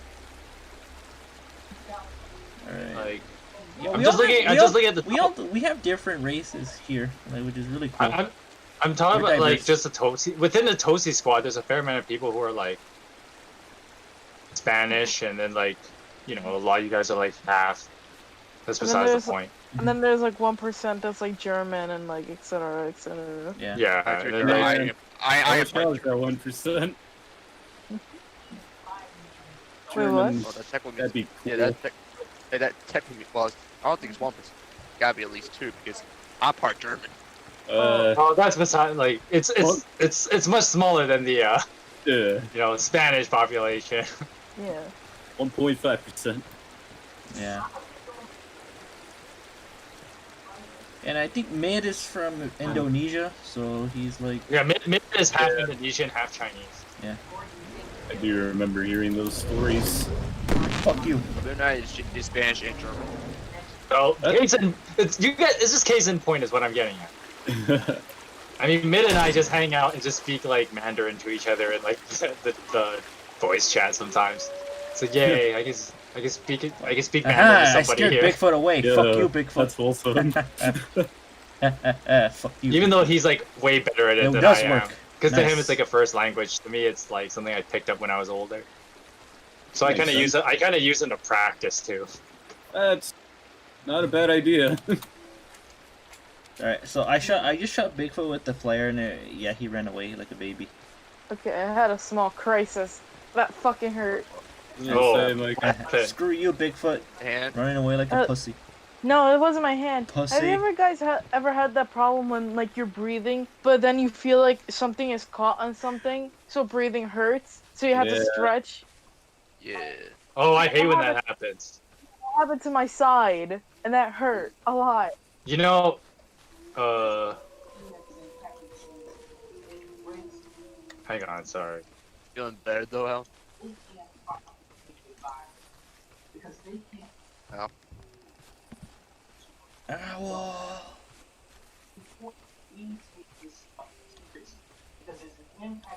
Alright. Like, Yeah, I'm just looking at the. we have different races here, like, which is really cool. I'm talking We're about like diverse. just the Tosi. Within the Tosi squad, there's a fair amount of people who are like Spanish, and then like, you know, a lot of you guys are like half. That's And then besides there's- the point. And then there's like 1% that's like German and like etc. etc. Yeah. Yeah. That's and your then I they- am. I am. That 1%. Wait, what? German, Oh, that technically. that'd be cool. Yeah, that technically. Well, I don't think it's 1%. Gotta be at least 2 because I'm part German. Oh, that's beside like it's much smaller than the yeah, you know, Spanish population. Yeah. 1.5%. Yeah. And I think Mid is from Indonesia, so he's like, Yeah, Mid is half Indonesian, half Chinese. I do remember hearing those stories. fuck you. Midnight is Spanish and German. So it's just case in point is what I'm getting at. I mean, Mid and I just hang out and just speak like Mandarin to each other in like the voice chat sometimes. So yay, I can speak Mandarin to Aha! I somebody scared here. Bigfoot away. Yeah, Fuck you, Bigfoot. That's wholesome. Fuck you. Even though he's like way better at it It than does I am. work. Because to him Nice. it's like a first language. To me it's like something I picked up when I was older. So I Makes kind of use it. I kind of use it to practice too. That's not a bad idea. Alright, so I just shot Bigfoot with the flare, and yeah, he ran away like a baby. Okay, I had a small crisis. That fucking hurt. Oh. Say, like, Okay. Screw you, Bigfoot. And Running away like a pussy. No, it wasn't my hand. Pussy. Have you ever guys ever had that problem when like you're breathing, but then you feel like something is caught on something, so breathing hurts, so you have to Yeah. stretch? yeah. Oh, I hate when that happens. It happened to my side, and that hurt a lot. You know, hang on, sorry. Feeling better though, Hal? Ow.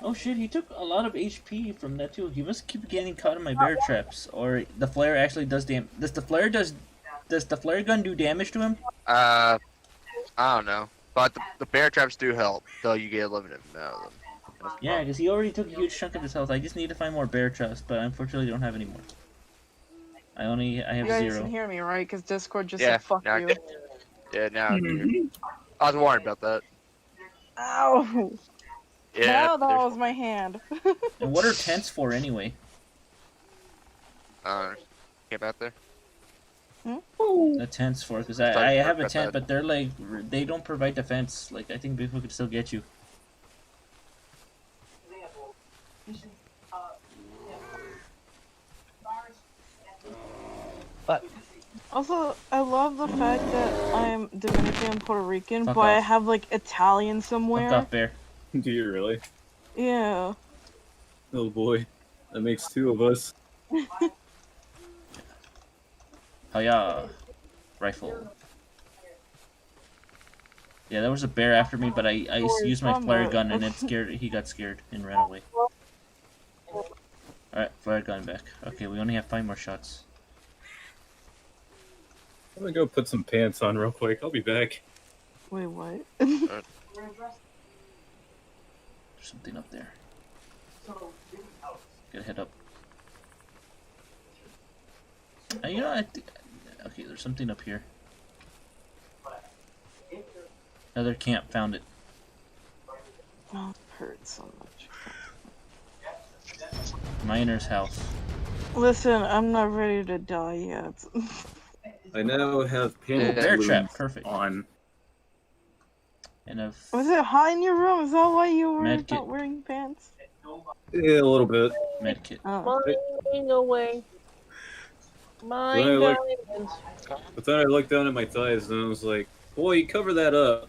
Oh shit, he took a lot of HP from that too. He must keep getting caught in my bear traps. Or the flare actually does Does the flare gun do damage to him? I don't know. But the bear traps do help, though you get a limited amount of them. That's Yeah, because he already took a huge chunk of his health. I just need to find more bear traps, but unfortunately don't have any more. I have You guys can 0. hear me, right? Because Discord just Yeah, said fuck now I you. get- Yeah, now I can hear. I was worried about that. Ow! Yeah. Now that there's- was my hand. And what are tents for anyway? Get back there. The tents for? Because I Sorry, have a about tent, that. but they're like, they don't provide defense. Like, I think Bigfoot could still get you. Also, I love the fact that I'm Dominican and Puerto Rican, Fuck but I off. have like Italian Fuck somewhere. off, bear. do you really? Yeah. Oh boy, that makes two of us. Oh yeah, rifle. Yeah, there was a bear after me, but I used my flare gun and it scared. He got scared and ran away. All right, flare gun back. Okay, we only have 5 more shots. I'm gonna go put some pants on real quick. I'll be back. Wait, what? There's something up there. Gotta head up. You know, I think. Okay, there's something up here. Another camp, found it. Oh, it hurts so much. Miner's house. Listen, I'm not ready to die yet. I now have pant Bear balloons trap, perfect. on. And a Was it hot in your room? Is that why you were Medkit. not wearing pants? Yeah, a little bit. med kit. Oh. Mine away. Mine Then I diamonds. But then I looked down at my thighs and I was like, boy, you cover that up.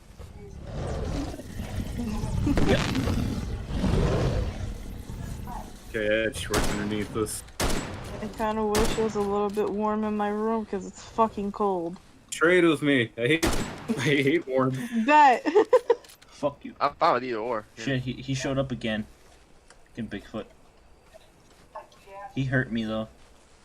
Okay, I had shorts underneath this. I kind of wish it was a little bit warm in my room because it's fucking cold. Trade with me. I hate warm. Bet. Fuck you. I'm fine with either or. Shit, he showed up again. Fucking Bigfoot. He hurt me though.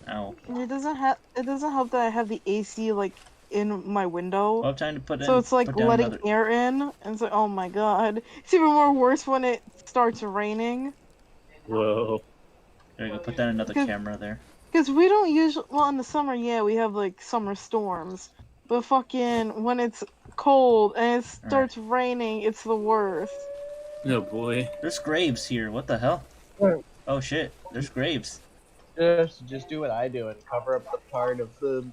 Ow. It doesn't help that I have the AC like in my window. Well, time to put in. So it's like put down letting another... air in, and it's like, oh my god. It's even more worse when it starts raining. Whoa. There you go. Put down another camera there. Because we don't usually, well, in the summer, yeah, we have like summer storms. But fucking when it's cold and it starts raining, it's the worst. Oh boy. There's graves here. What the hell? Oh shit. There's graves. Just do what I do and cover up the part of the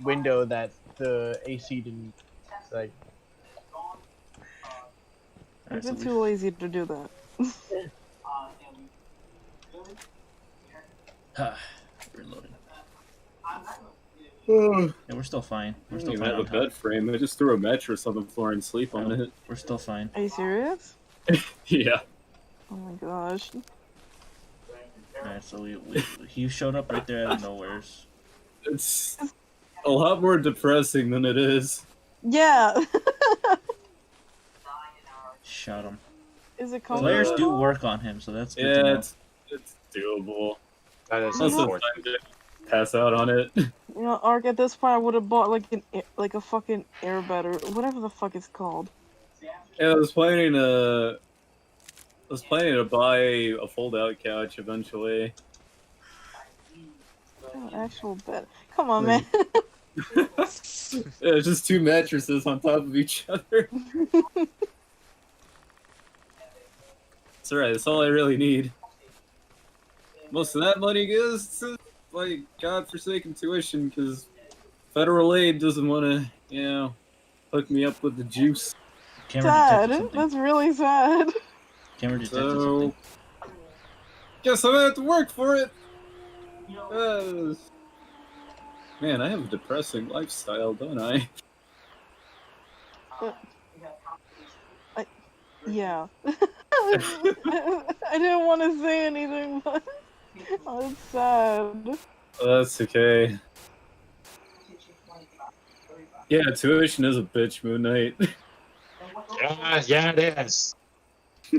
window that the AC didn't, like. I've been too lazy to do that. Reloading. Oh. Yeah, we're still fine. We're I still don't fine even on have a top. bed frame. I just threw a mattress on the floor and sleep on it. We're still fine. Are you serious? Yeah. Oh my gosh. Alright, so he showed up right there out of nowheres. It's a lot more depressing than it is. Yeah. Shot him. Is it called? Players do work on him, so that's good to Yeah, know. it's doable. That is Most of the unfortunate. time, just pass out on it. You know, Ark, at this point, I would have bought like a fucking airbed or whatever the fuck it's called. Yeah, I was planning to buy a fold-out couch eventually. An actual bed. Come on, man. Yeah, just two mattresses on top of each other. It's alright, that's all I really need. Most of that money goes to, like, godforsaken tuition, because federal aid doesn't want to, you know, hook me up with the juice. Camera Sad. detected something. That's really sad. Camera detected So, something. guess I'm gonna have to work for it. Man, I have a depressing lifestyle, don't I? Yeah. I didn't want to say anything, but oh, it's sad. That's okay. Yeah, tuition is a bitch, Moon Knight. Yeah, it is.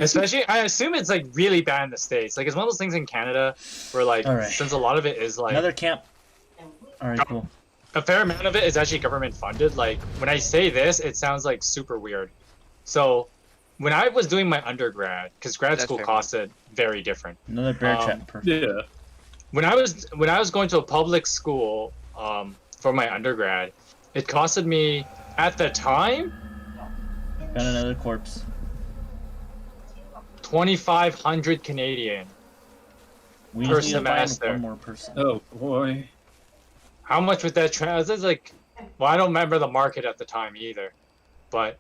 Especially, I assume it's like really bad in the States. Like, it's one of those things in Canada where, like, Alright. since a lot of it is like Another camp. Alright, cool. a fair amount of it is actually government funded. Like, when I say this, it sounds like super weird. So, when I was doing my undergrad, because grad That's school fair. costed very different. Another bear trap. Perfect. Yeah. When I was going to a public school for my undergrad, it costed me at the time Found another corpse. 2,500 Canadian. We Per just need to find semester. one more person. Oh boy. How much would that translate? Like, well, I don't remember the market at the time either, but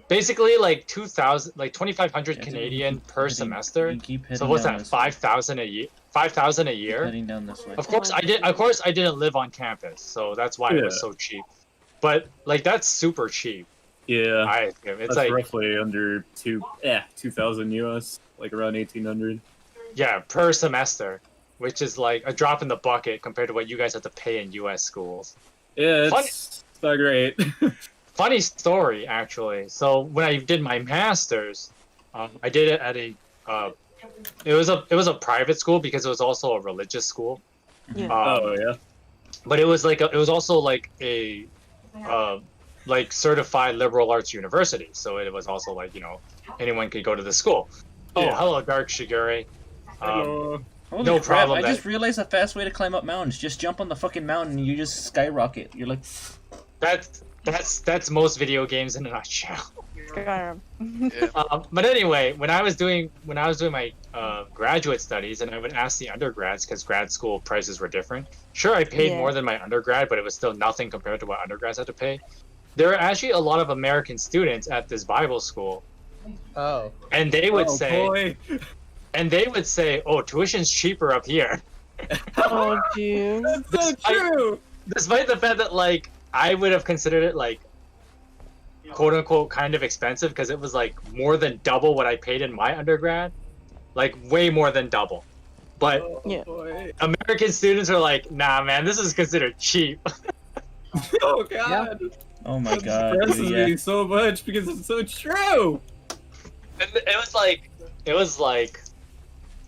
basically like 2,000, like 2,500 Yeah, Canadian you per keep- semester. you keep heading So what's down that? this way. 5,000 a year. 5,000 a Keep year. heading down this way. Of course I didn't live on campus, so that's why it was Yeah. so cheap. But like that's super cheap. Yeah. I assume. It's That's like roughly under 2,000 US, like around 1,800. yeah, per semester, which is like a drop in the bucket compared to what you guys have to pay in U.S. schools. Yeah, Funny- it's not great. Funny story, actually. So when I did my master's, I did it at a it was a private school because it was also a religious school. Yeah. Oh yeah. But it was like it was also like a like certified liberal arts university. So it was also like, you know, anyone could go to the school. Oh, Yeah. hello, Dark Shigure. Hello. Holy no crap, problem, I that- just realized a fast way to climb up mountains. Just jump on the fucking mountain and you just skyrocket. You're like, That's most video games in a nutshell. Skyrim. But anyway, when I was doing my graduate studies, and I would ask the undergrads because grad school prices were different. Sure, I paid Yeah. more than my undergrad, but it was still nothing compared to what undergrads had to pay. There are actually a lot of American students at this Bible school, Oh. and they would Oh, say, boy. "Oh, tuition's cheaper up here," Oh, jeez. That's so true. despite the fact that like I would have considered it like quote unquote kind of expensive because it was like more than double what I paid in my undergrad, like way more than double. But Yeah. boy. American students are like, nah, man, this is considered cheap. Oh god. Oh my That god, stresses dude, yeah. me so much because it's so true. And it was like,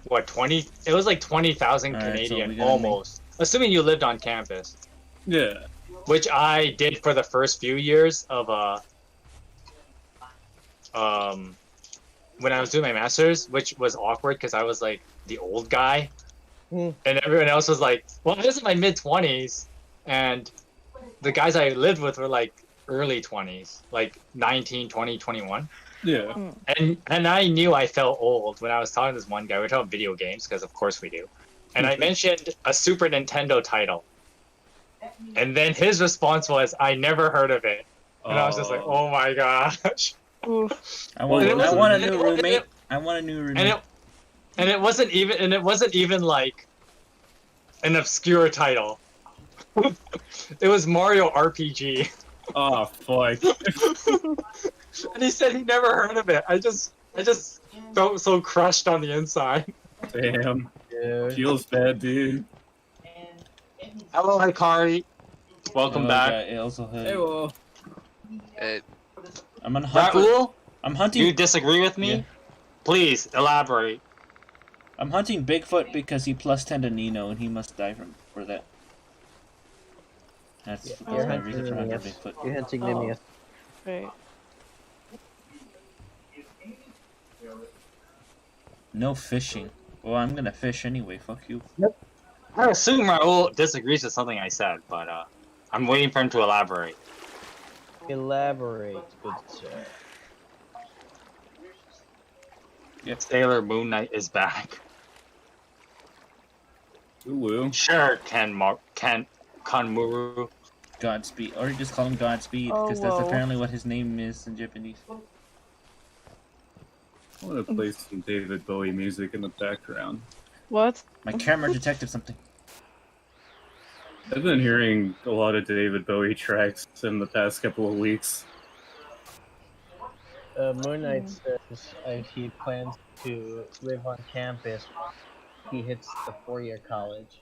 what, 20? It was like 20,000 Alright, so Canadian, we gotta almost. Assuming you lived on campus. Yeah. Which I did for the first few years of, when I was doing my master's, which was awkward because I was like the old guy. Mm. And everyone else was like, well, this is my mid-20s. And the guys I lived with were like early 20s, like 19, 20, 21. Yeah. And I knew I felt old when I was talking to this one guy. We were talking video games, because of course we do. And I mentioned a Super Nintendo title. And then his response was, I never heard of it. And I was just like, oh my gosh. Oof. I want a new roommate. I want a new And roommate. it wasn't even like an obscure title. It was Mario RPG. Oh fuck. And he said he never heard of it. I just felt so crushed on the inside. Damn. Dude. Feels bad, dude. Hello, Hikari. Welcome back. Yeah, also Hey, well. I'm on hunt. Raul, I'm hunting. you disagree with me? Yeah. Please elaborate. I'm hunting Bigfoot because he plus 10 to Nino, and he must die for that. That's You're my hunting reason for hunting Nimius. Bigfoot. You're hunting Oh. Nimius. Right. No fishing. Well, I'm gonna fish anyway. Fuck you. I assume Raul disagrees with something I said, but I'm waiting for him to elaborate. Elaborate, good sir. Sailor Moon Knight is back. Ooh. Sure, Kanmuru. Godspeed, or you just call him Godspeed, Oh, because that's whoa. apparently what his name is in Japanese. I want to play some David Bowie music in the background. What? My camera detected something. I've been hearing a lot of David Bowie tracks in the past couple of weeks. Moon Knight says he plans to live on campus. He hits the 4-year college.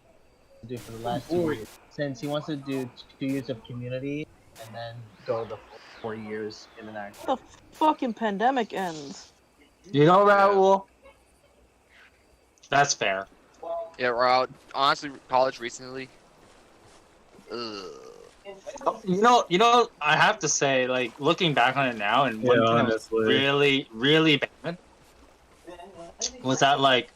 Do for the last 2 years. Since he wants to do 2 years of community and then go the 4 years in an act. The fucking pandemic ends. You know, Raul? That's fair. Yeah, Raul. Honestly, college recently. Ugh. You know, I have to say, like, looking back on it now, and one Yeah, thing that was honestly. really, really bad was that, like,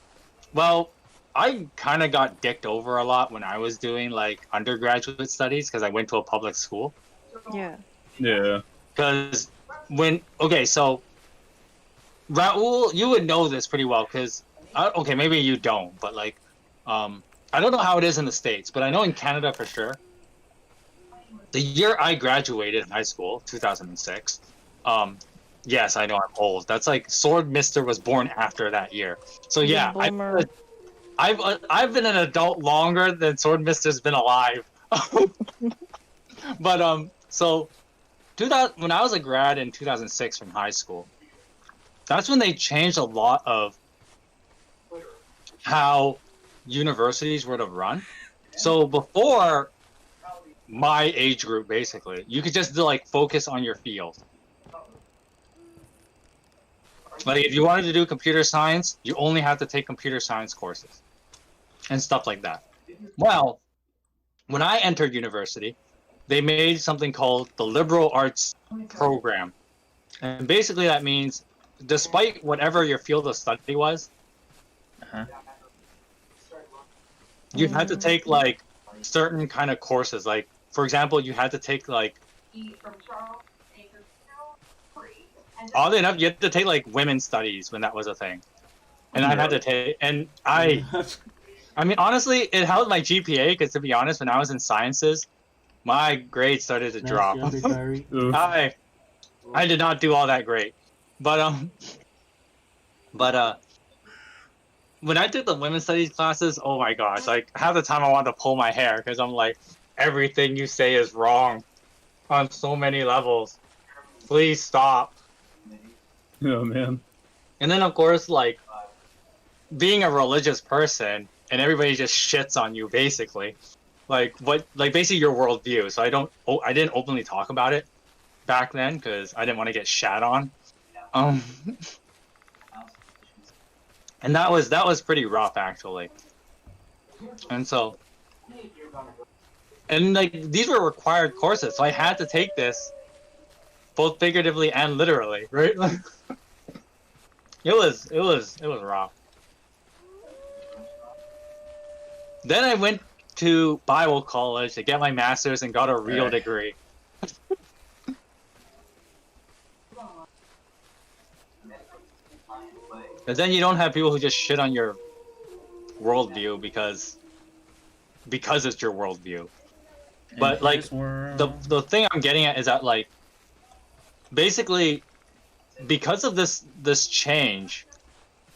well, I kind of got dicked over a lot when I was doing, like, undergraduate studies, because I went to a public school. Yeah. Yeah. Because so, Raul, you would know this pretty well, because, okay, maybe you don't, but, like, I don't know how it is in the States, but I know in Canada for sure. The year I graduated high school, 2006, yes, I know I'm old. That's like Sword Mister was born after that year. So yeah, Boomer. I've been an adult longer than Sword Mister's been alive. But so 2000, when I was a grad in 2006 from high school, that's when they changed a lot of how universities were to run. So before my age group, basically, you could just like focus on your field. Like if you wanted to do computer science, you only have to take computer science courses and stuff like that. Well, when I entered university, they made something called the liberal arts program. And basically that means despite whatever your field of study was, you had to take like certain kind of courses. Like, for example, you had to take like, oddly enough, you had to take like women's studies when that was a thing. And I had to take, and I mean, honestly, it helped my GPA because to be honest, when I was in sciences, my grades started to drop. Oof. I did not do all that great, but when I took the women's studies classes, oh my gosh, like half the time I wanted to pull my hair because I'm like, everything you say is wrong on so many levels. Please stop. Oh man. And then of course, like being a religious person, and everybody just shits on you basically. Like basically your worldview. So I didn't openly talk about it back then because I didn't want to get shat on. And that was pretty rough actually. And so, and like these were required courses, so I had to take this both figuratively and literally, right? It was rough. Then I went to Bible college to get my master's and got a real degree. But then you don't have people who just shit on your worldview because it's your worldview. But like the thing I'm getting at is that like basically because of this change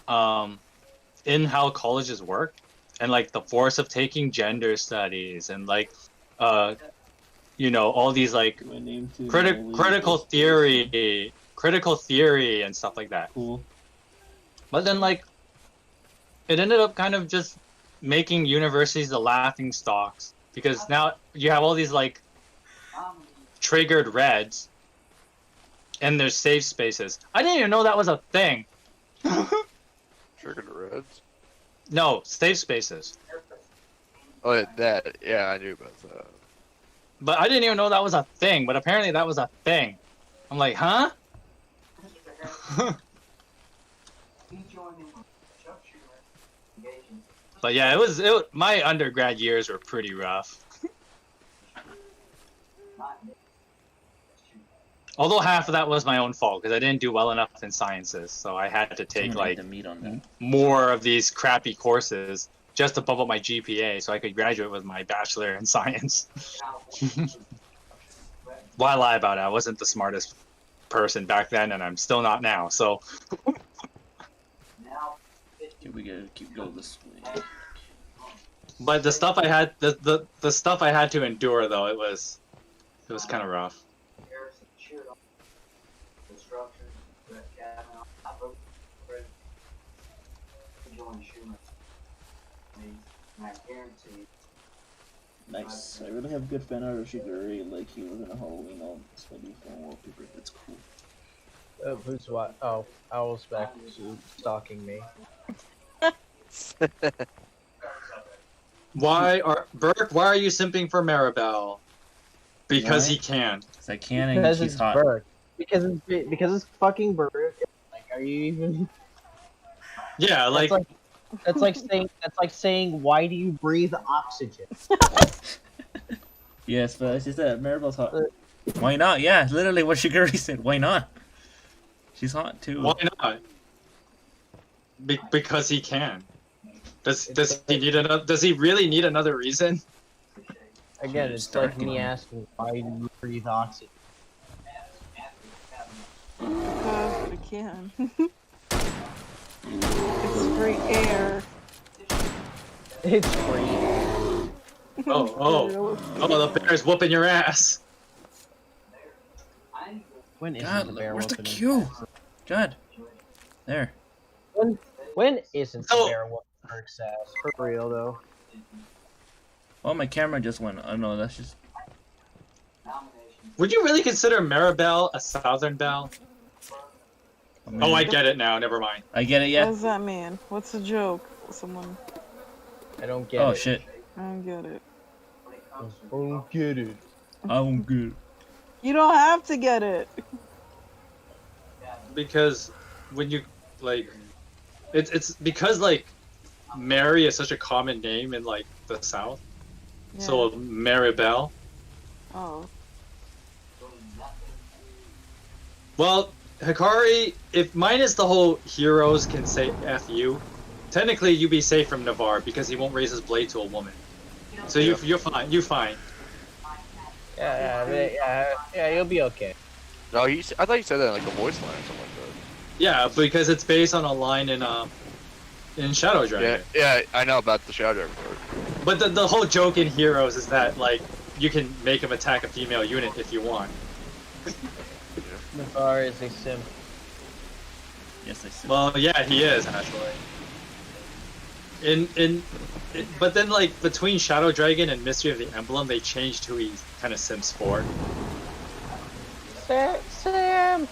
in how colleges work and like the force of taking gender studies and like you know all these like critical theory and stuff like that. Cool. But then like it ended up kind of just making universities the laughing stocks because now you have all these like triggered reds and there's safe spaces. I didn't even know that was a thing. Triggered reds? No, safe spaces. Oh, yeah, I knew about that. But I didn't even know that was a thing, but apparently that was a thing. I'm like, huh? But yeah, it was my undergrad years were pretty rough. Although half of that was my own fault because I didn't do well enough in sciences, so I had to take like more of these crappy courses just to bump up my GPA so I could graduate with my bachelor in science. Why lie about it? I wasn't the smartest person back then, and I'm still not now. So. Okay, we gotta keep going this way. But the stuff I had, the stuff I had to endure though, it was kind of rough. Nice. I really have good fan art of Shiguri, like he was in a Halloween all study for wallpaper. That's cool. Who's what? Oh, Owl's back stalking me. Why are you simping for Maribel? Because he can. Because I can and he's hot. Burke. Because it's fucking Burke. Like, are you even? Yeah, like that's like saying why do you breathe oxygen? Yes, but it's just that Maribel's hot. Why not? Yeah, literally what Shiguri said. Why not? She's hot too. Why not? Because he can. Does he need another? Does he really need another reason? Again, it's like me asking why do you breathe oxygen? Because we can. It's free air. It's free. Oh, the bear's whooping your ass. When isn't God, the bear where's the whooping queue? his ass? Judd. There. When isn't the bear whooping Burke's ass? For real though. Oh, my camera just went. Oh no, that's just. Would you really consider Maribel a Southern Belle? Oh, I get it now. Never mind. I get it, yeah? What does that mean? What's the joke? Someone. I don't get it. Oh, shit. I don't get it. I don't get it. I don't get it. You don't have to get it. Because when you, like, it's because, like, Mary is such a common name in, like, the South. Yeah. So, Maribel. Oh. Well, Hikari, if minus the whole heroes can say F you, technically you'd be safe from Navarre because he won't raise his blade to a woman. So you're fine. You're fine. Yeah, you'll be okay. No, I thought you said that in like a voice line or something like that. Yeah, because it's based on a line in Shadow Dragon. Yeah, I know about the Shadow Dragon part. But the whole joke in Heroes is that like you can make him attack a female unit if you want. Navarre is a simp. Yes, I see. Well, yeah, he is actually. But then like between Shadow Dragon and Mystery of the Emblem, they changed who he kind of sims for. Sam.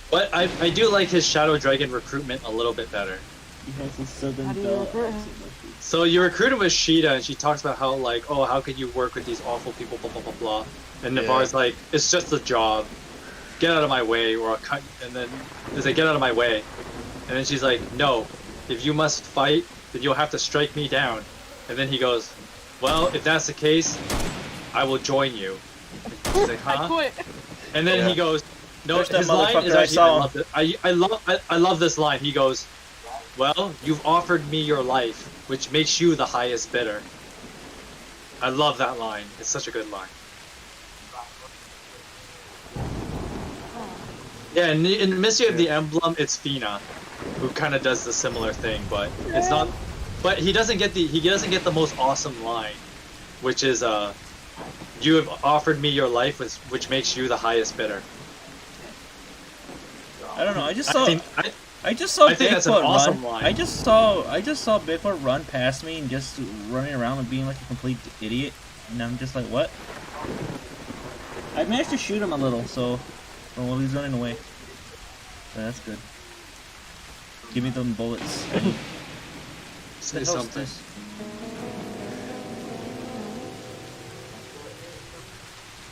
But I do like his Shadow Dragon recruitment a little bit better. He has a southern How do you belle recruit accent. So you recruit him with Sheeta, and she talks about how like, oh, how could you work with these awful people, blah blah blah blah. And Yeah. Navarre's like, it's just a job. Get out of my way, or I'll cut. And then he's like, get out of my way. And then she's like, no, if you must fight, then you'll have to strike me down. And then he goes, well, if that's the case, I will join you. And she's like, I huh? quit. And then Yeah. he goes, no, There's that his line is motherfucker I actually, saw. love it. I love this line. He goes, well, you've offered me your life, which makes you the highest bidder. I love that line. It's such a good line. Yeah, in Mystery of the Emblem, it's Fina, who kind of does the similar thing, but it's not. But he doesn't get the most awesome line, which is you have offered me your life, which makes you the highest bidder. I don't know. I just I saw. think I just saw I think that's an Bigfoot awesome run. line. I just saw Bigfoot run past me and just running around and being like a complete idiot, and I'm just like, what? I managed to shoot him a little, so while he's running away, so that's good. Give me them bullets. I need- Say the hell's something. this?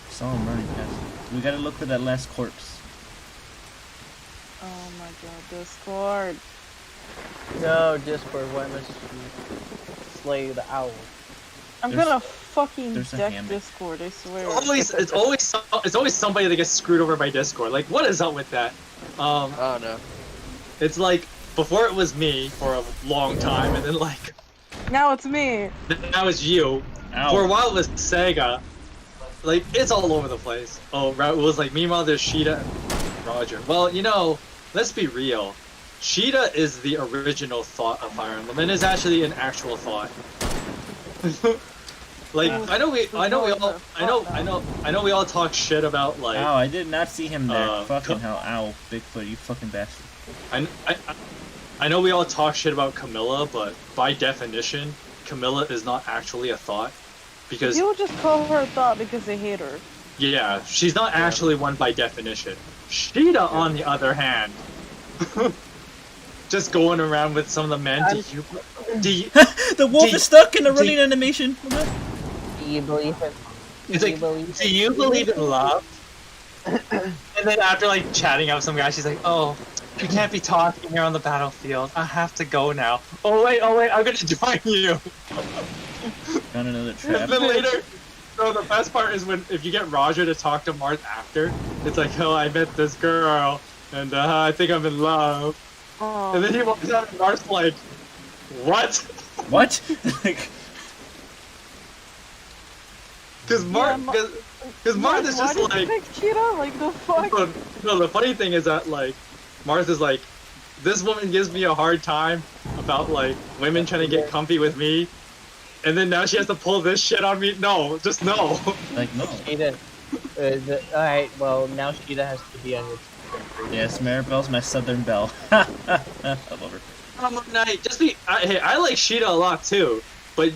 Saw him running past. We gotta look for that last corpse. Oh my god, Discord. No, Discord, why must you slay the owl? I'm There's- gonna fucking there's a deck hammock. Discord, I swear. It's always somebody that gets screwed over by Discord. Like, what is up with that? Oh no. It's like before it was me for a long time, and then like Now it's me. now it's you. Ow. For a while it was Sega. Like, it's all over the place. Oh, right, it was like, meanwhile there's Sheeta and Roger. Well, you know, let's be real. Sheeta is the original thought of Fire Emblem, and is actually an actual thought. Like, I know we all talk shit about like. Ow, I did not see him there. Fucking co- hell. Ow, Bigfoot, you fucking bastard. I know we all talk shit about Camilla, but by definition, Camilla is not actually a thought. Because, People just call her a thought because they hate her. yeah, she's not actually one by definition. Sheeta, on the other hand, just going around with some of the men. Do you, The wolf Do- is stuck in the do- running animation. Do you believe it? it's like, do you believe in love? And then after like chatting up some guy, she's like, oh, we can't be talking here on the battlefield. I have to go now. Oh wait, I'm gonna join you. Found another And trap. then later, so the best part is when if you get Roger to talk to Marth after, it's like, oh, I met this girl, and I think I'm in love. Oh, And then he walks out, and Marth's like, what? What? Like, Because Marth, because Marth is why just did you like, pick Cheetah? Like the fuck? no, the funny thing is that like, Marth is like, this woman gives me a hard time about like women trying to get comfy with me, and then now she has to pull this shit on me. No, just no. like no. Sheeta. Alright, well, now Sheeta has to be on your team. Yes, Maribel's my southern belle. I love her. Night, just be. Hey, I like Sheeta a lot too, but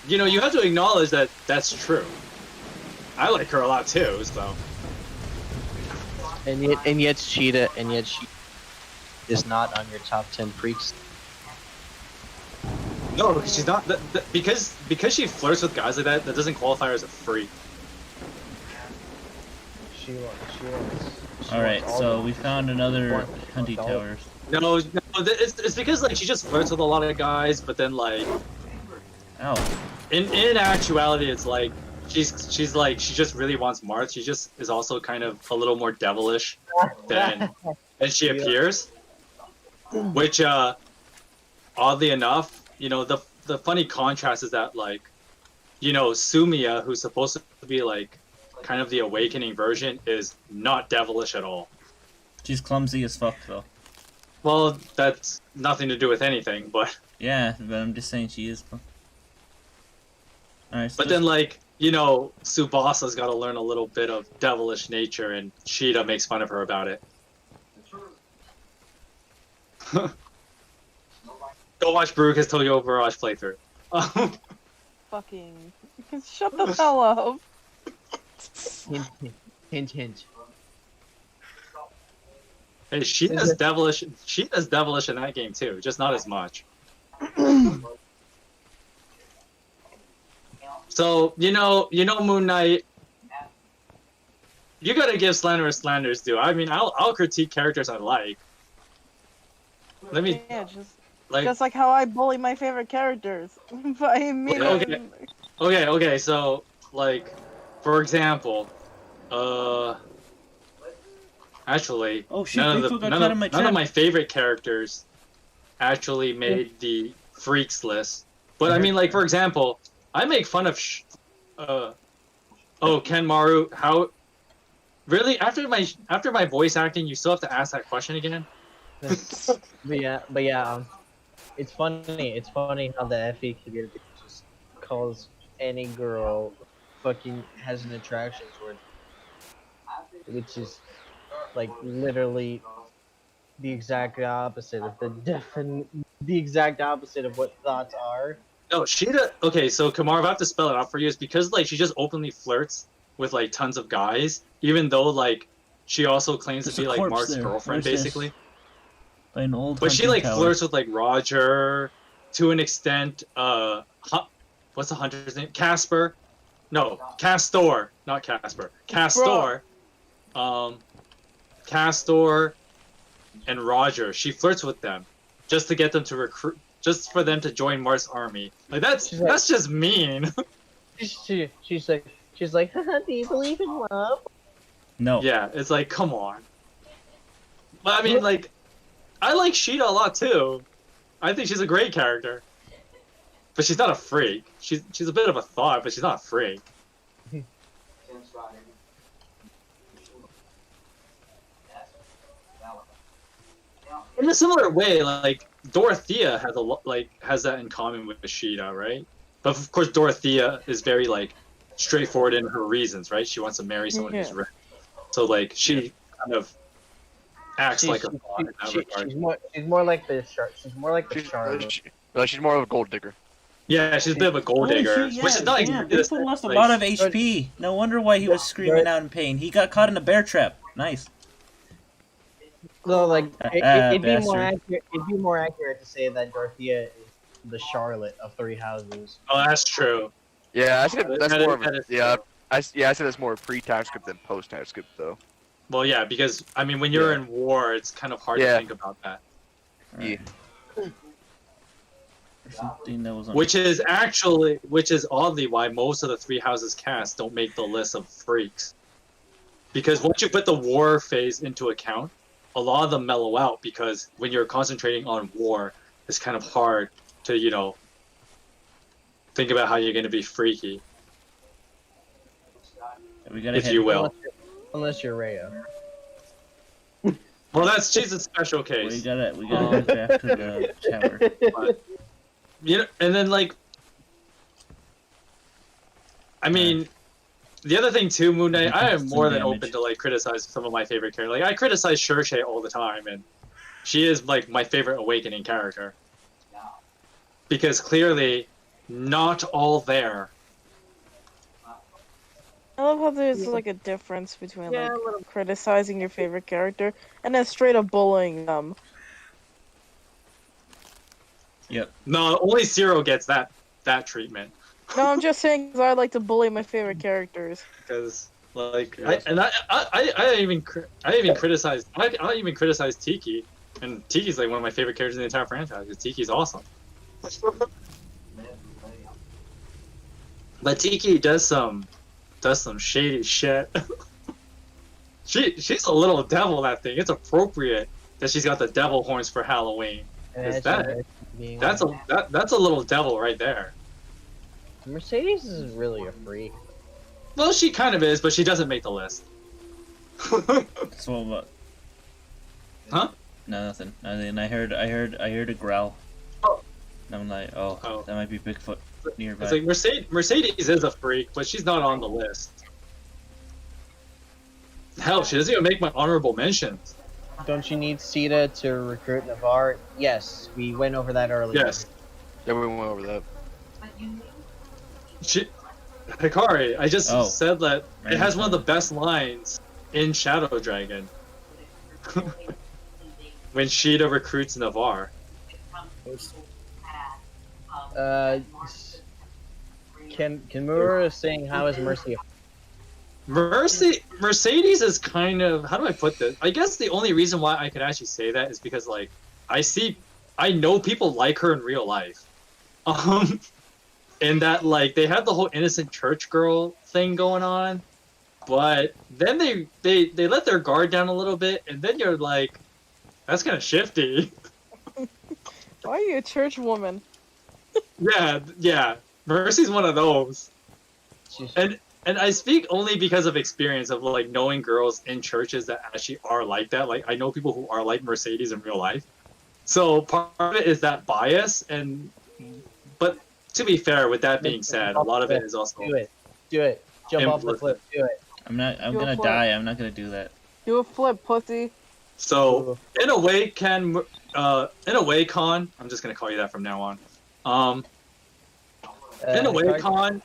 you know you have to acknowledge that that's true. I like her a lot too, so. And yet Sheeta is not on your top 10 freaks. No, because she's not. Because she flirts with guys like that, that doesn't qualify her as a freak. She All right, wants all so the- we found another wants hunting all- towers. No, it's because like she just flirts with a lot of guys, but then like Ow. in actuality, it's like she's like she just really wants Marth. She just is also kind of a little more devilish than she Yeah. appears. Which oddly enough, you know, the funny contrast is that like, you know, Sumia, who's supposed to be like kind of the awakening version, is not devilish at all. She's clumsy as fuck, though. Well, that's nothing to do with anything, but Yeah, but I'm just saying she is. Alright, so but then like, you know, Tsubasa's got to learn a little bit of devilish nature, and Sheeta makes fun of her about it. Go watch Beruka's Tokyo Barrage playthrough. Fucking. Shut the hell up. Hint, hint, hint, hint. Hey, she does devilish. She does devilish in that game too, just not as much. So Moon Knight. You gotta give slanders due. I mean, I'll critique characters I like. Let me Yeah, just like how I bully my favorite characters. But I mean, Okay. So like, for example, actually, Oh shit! none Bigfoot got caught in my of trap. my favorite characters actually made the freaks list. But I mean, like for example, I make fun of Kenmaru. How really after my voice acting, you still have to ask that question again? But yeah, it's funny. It's funny how the FE community just calls any girl fucking has an attraction toward, which is like literally the exact opposite of the exact opposite of what thoughts are. No, Sheeta. Okay, so Kamar, if I have to spell it out for you, it's because like she just openly flirts with like tons of guys, even though like she also claims There's to be a like corpse Mark's there. girlfriend, Where's this? basically. By an old But she hunting like tower. flirts with like Roger, to an extent. What's the hunter's name? Casper. No, Castor, not Casper. Castor. Castor and Roger. She flirts with them just to get them to recruit, just for them to join Mark's army. Like that's just mean. She's like, haha, do you believe in love? No. Yeah, it's like, come on. But I mean, like, I like Sheeta a lot too. I think she's a great character. But she's not a freak. She's a bit of a thought, but she's not a freak. In a similar way, like Dorothea has that in common with Sheeta, right? But of course, Dorothea is very like straightforward in her reasons, right? She wants to marry someone who's rich, so like she kind of acts like a thought in that regard. She's more like the shark. She's more like the Charlotte. She's more of a gold digger. Yeah, she's a bit of a gold digger, Holy shit, yeah, which is not damn, exactly the Bigfoot same, lost a like- lot of HP. No wonder why he was screaming out in pain. He got caught in a bear trap. Nice. So like, it'd be more bastard. accurate. It'd be more accurate to say that Dorothea is the Charlotte of Three Houses. Oh, that's true. Yeah, I think that's That more is- of that a, is yeah. I say that's more pre-time script than post-time script though. Well, yeah, because I mean, when you're in war, it's kind of hard to Yeah. think about that. Yeah. Something that was on. Which is oddly why most of the Three Houses cast don't make the list of freaks. Because once you put the war phase into account, a lot of them mellow out because when you're concentrating on war, it's kind of hard to, think about how you're going to be freaky, We gotta if head, you will. Unless you're Rhea. Well, she's a special We case. gotta head back to the tower. And then like, I mean, the other thing too, Moon Knight, I am more than Some open to like criticize some of my favorite characters. Like I criticize Shershay all the time, and she is like my favorite awakening character because clearly not all there. I love how there's like a difference between Yeah, like a little- criticizing your favorite character and then straight up bullying them. Yep. No, only Zero gets that treatment No, I'm just saying 'cause I like to bully my favorite characters. because like I even criticize Tiki, and Tiki's like one of my favorite characters in the entire franchise. Because Tiki's awesome. But Tiki does some shady shit. She's a little devil, that thing. It's appropriate that she's got the devil horns for Halloween. Is that that's a little devil right there. Mercedes is really a freak. Well, she kind of is, but she doesn't make the list. So what? Huh? No, nothing. And I heard a growl. Oh. And I'm like, oh, that might be Bigfoot nearby. It's like Mercedes is a freak, but she's not on the list. Hell, she doesn't even make my honorable mentions. don't you need Sita to recruit Navarre? Yes, we went over that earlier. Yes. Yeah, we went over that. Hikari, I just Oh. said that it has one of the Random. best lines in Shadow Dragon. When Sheeta recruits Navarre. Kimura is saying, how is Mercy? Mercedes is kind of, how do I put this? I guess the only reason why I could actually say that is because like I know people like her in real life. And that like they have the whole innocent church girl thing going on, but then they let their guard down a little bit, and then you're like, that's kind of shifty. Why are you a church woman? Yeah. Mercy's one of those. She's- And I speak only because of experience of like knowing girls in churches that actually are like that. Like I know people who are like Mercedes in real life. So part of it is that bias, but to be fair, with that being said, a lot of it is also Do it. Jump off the cliff. Do it. I'm Go gonna for die. it. I'm not gonna do that. Do a flip, pussy. So in a way, Con, I'm just gonna call you that from now on. In a way, Hikari- Con,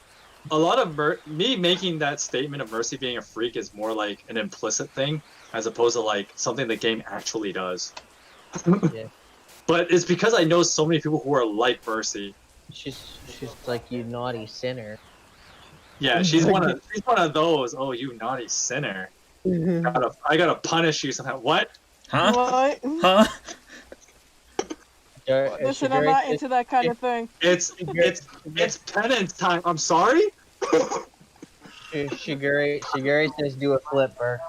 a lot of me making that statement of Mercy being a freak is more like an implicit thing, as opposed to like something the game actually does. Yeah. But it's because I know so many people who are like Mercy. She's like, you naughty sinner. Yeah, she's one of those. Oh, you naughty sinner! I gotta punish you somehow. What? Huh? What? Huh? Listen, I'm not into that kind of thing. It's penance time. I'm sorry. Shiguri says do a flip, Burr.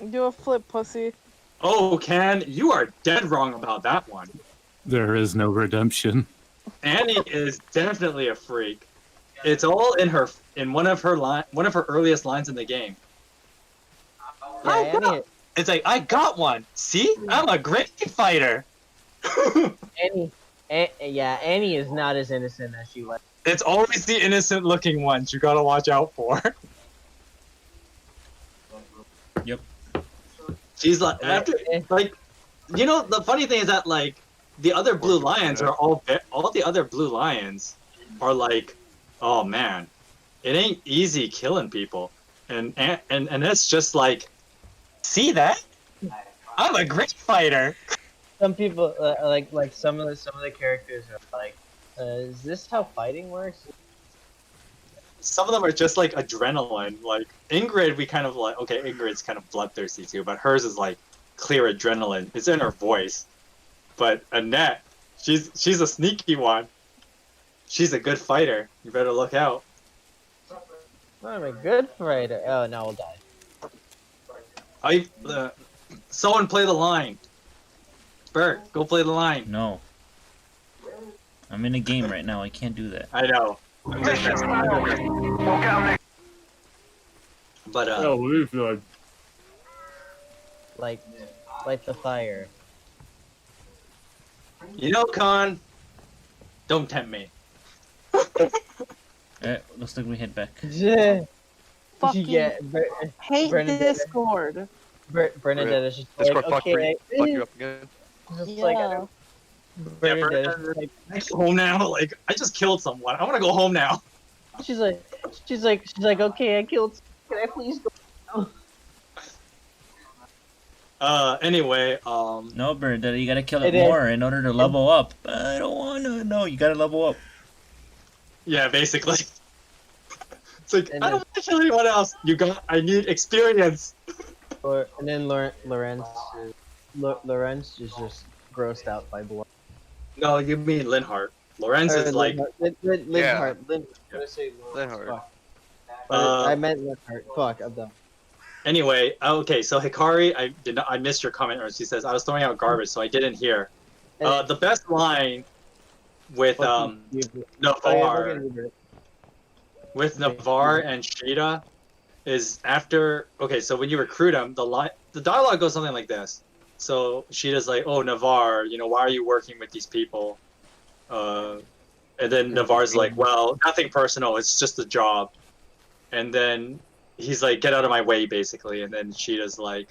Do a flip, pussy. Oh, Can, you are dead wrong about that one. There is no redemption. Annie is definitely a freak. It's all in one of her earliest lines in the game. Yeah, Annie, It's like, I got one. See, I'm a great fighter. Annie is not as innocent as she was. It's always the innocent looking ones you gotta watch out for. Yep. She's like, after, like, you know, the funny thing is that, like, the other blue lions are all the other blue lions are like, oh man, it ain't easy killing people. And it's just like, see that? I'm a great fighter. Some people like some of the characters are like, is this how fighting works? Some of them are just like adrenaline. Like Ingrid, we kind of like, okay, Ingrid's kind of bloodthirsty too, but hers is like clear adrenaline. It's in her voice. But Annette, she's a sneaky one. She's a good fighter. You better look out. I'm a good fighter. Oh, now we'll die. Someone play the line. Bert, go play the line. No. I'm in a game right now. I can't do that. I know. But Light the fire. you know, Con, don't tempt me. Alright, looks like we head back. Fucking Yeah, hate Brendan- Discord. Bernadette is just like, Discord fuck okay, you up again. just like, Yeah. Bernadette is like, I go home now. Like I just killed someone. I want to go home now. she's like, okay, I killed. Can I please go? Anyway, No, Bernadette, you gotta kill it It is. more in order to level up. I don't wanna. No, you gotta level up. yeah, basically. It's like And I don't want to kill anyone else. I need experience. And then Lorenz is just grossed out by blood. No, you mean Linhart. Lorenz is like, Linhart. What did I say? Linhart. Fuck. I meant Linhart. Fuck, I'm done. anyway. Okay, so Hikari, I missed your comment, or she says I was throwing out garbage, so I didn't hear. The best line with Navarre. With Navarre and Sheeta is after. Okay, so when you recruit him, the dialogue goes something like this. So Sheeta's like, "Oh, Navarre, why are you working with these people?" And then Navarre's like, "Well, nothing personal. It's just a job." And then he's like, "Get out of my way," basically. And then Sheeta's like,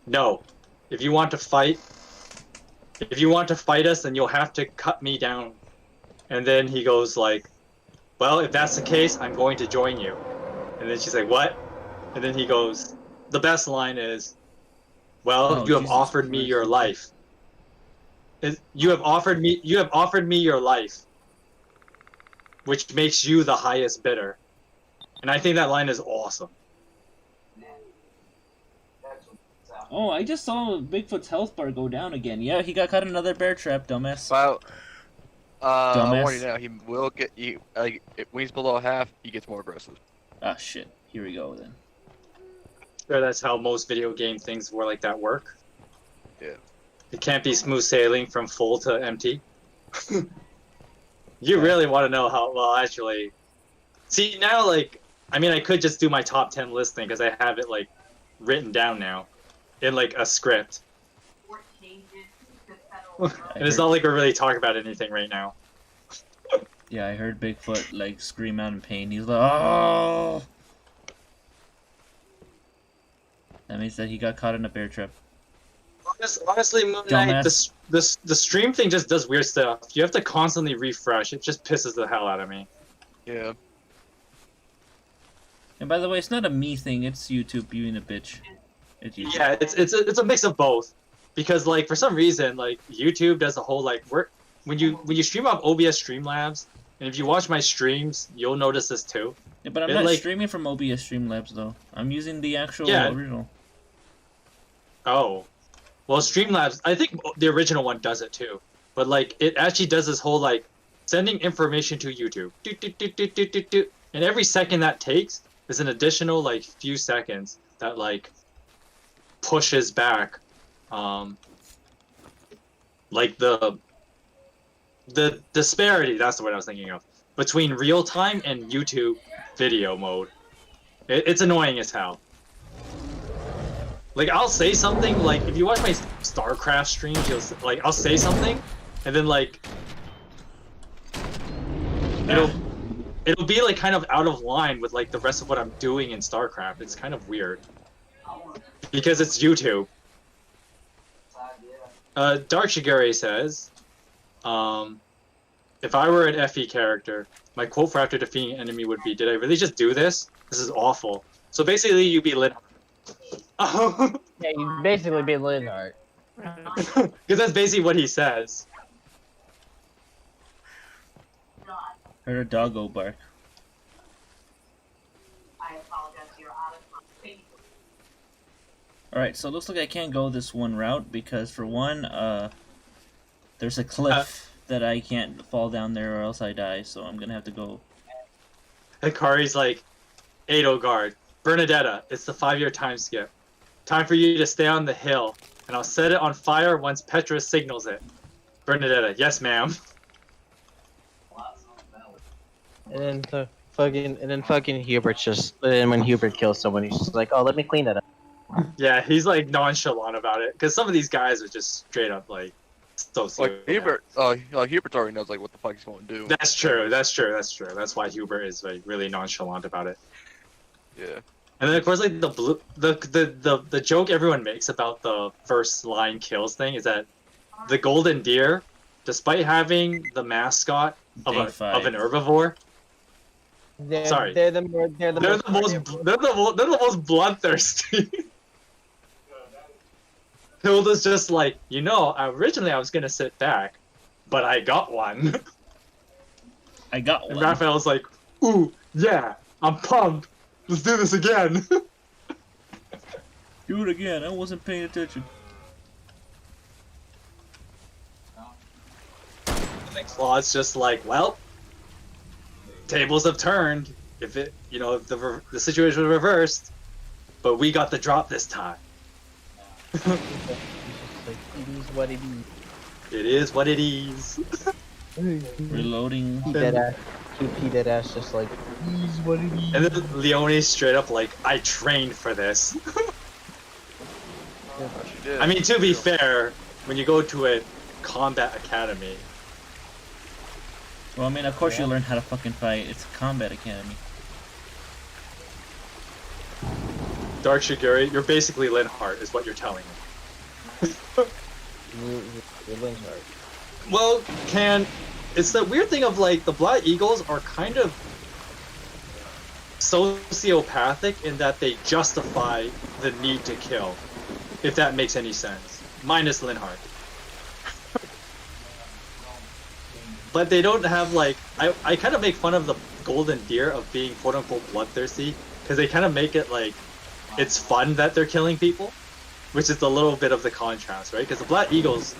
"No, if you want to fight us, then you'll have to cut me down. And then he goes like, well, if that's the case, I'm going to join you. And then she's like, what? And then he goes, the best line is, well, Oh, you have Jesus offered me Christ. your life. You have offered me your life, which makes you the highest bidder. And I think that line is awesome. Oh, I just saw Bigfoot's health bar go down again. Yeah, he got caught in another bear trap, dumbass. Well, I warn you Dumbass. now. He will get you. Like when he's below half, he gets more aggressive. Ah, shit. Here we go then. Sure, that's how most video game things were like that work. Yeah. It can't be smooth sailing from full to empty. You really want to know how well, actually. See, now, like, I mean, I could just do my top 10 listing because I have it, like, written down now in, like, a script. Or changes to federal And it's not like we're really talking about anything right now. Yeah, I heard Bigfoot, like, scream out in pain. He's like, oh! That means that he got caught in a bear trap. Honestly, Moon Knight, Dumbass. the stream thing just does weird stuff. You have to constantly refresh. It just pisses the hell out of me. Yeah. And by the way, it's not a me thing, it's YouTube being a bitch. It's YouTube. Yeah, it's a mix of both. Because, like, for some reason, like, YouTube does a whole, like, when you stream off OBS Streamlabs, and if you watch my streams, you'll notice this too. Yeah, but I'm It, not like- streaming from OBS Streamlabs, though. I'm using the actual Yeah. original. Oh. Well, Streamlabs, I think the original one does it too. But, like, it actually does this whole, like, sending information to YouTube. Doot, doot, doot, doot, doot, doot, doot. And every second that takes is an additional, like, few seconds that, like, pushes back, like, the disparity, that's the word I was thinking of, between real time and YouTube video mode. It's annoying as hell. Like, I'll say something, like, if you watch my StarCraft streams, I'll say something, and then, like, it'll be, like, kind of out of line with, like, the rest of what I'm doing in StarCraft. It's kind of weird. Because it's YouTube. Dark Shigure says, if I were an FE character, my quote for after defeating an enemy would be, did I really just do this? This is awful. So basically, you'd be lit. Yeah, you basically be Linhart. Because that's basically what he says. Heard a doggo bark. I apologize, you're out of time. Alright, so it looks like I can't go this one route because, for one, there's a cliff that I can't fall down there or else I die, so I'm gonna have to go. Hikari's like, Edelgard, Bernadetta, it's the 5-year time skip. Time for you to stay on the hill, and I'll set it on fire once Petra signals it. Bernadetta, yes, ma'am. And then fucking Hubert and then when Hubert kills someone, he's just like, oh, let me clean that up. Yeah, he's like nonchalant about it, because some of these guys are just straight up like, so serious. Like Hubert, Hubert already knows like what the fuck he's going to do. That's true. That's why Hubert is like really nonchalant about it. Yeah. And then of course, like the joke everyone makes about the first line kills thing is that the golden deer, despite having the mascot of Day an 5. herbivore, Sorry. They're the most bloodthirsty. Hilda's just like, originally I was gonna sit back, but I got one. I got And one. Raphael's like, ooh, yeah, I'm pumped. Let's do this again. Do it again, I wasn't paying attention. Claude's just like, well, tables have turned. If the situation was reversed, but we got the drop this time. It's just like, it is what it is. It is what it is. Reloading. He dead ass just like, it is what it is. And then Leonie's straight up like, I trained for this. She did. I mean, to be fair, when you go to a combat academy, Well, I mean, of course you learn how to fucking fight. It's a combat academy. Dark Shiguri, you're basically Linhart, is what you're telling me. Linhardt. Well, it's the weird thing of like the Black Eagles are kind of sociopathic in that they justify the need to kill, if that makes any sense. Minus Linhardt. But they don't have like I kind of make fun of the Golden Deer of being quote unquote bloodthirsty because they kind of make it like it's fun that they're killing people, which is a little bit of the contrast, right? Because the Black Eagles,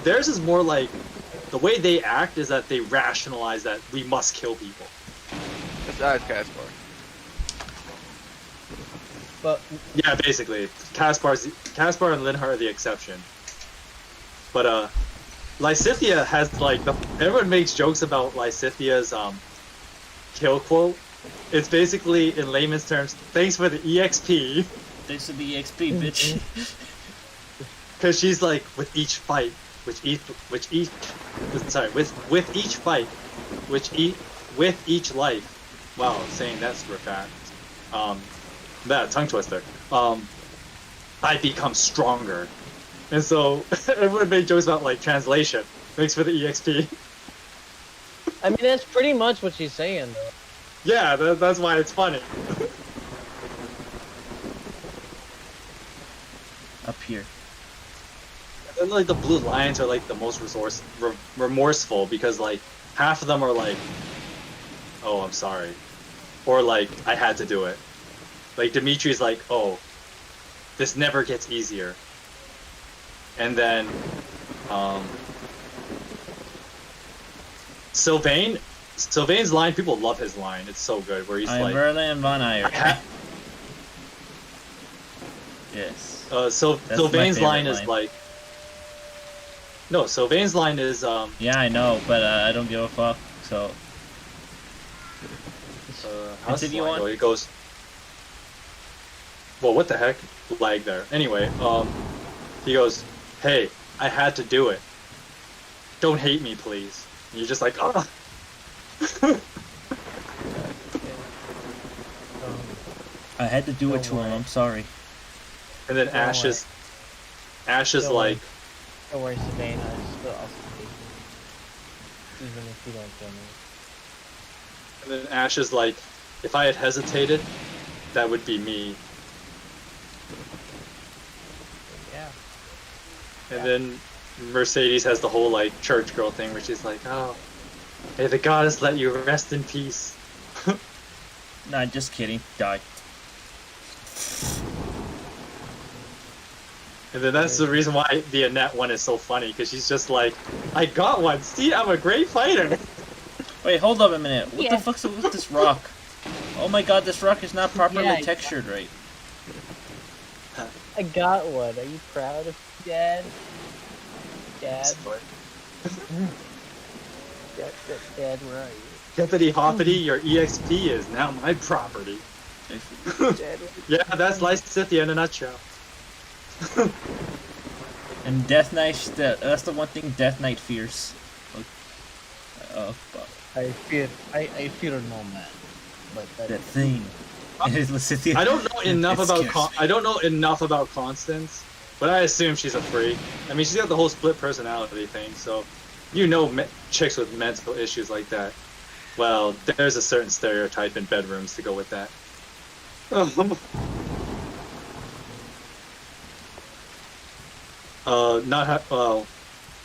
theirs is more like the way they act is that they rationalize that we must kill people. Besides Caspar. But Yeah, basically, Caspar and Linhardt are the exception. But Lysithea has like everyone makes jokes about Lysithea's kill quote. It's basically in layman's terms, thanks for the EXP. Thanks for the EXP, bitch. Because she's like, with each fight, with each fight, with each life. Wow, saying that's for a fact. That tongue twister. I become stronger, and so everyone made jokes about like translation. Thanks for the EXP. I mean, that's pretty much what she's saying, though. Yeah, that's why it's funny. Up here. And like the Blue Lions are like the most remorseful because like half of them are like, oh, I'm sorry, or like I had to do it. Like Dimitri's like, oh, this never gets easier. And then Sylvain's line, people love his line. It's so good where he's I'm like Merlin von Iyer. Yes. Sylvain's line is like, no, Sylvain's line is Yeah, I know, but I don't give a fuck. So how's his continue line on. go? He goes, well, what the heck? Lag there. Anyway, he goes, hey, I had to do it. Don't hate me, please. And you're just like, ah. I had to do it to him. I'm sorry. And then Ash is like, Don't worry, Savannah, I still also hate you. Even if you don't kill me. and then Ash is like, if I had hesitated, that would be me. Yeah. And then Mercedes has the whole like church girl thing where she's like, oh, may the goddess let you rest in peace. Nah, just kidding. Die. And then that's the reason why the Annette one is so funny, because she's just like, I got one, see, I'm a great fighter. Wait, hold up a minute. What Yeah. the fuck's with this rock? Oh my god, this rock is not properly Yeah, textured right. I got one. Are you proud of me, Dad? Dad? Dad, where are you? Hippity hoppity, your EXP is now my property. Dad, Yeah, that's Lysithea in a nutshell. And Death Knight, that's the one thing Death Knight fears. Oh, fuck. I fear no man. But That thing. It is Lysithea. I don't know enough It about scares me. I don't know enough about Constance, but I assume she's a freak. I mean, she's got the whole split personality thing, so you know, chicks with mental issues like that. Well, there's a certain stereotype in bedrooms to go with that. Well,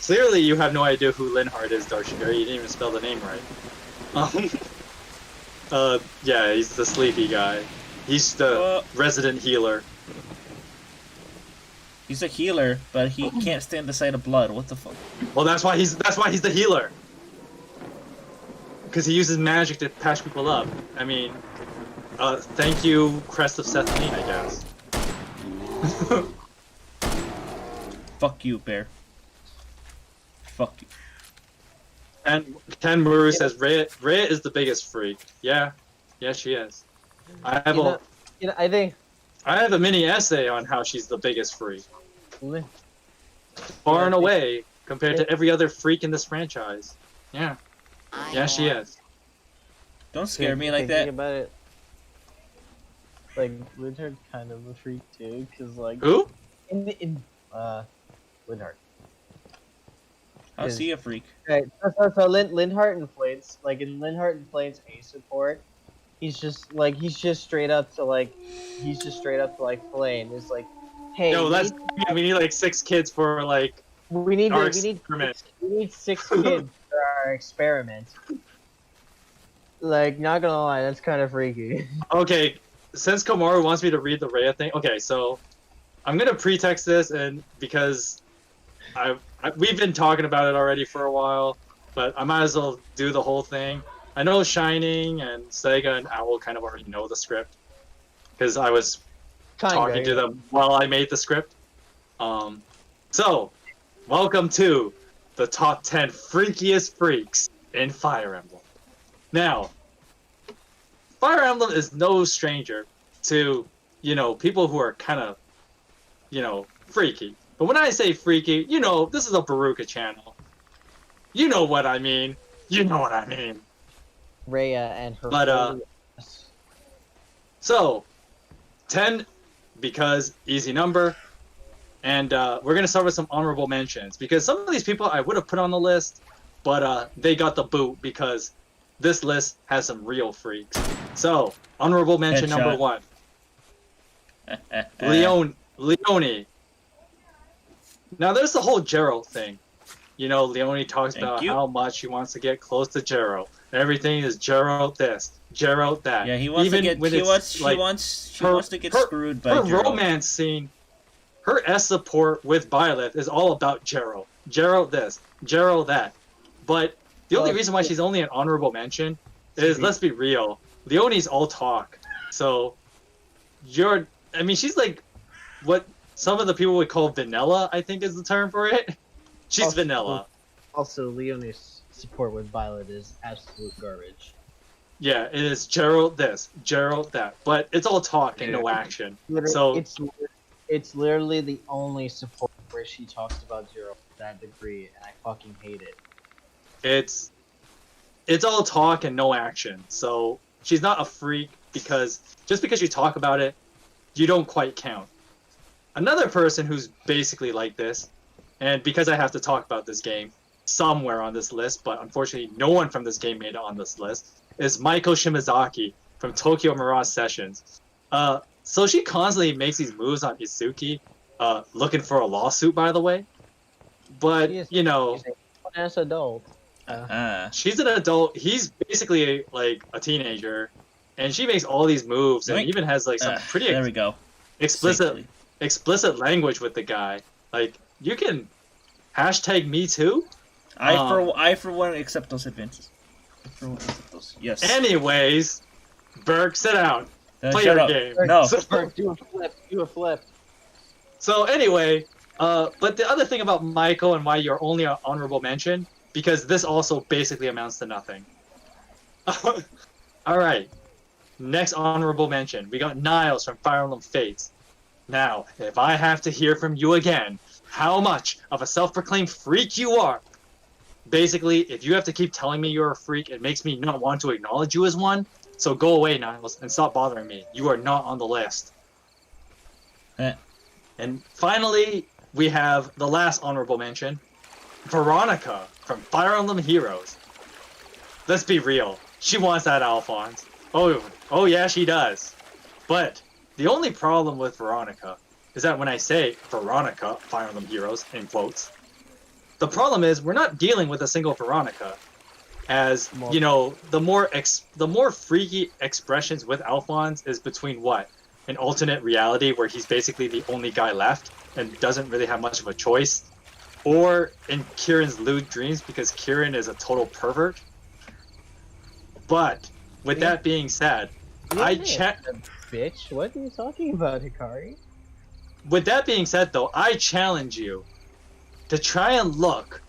clearly you have no idea who Linhardt is, Darkshaker. You didn't even spell the name right. Yeah, he's the sleepy guy. He's the resident healer. He's a healer, but he can't stand the sight of blood. What the fuck? Well, that's why he's the healer. Because he uses magic to patch people up. I mean, thank you, Crest of Sethany, I guess. Fuck you, Bear. Fuck you. And Ken Muru says Rhea is the biggest freak. Yeah, she is. I have I have a mini essay on how she's the biggest freak. Far and away compared to every other freak in this franchise. Yeah. Yeah, she is. Don't scare me like Thinking that. about it, like Linhardt's kind of a freak too, cause like Who? Linhart. How's he a freak? Right. So Linhart and Flames, like in Linhart and Flames A support, he's just straight up to like Flame. It's like, hey, Yo, we we need like 6 kids for like need our we need experiment. we need 6 kids for our experiment. Like, not gonna lie, that's kind of freaky. Okay, since Komaru wants me to read the Rhea thing, okay, so I'm gonna pretext this, and because we've been talking about it already for a while, but I might as well do the whole thing. I know Shining and Sega and Owl kind of already know the script because I was talking to them while I made the script. So, welcome to the top 10 freakiest freaks in Fire Emblem. Now, Fire Emblem is no stranger to, people who are kind of, freaky. But when I say freaky, this is a Beruka channel. You know what I mean. You know what I mean. Rhea and her. But, so, 10, because easy number. And we're going to start with some honorable mentions. Because some of these people I would have put on the list, but they got the boot because this list has some real freaks. So, honorable mention number 1. Leone. Now, there's the whole Jero thing. Leone talks about how much he wants to get close to Jero. Everything is Jero this, Jero that. Yeah, he wants to get. She wants to get screwed by her Jero. romance scene. Her S support with Byleth is all about Jero. Jero this, Jero that. But the only reason why she's only an honorable mention is, let's be real, Leonie's all talk. So, she's like what some of the people would call vanilla, I think is the term for it. She's vanilla. Also, Leonie's support with Violet is absolute garbage. Yeah, it is Gerald this, Gerald that. But it's all talk and no action. So it's literally the only support where she talks about Zero to that degree, and I fucking hate it. It's all talk and no action. So she's not a freak because just because you talk about it, you don't quite count. Another person who's basically like this, and because I have to talk about this game somewhere on this list, but unfortunately no one from this game made it on this list, is Maiko Shimazaki from Tokyo Mirage Sessions. So she constantly makes these moves on Izuki, looking for a lawsuit, by the way. But, She's an adult. She's an adult. He's basically like a teenager, and she makes all these moves, and even has like some pretty there we go. explicit language with the guy. Like, you can hashtag me too. I for one accept those advances. Yes. Anyways, Berg, sit down. Play shut your up. game. No. Berg, do a flip. So anyway, but the other thing about Maiko and why you're only an honorable mention, because this also basically amounts to nothing. Alright. Next honorable mention. We got Niles from Fire Emblem Fates. Now, if I have to hear from you again, how much of a self-proclaimed freak you are. Basically, if you have to keep telling me you're a freak, it makes me not want to acknowledge you as one. So go away, Niles, and stop bothering me. You are not on the list. And finally, we have the last honorable mention. Veronica from Fire Emblem Heroes. Let's be real. She wants that Alphonse. Oh yeah, she does. But the only problem with Veronica is that when I say Veronica, Fire Emblem Heroes, in quotes, the problem is we're not dealing with a single Veronica. As, the more freaky expressions with Alphonse is between what? An alternate reality where he's basically the only guy left and doesn't really have much of a choice. Or in Kieran's lewd dreams because Kieran is a total pervert. But, with that being said, Bitch, what are you talking about, Hikari? With that being said, though, I challenge you to try and look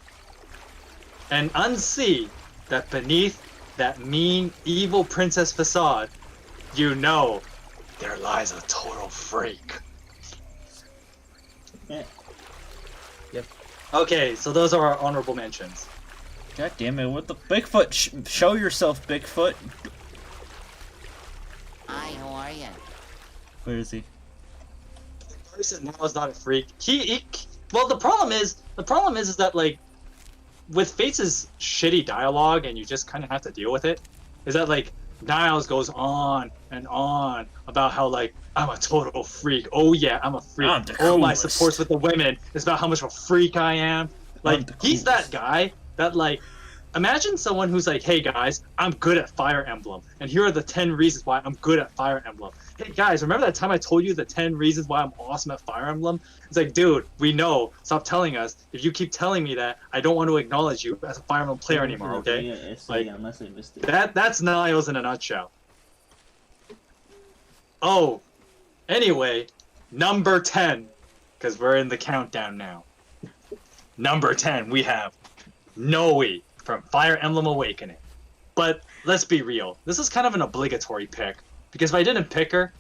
and unsee that beneath that mean, evil princess facade, there lies a total freak. Yeah. Yep. Okay, so those are our honorable mentions. God damn it, what the Bigfoot? Show yourself, Bigfoot. Hi, how are you? Where is he? The person now is not a freak. Well, the problem is that like with Fates' shitty dialogue, and you just kind of have to deal with it. Is that like Niles goes on and on about how like I'm a total freak. Oh yeah, I'm a freak. I'm the Oh my coolest. supports with the women is about how much of a freak I am. I'm Like the he's that coolest. guy that like. Imagine someone who's like, hey guys, I'm good at Fire Emblem, and here are the 10 reasons why I'm good at Fire Emblem. Hey guys, remember that time I told you the 10 reasons why I'm awesome at Fire Emblem? It's like, dude, we know. Stop telling us. If you keep telling me that, I don't want to acknowledge you as a Fire Emblem player anymore, okay? Like, unless I missed it. that's Niles in a nutshell. Oh, anyway, number 10, because we're in the countdown now. Number 10, we have Noe from Fire Emblem Awakening. But let's be real, this is kind of an obligatory pick, because if I didn't pick her,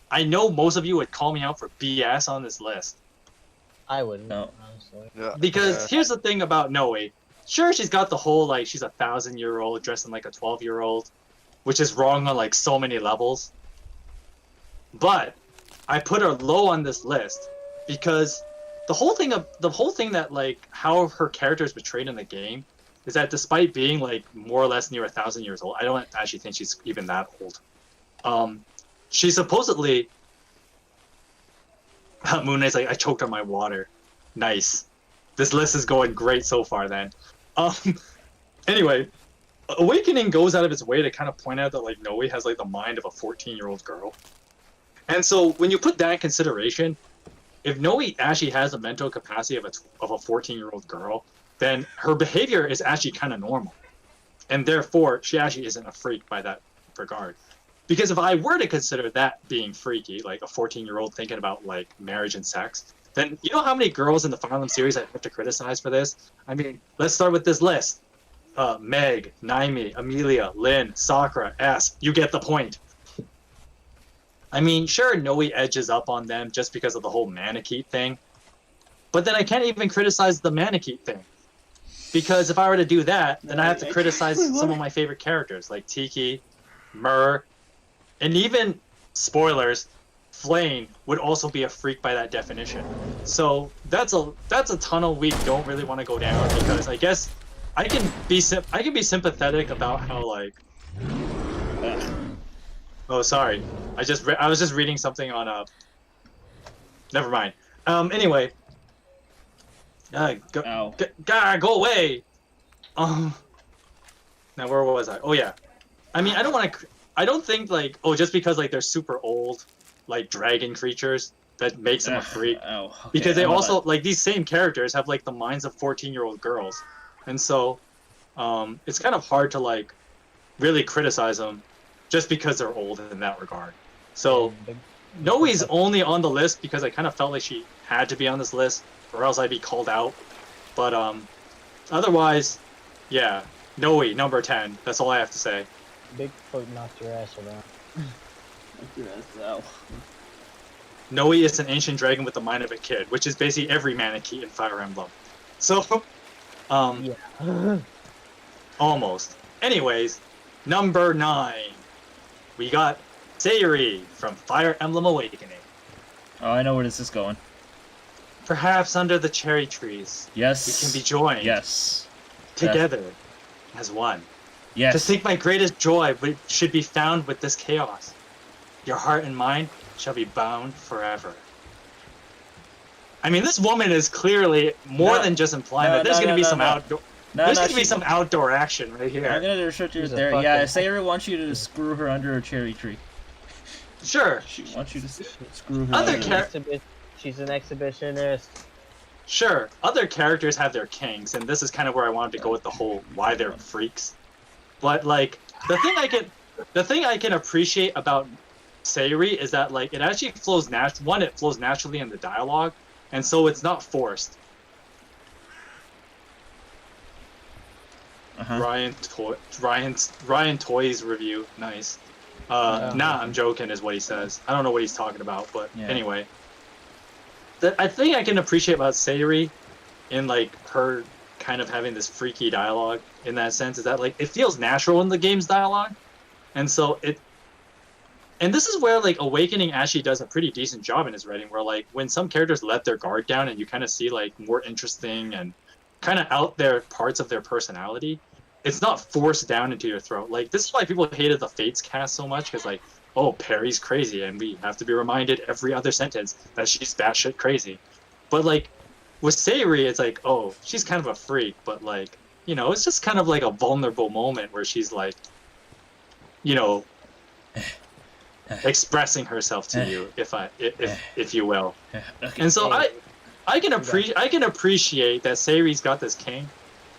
I know most of you would call me out for BS on this list. I wouldn't, No. honestly. Yeah. Because here's the thing about Noe. Sure, she's got the whole, like, she's a 1,000-year-old dressing like a 12-year-old, which is wrong on, like, so many levels. But I put her low on this list because the whole thing that, like, how her character is portrayed in the game is that despite being, like, more or less near 1,000 years old, I don't actually think she's even that old. She supposedly... Moon Knight's like, I choked on my water. Nice. This list is going great so far then. Anyway, Awakening goes out of its way to kind of point out that like Noe has like the mind of a 14-year-old girl. And so when you put that in consideration, if Noe actually has the mental capacity of a 14-year-old girl, then her behavior is actually kind of normal. And therefore, she actually isn't a freak by that regard. Because if I were to consider that being freaky, like a 14-year-old thinking about like marriage and sex, then you know how many girls in the Fire Emblem series I have to criticize for this? I mean, let's start with this list. Meg, Naimi, Amelia, Lynn, Sakura, S. You get the point. I mean, sure, Noe edges up on them just because of the whole Manakete thing. But then I can't even criticize the Manakete thing. Because if I were to do that, then I have to criticize some of my favorite characters, like Tiki, Myrrh, and even, spoilers, Flame would also be a freak by that definition. So that's a tunnel we don't really want to go down because I guess I can be sympathetic about how like. Oh, sorry. I was just reading something on Never mind. Anyway. Go away. Now where was I? Oh yeah. I mean, I don't think like just because like they're super old, like dragon creatures that makes them a freak. Okay, because they also like these same characters have like the minds of 14-year-old girls, and so it's kind of hard to like really criticize them just because they're old in that regard. So Noe's only on the list because I kind of felt like she had to be on this list, or else I'd be called out. But otherwise, yeah, Noe number 10. That's all I have to say. Bigfoot knocked your ass around. Noe is an ancient dragon with the mind of a kid, which is basically every Manakete in Fire Emblem. So, Yeah. almost. Anyways, number 9. We got Sayuri from Fire Emblem Awakening. Oh, I know where this is going. Perhaps under the cherry trees, Yes. we can be joined Yes. together as one. Yes. To think my greatest joy should be found with this chaos. Your heart and mind shall be bound forever. I mean, this woman is clearly more than just implying that there's going to be some outdoor. There's going to be some outdoor action right here. I'm gonna restrict you She's a there. Yeah, fucking- Sayuri wants you to screw her under a cherry tree. Sure. She wants you to screw her. Other under She's an exhibitionist. Sure, other characters have their kinks, and this is kind of where I wanted to go with the whole why they're freaks. But like the thing I can appreciate about Sayuri is that like it actually flows it flows naturally in the dialogue, and so it's not forced. Ryan Toy's review, nice. Nah, I'm joking, is what he says. I don't know what he's talking about, but Yeah. anyway. I think I can appreciate about Sayuri in like her kind of having this freaky dialogue in that sense is that like it feels natural in the game's dialogue, and so and this is where like Awakening actually does a pretty decent job in his writing, where like when some characters let their guard down and you kind of see like more interesting and kind of out there parts of their personality, it's not forced down into your throat. Like this is why people hated the Fates cast so much, because like, oh, Perry's crazy, and we have to be reminded every other sentence that she's batshit crazy. But like with Sayuri, it's like, oh, she's kind of a freak, but like, you know, it's just kind of like a vulnerable moment where she's like, you know, expressing herself to you, if you will. Okay. And so I can appreciate that Sayuri's got this king,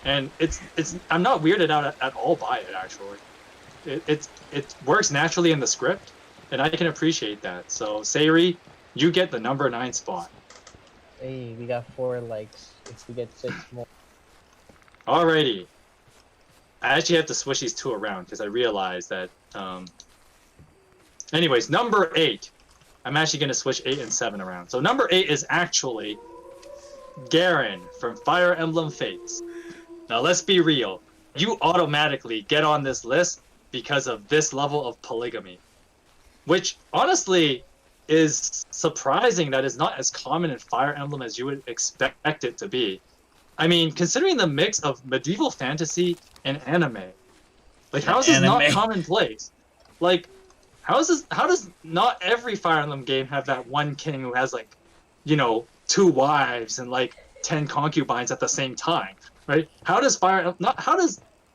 and it's I'm not weirded out at all by it actually. It works naturally in the script, and I can appreciate that. So Sayuri, you get the number 9 spot. Hey, we got 4 likes. If we get 6 more. Alrighty. I actually have to switch these 2 around because I realized that. Anyways, number 8. I'm actually going to switch 8 and 7 around. So number 8 is actually Garen from Fire Emblem Fates. Now let's be real. You automatically get on this list because of this level of polygamy. Which, honestly, is surprising that it's not as common in Fire Emblem as you would expect it to be. I mean, considering the mix of medieval fantasy and anime. Like, how is this not commonplace? Like, how does not every Fire Emblem game have that one king who has, like, you know, 2 wives and, like, 10 concubines at the same time, right? How does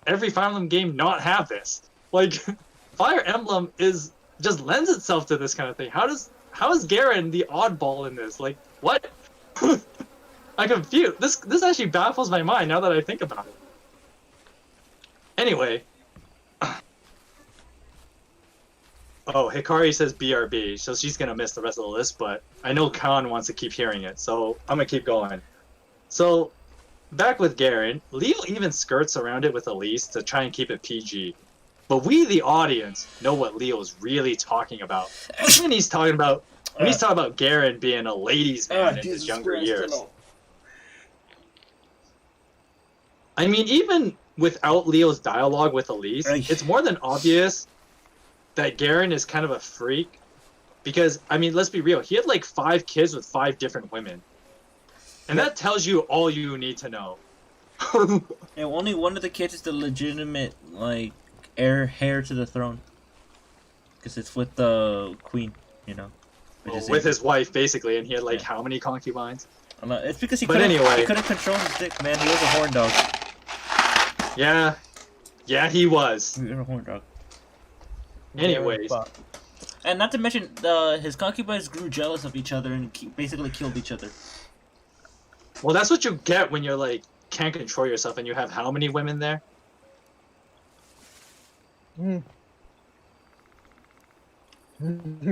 every Fire Emblem game not have this? Like, Fire Emblem just lends itself to this kind of thing. How is Garen the oddball in this? Like, what? I'm confused. This actually baffles my mind now that I think about it. Anyway. Oh, Hikari says BRB, so she's gonna miss the rest of the list, but I know Khan wants to keep hearing it, so I'm gonna keep going. So, back with Garen, Leo even skirts around it with Elise to try and keep it PG. But we, the audience, know what Leo's really talking about. When he's talking about Garen being a ladies' man in his younger years. I mean, even without Leo's dialogue with Elise, it's more than obvious that Garen is kind of a freak. Because, I mean, let's be real, he had like 5 kids with 5 different women. And that tells you all you need to know. And only one of the kids is the legitimate, like, heir to the throne. Because it's with the queen, you know. With his wife, basically, and he had like how many concubines? It's because he couldn't control his dick, man. He was a horn dog. Yeah, he was. He was a horn dog. Anyways. And not to mention, his concubines grew jealous of each other and basically killed each other. Well, that's what you get when you're like, can't control yourself and you have how many women there?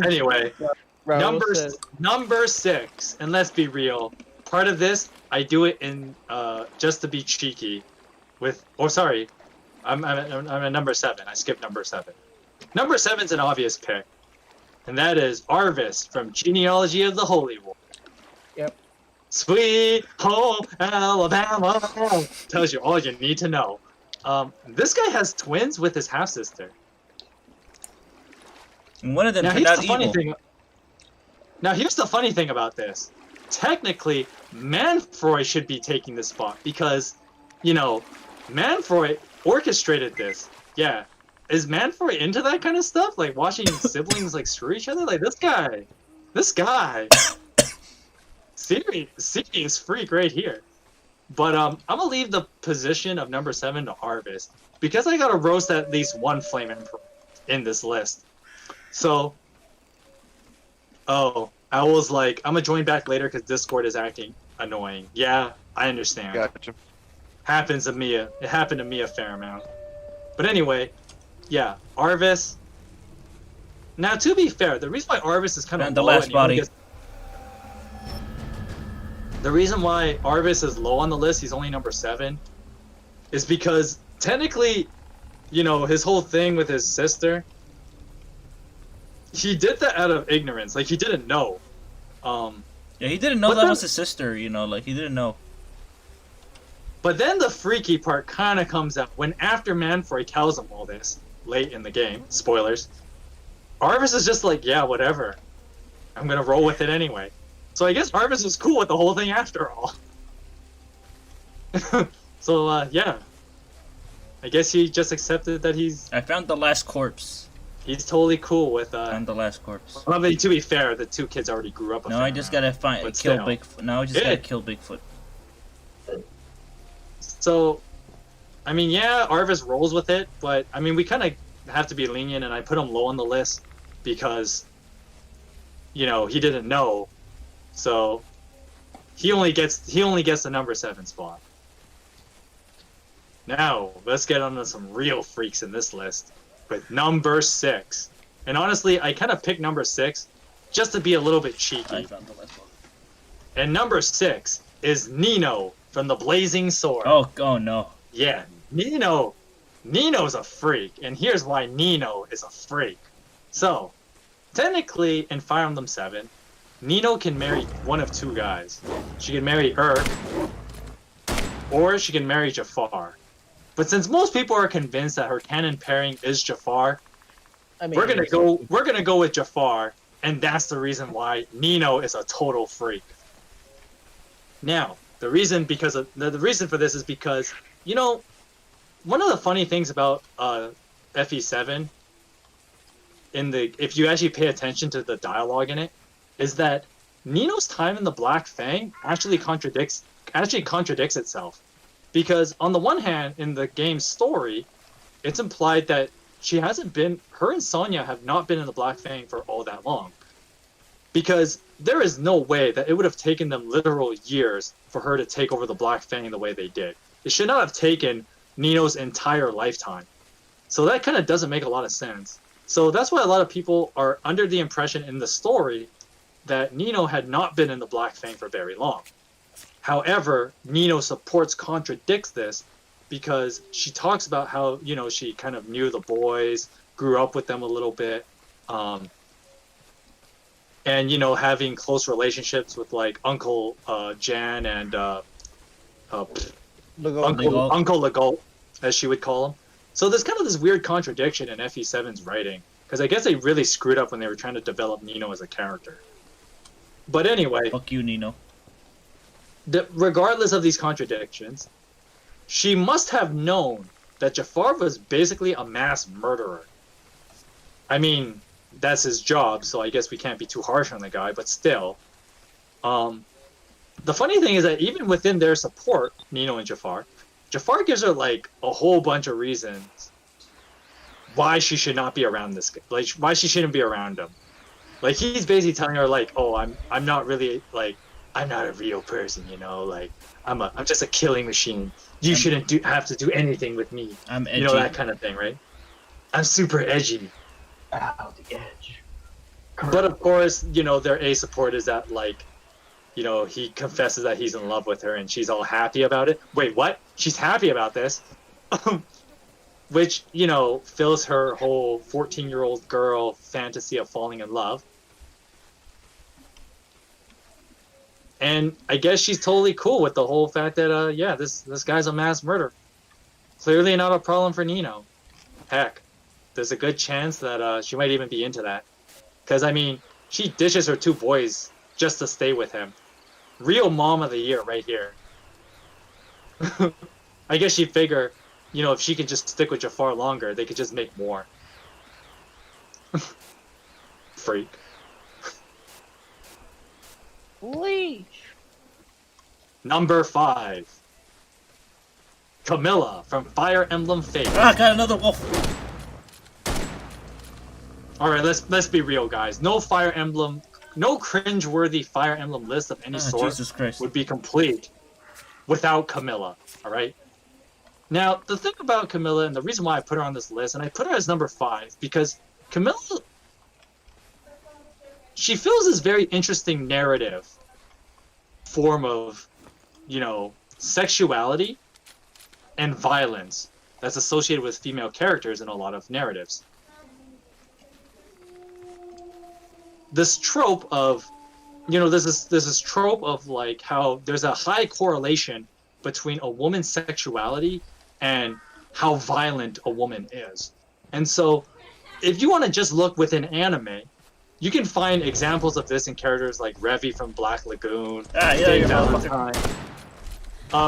Anyway, number 6, and let's be real. Part of this, I do it in just to be cheeky. I'm at number 7. I skipped number 7. Number 7's an obvious pick, and that is Arvis from Genealogy of the Holy War. Yep. Sweet home Alabama tells you all you need to know. This guy has twins with his half sister. And one of them turned out evil. Now here's the funny thing about this. Technically, Manfroy should be taking this spot because, you know, Manfroy orchestrated this. Yeah. Is Manfroy into that kind of stuff? Like watching siblings like screw each other? Like this guy. Serious freak right here. But I'm gonna leave the position of number 7 to Arvis because I gotta roast at least one flame emperor in this list. So, I was like, I'm gonna join back later because Discord is acting annoying. Yeah, I understand. Gotcha. Happens to me. It happened to me a fair amount. But anyway, yeah, Arvis. Now, to be fair, the reason why Arvis is kind of the last body. The reason why Arvis is low on the list, he's only number 7, is because technically, you know, his whole thing with his sister, he did that out of ignorance. Like, he didn't know. Yeah, he didn't know that was his sister, you know, like, he didn't know. But then the freaky part kind of comes out when after Manfroy tells him all this, late in the game, spoilers, Arvis is just like, yeah, whatever. I'm gonna roll with it anyway. So I guess Arvis was cool with the whole thing after all. So yeah. I guess he just accepted that I found the last corpse. he's totally cool with Found the last corpse. I mean, to be fair, the two kids already grew up. No, I just gotta find but kill still. Bigfoot. Now I just gotta kill Bigfoot. So, I mean, yeah, Arvis rolls with it, but I mean, we kind of have to be lenient, and I put him low on the list because, you know, he didn't know, so he only gets the number 7 spot. Now let's get on to some real freaks in this list with number 6. And honestly, I kind of picked number 6 just to be a little bit I cheeky. found the last one. And number 6 is Nino from the Blazing Sword. Oh no. Yeah, Nino's a freak, and here's why Nino is a freak. So, technically, in Fire Emblem 7, Nino can marry one of 2 guys. She can marry Urk, or she can marry Jafar. But since most people are convinced that her canon pairing is Jafar, I mean, we're gonna go with Jafar, and that's the reason why Nino is a total freak. Now, the reason for this is because, you know, one of the funny things about FE7 if you actually pay attention to the dialogue in it, is that Nino's time in the Black Fang actually contradicts itself. Because on the one hand, in the game's story, it's implied that her and Sonya have not been in the Black Fang for all that long. Because there is no way that it would have taken them literal years for her to take over the Black Fang the way they did. It should not have taken Nino's entire lifetime. So that kind of doesn't make a lot of sense. So that's why a lot of people are under the impression in the story that Nino had not been in the Black Fang for very long. However, Nino supports contradicts this because she talks about how, you know, she kind of knew the boys, grew up with them a little bit, and, you know, having close relationships with, like, Uncle Jan and Uncle Legault, as she would call him. So there's kind of this weird contradiction in FE7's writing, because I guess they really screwed up when they were trying to develop Nino as a character. But anyway... Fuck you, Nino. Regardless of these contradictions, she must have known that Jafar was basically a mass murderer. I mean, that's his job, so I guess we can't be too harsh on the guy, but still. The funny thing is that even within their support, Nino and Jafar gives her, like, a whole bunch of reasons why she should not be around this guy. Like, why she shouldn't be around him. Like, he's basically telling her, like, oh, I'm not really, like, I'm not a real person, you know, like, I'm just a killing machine. You shouldn't have to do anything with me. I'm edgy. You know, that kind of thing, right? I'm super edgy. Ow, the edge. But of course, you know, their A support is that, like, you know, he confesses that he's in love with her and she's all happy about it. Wait, what? She's happy about this? Which, you know, fills her whole 14-year-old girl fantasy of falling in love. And I guess she's totally cool with the whole fact that, yeah, this guy's a mass murderer. Clearly not a problem for Nino. Heck, there's a good chance that she might even be into that. Because, I mean, she ditches her 2 boys just to stay with him. Real mom of the year right here. I guess she figure, you know, if she can just stick with Jafar longer, they could just make more. Freak. Leech. Number 5. Camilla from Fire Emblem Fates. Ah, got another wolf. All right, let's be real, guys. No cringe-worthy Fire Emblem list of any sort Jesus Christ. would be complete without Camilla. All right. Now, the thing about Camilla, and the reason why I put her on this list, and I put her as number 5, because Camilla, she fills this very interesting narrative form of, you know, sexuality and violence that's associated with female characters in a lot of narratives. This trope of, you know, there's this trope of, like, how there's a high correlation between a woman's sexuality and how violent a woman is. And so if you want to just look within anime, you can find examples of this in characters like Revy from Black Lagoon, Ah, yeah, Faye you Valentine,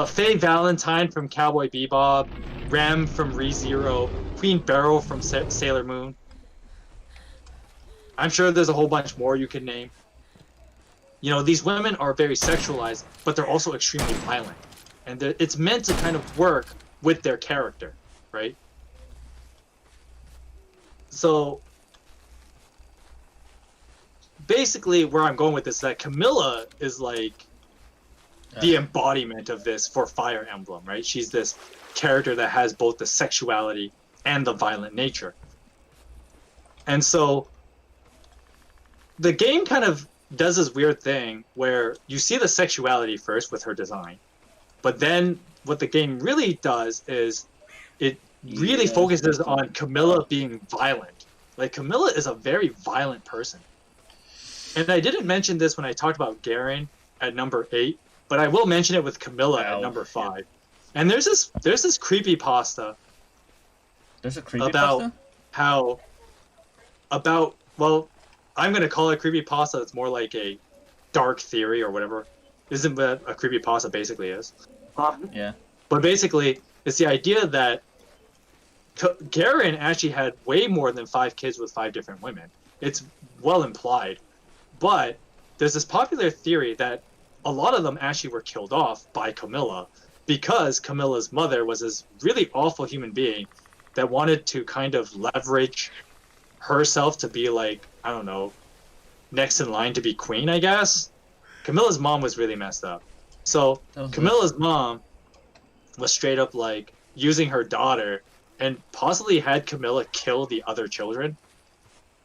Faye Valentine from Cowboy Bebop, Ram from ReZero, Queen Beryl from Sailor Moon. I'm sure there's a whole bunch more you can name. You know, these women are very sexualized, but they're also extremely violent. And it's meant to kind of work with their character, right? So, basically, where I'm going with this is that Camilla is like the embodiment of this for Fire Emblem, right? She's this character that has both the sexuality and the violent nature. And so, the game kind of does this weird thing where you see the sexuality first with her design, but then what the game really does is it really focuses on Camilla being violent. Like, Camilla is a very violent person. And I didn't mention this when I talked about Garen at number 8, but I will mention it with Camilla at number 5. And there's this creepypasta. There's a creepypasta? Well, I'm gonna call it creepypasta. It's more like a dark theory or whatever. Isn't that a creepypasta basically is? Yeah. But basically, it's the idea that Garen actually had way more than 5 kids with 5 different women. It's well implied. But there's this popular theory that a lot of them actually were killed off by Camilla because Camilla's mother was this really awful human being that wanted to kind of leverage herself to be like, I don't know, next in line to be queen, I guess. Camilla's mom was really messed up. So Camilla's mom was straight up like using her daughter and possibly had Camilla kill the other children,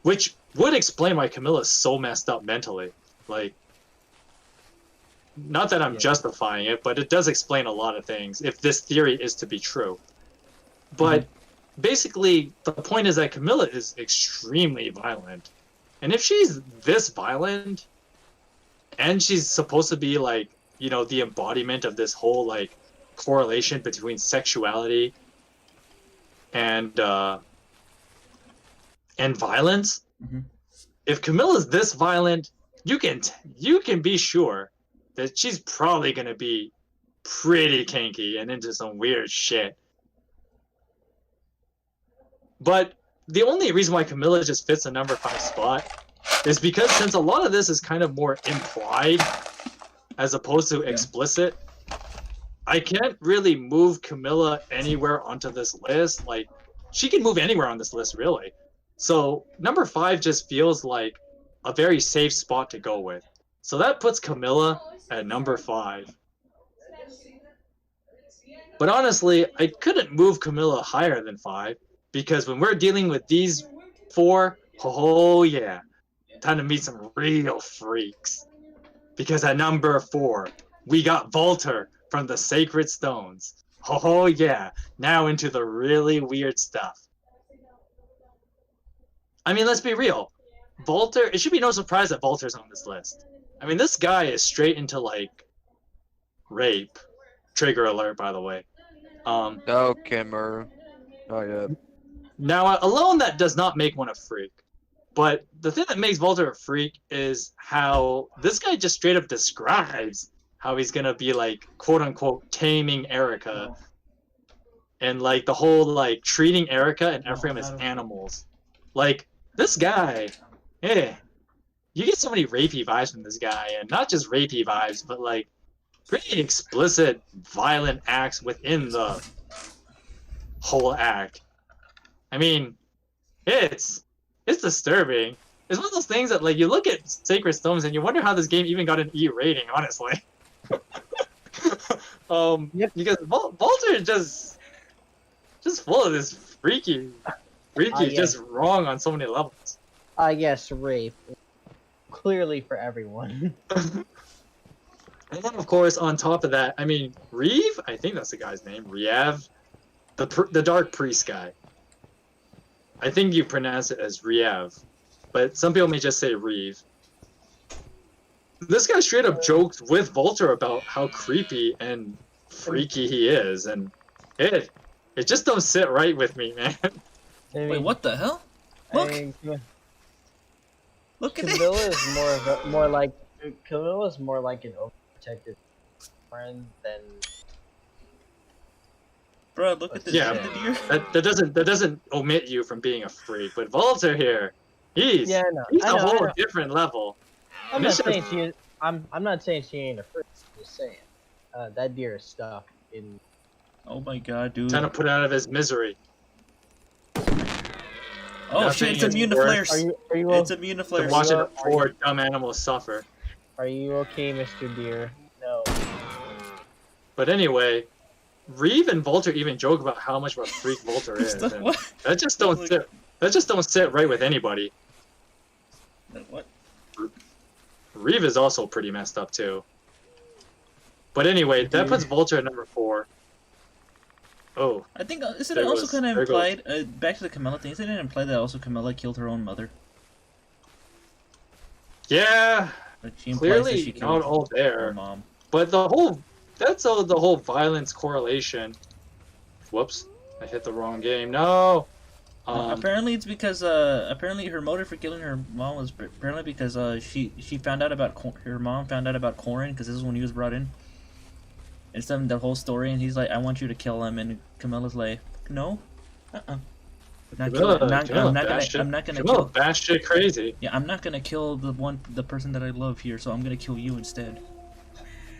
which would explain why Camilla's so messed up mentally. Like, not that I'm justifying it, but it does explain a lot of things if this theory is to be true. But basically, the point is that Camilla is extremely violent. And if she's this violent, and she's supposed to be like, you know, the embodiment of this whole like correlation between sexuality and violence, if Camilla's this violent, you can be sure that she's probably gonna be pretty kinky and into some weird shit. But the only reason why Camilla just fits the number 5 spot is because since a lot of this is kind of more implied as opposed to explicit, I can't really move Camilla anywhere onto this list. Like, she can move anywhere on this list, really. So number 5 just feels like a very safe spot to go with. So that puts Camilla at number 5. But honestly, I couldn't move Camilla higher than 5 because when we're dealing with these 4, oh yeah, time to meet some real freaks. Because at number 4, we got Volter from the Sacred Stones. Oh yeah, now into the really weird stuff. I mean, let's be real. Volter, it should be no surprise that Volter's on this list. I mean, this guy is straight into, like, rape. Trigger alert, by the way. Okay, Murr. Oh, yeah. Now, alone, that does not make one a freak. But the thing that makes Volter a freak is how this guy just straight up describes how he's gonna be, like, quote-unquote, taming Erica. And, like, the whole, like, treating Erica and Ephraim as animals. Like, this guy, you get so many rapey vibes from this guy, and not just rapey vibes, but like pretty explicit, violent acts within the whole act. I mean, it's disturbing. It's one of those things that like you look at Sacred Stones and you wonder how this game even got an E rating, honestly. Because Volter is just full of this freaky, just wrong on so many levels. Yes, rape. Clearly for everyone. And then, of course, on top of that, I mean, Reeve? I think that's the guy's name. Riev? The Dark Priest guy. I think you pronounce it as Riev. But some people may just say Reeve. This guy straight up jokes with Volter about how creepy and freaky he is. And it just don't sit right with me, man. Wait, what the hell? Look! I mean, Look at Camilla it! is more of a, more like Camilla is more like an overprotective friend than Bro, look at this. Yeah. See the deer? That doesn't omit you from being a freak. But Volter here, he's yeah. No, he's I a know, I whole know. different level. I'm not Misha's- saying she is. I'm not saying she ain't a freak. I'm just saying that deer is stuck in. Oh my god, dude. Trying to put out of his misery. Oh Nothing shit, it's is immune to worse. flares. Are you It's immune to To flares. watching Are a poor dumb animal suffer. Are you okay, Mr. Deer? No. But anyway, Reeve and Volter even joke about how much of a freak Volter is. Stuff- and what? That just don't Like- sit. That just don't sit right with anybody. What? Reeve is also pretty messed up too. But anyway, that puts Volter at number 4. Oh, I think isn't There it also goes- kind of there goes. implied back to the Camilla thing? Isn't it implied that also Camilla killed her own mother? yeah, Like she implies that clearly she not killed all her there. mom. But that's all the whole violence correlation. Whoops, I hit the wrong game. No. Apparently it's because apparently her motive for killing her mom was apparently because she found out about her mom found out about Corin because this is when he was brought in. And some the whole story, and he's like, "I want you to kill him," and Camilla's like, "No, not kill him. I'm not gonna Camilla kill. batshit crazy. Yeah, I'm not gonna kill the person that I love here, so I'm gonna kill you instead.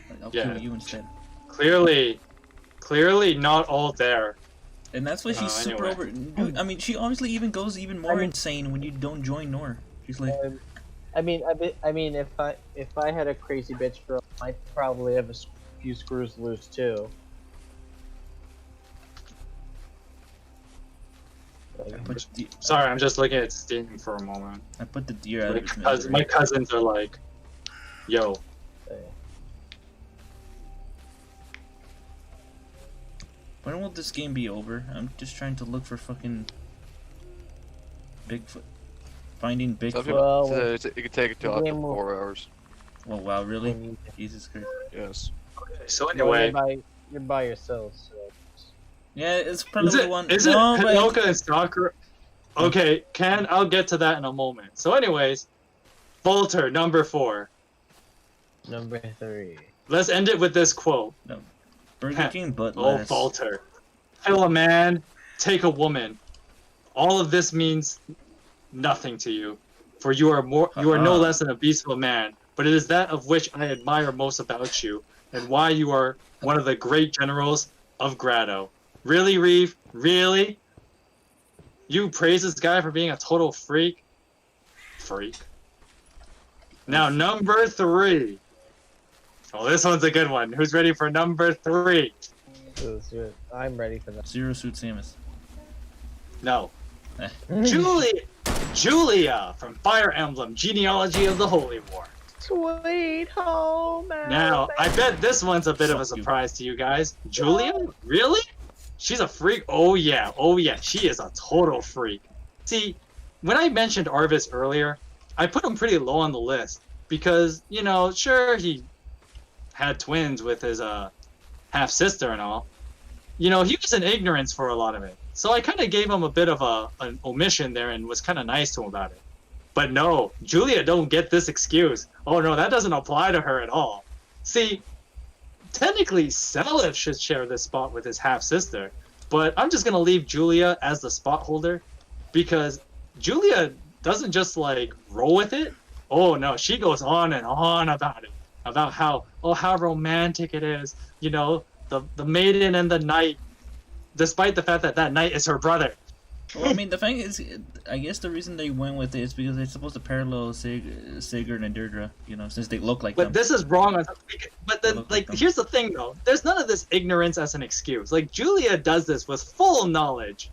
Like, I'll Yeah. kill you instead." Clearly not all there. And that's why she's super anyway. over. Dude, I mean, she honestly even goes even more I mean- insane when you don't join Nor. She's like, I mean, if I had a crazy bitch girl, I'd probably have a few screws loose too. Sorry, I'm just looking at Steam for a moment. I put the deer out of his My misery. cousins are like, yo, When will this game be over? I'm just trying to look for fucking Bigfoot. Finding Some Bigfoot. people, Well, it could take it to up to game will- 4 hours. Oh wow, really? Jesus Christ. Yes. so Well, anyway. you're by yourself, so. Yeah, it's probably Is the it, one. is it no, but Hinoka and Sakura? Okay, I'll get to that in a moment. So anyways, Volter, number 4. Number 3. Let's end it with this quote. Burger King butt Oh, lettuce. Volter. Kill a man, take a woman. All of this means nothing to you, for you are no Uh-huh. less than a beast of a man, but it is that of which I admire most about you, and why you are one of the great generals of Grado. Really, Reeve? Really? You praise this guy for being a total freak? Freak. Now, number 3. Oh, this one's a good one. Who's ready for number 3? I'm ready for that. Zero Suit Samus. No. Julia from Fire Emblem Genealogy of the Holy War. Sweet home. Now, I bet this one's a bit of a Fuck you. surprise to you guys. Julia? Really? She's a freak? Oh yeah, she is a total freak. See, when I mentioned Arvis earlier, I put him pretty low on the list because, sure, he had twins with his half-sister and all. He was in ignorance for a lot of it. So I kind of gave him a bit of an omission there and was kind of nice to him about it. But no, Julia don't get this excuse. Oh no, that doesn't apply to her at all. See, technically Seliph should share this spot with his half-sister, but I'm just going to leave Julia as the spot holder because Julia doesn't just roll with it. Oh no, she goes on and on about it. About how romantic it is. The maiden and the knight, despite the fact that knight is her brother. Well, I mean, the thing is, I guess the reason they went with it is because they're supposed to parallel Sigurd and Deirdre, since they look like But them. this is wrong. But then, Look like them. here's the thing, though. There's none of this ignorance as an excuse. Julia does this with full knowledge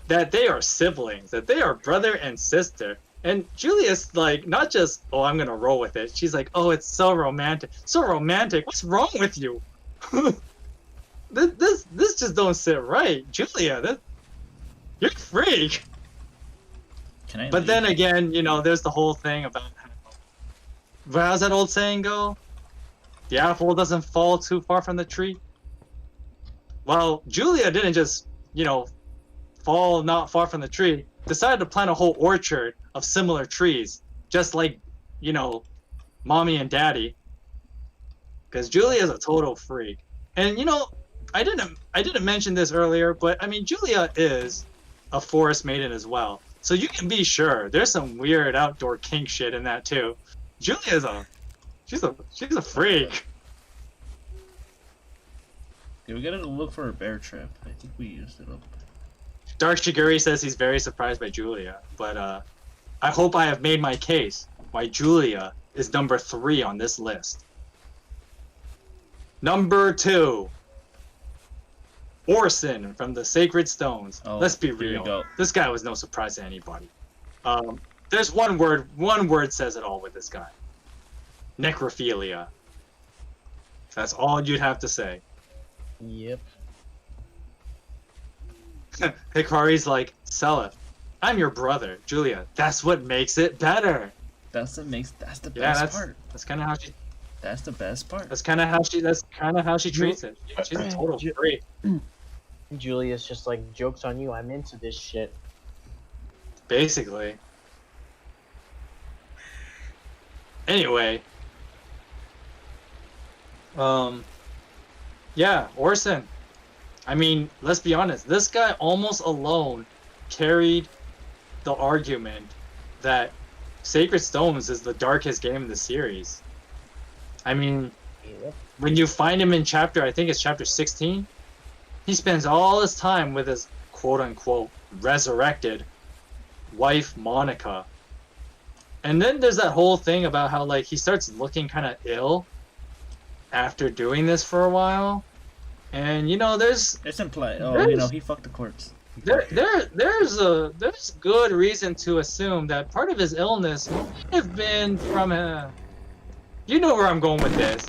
that they are siblings, that they are brother and sister. And Julia's not just, oh, I'm gonna roll with it. She's like, oh, it's so romantic. So romantic. What's wrong with you? This just don't sit right. Julia, you're a freak. Can I But leave? then again, there's the whole thing about how's that old saying go? The apple doesn't fall too far from the tree. Well, Julia didn't just, fall not far from the tree. decided to plant a whole orchard of similar trees, just like, mommy and daddy. Because Julia is a total freak. And I didn't mention this earlier, but I mean Julia is a forest maiden as well. So you can be sure there's some weird outdoor kink shit in that too. Julia's she's a freak. Yeah, we gotta go look for a bear trap. I think we used it up. Dark Shiguri says he's very surprised by Julia, but I hope I have made my case why Julia is number 3 on this list. Number 2. Orson from the Sacred Stones. Oh, Let's be here you real. go. This guy was no surprise to anybody. There's one word says it all with this guy. Necrophilia. That's all you'd have to say. Yep. Hikari's like, Sella, I'm your brother. Julia, that's what makes it better. That's the best part. That's kind of how she. That's the best part. That's kind of how she treats it. She's a total freak. Julia's just like, joke's on you, I'm into this shit. Basically. Anyway. Yeah, Orson. I mean, let's be honest. This guy almost alone carried the argument that Sacred Stones is the darkest game in the series. I mean, when you find him in I think it's chapter 16, he spends all his time with his quote-unquote resurrected wife, Monica. And then there's that whole thing about how, like, he starts looking kind of ill after doing this for a while. And, there's... It's implied. He fucked the corpse. There's good reason to assume that part of his illness may have been from you know where I'm going with this.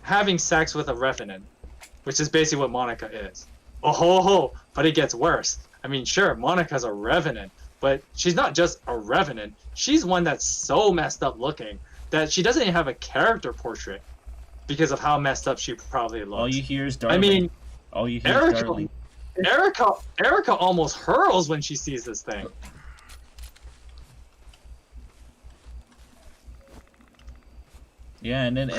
Having sex with a revenant, which is basically what Monica is. Oh ho ho! But it gets worse. I mean, sure, Monica's a revenant, but she's not just a revenant. She's one that's so messed up looking that she doesn't even have a character portrait because of how messed up she probably looks. All you hear is darling. I mean, all you hear is darling. Erica almost hurls when she sees this thing. Yeah, and then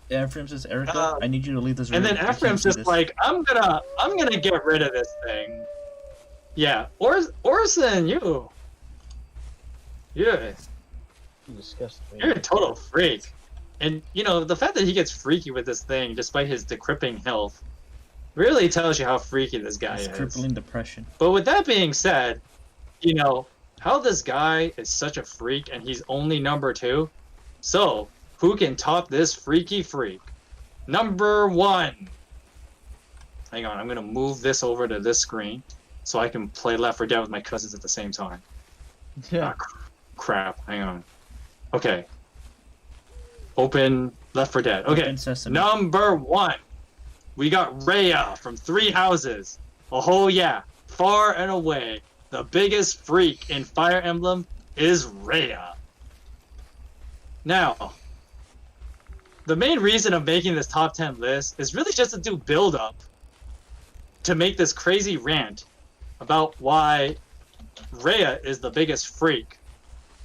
Ephraim says, Erica, I need you to leave this room. And then Ephraim's just like, I'm gonna get rid of this thing. Yeah, Orson, you're Disgusting. You're a total freak. And, the fact that he gets freaky with this thing, despite his decreping health, really tells you how freaky this guy is. Crippling depression. But with that being said, how this guy is such a freak and he's only number 2. So, who can top this freaky freak? Number 1. Hang on, I'm going to move this over to this screen so I can play Left 4 Dead with my cousins at the same time. Yeah. Crap, hang on. Okay. Open Left 4 Dead. Okay, number 1. We got Rhea from 3 Houses. Oh yeah, far and away, the biggest freak in Fire Emblem is Rhea. Now, the main reason of making this top 10 list is really just to do build-up to make this crazy rant about why Rhea is the biggest freak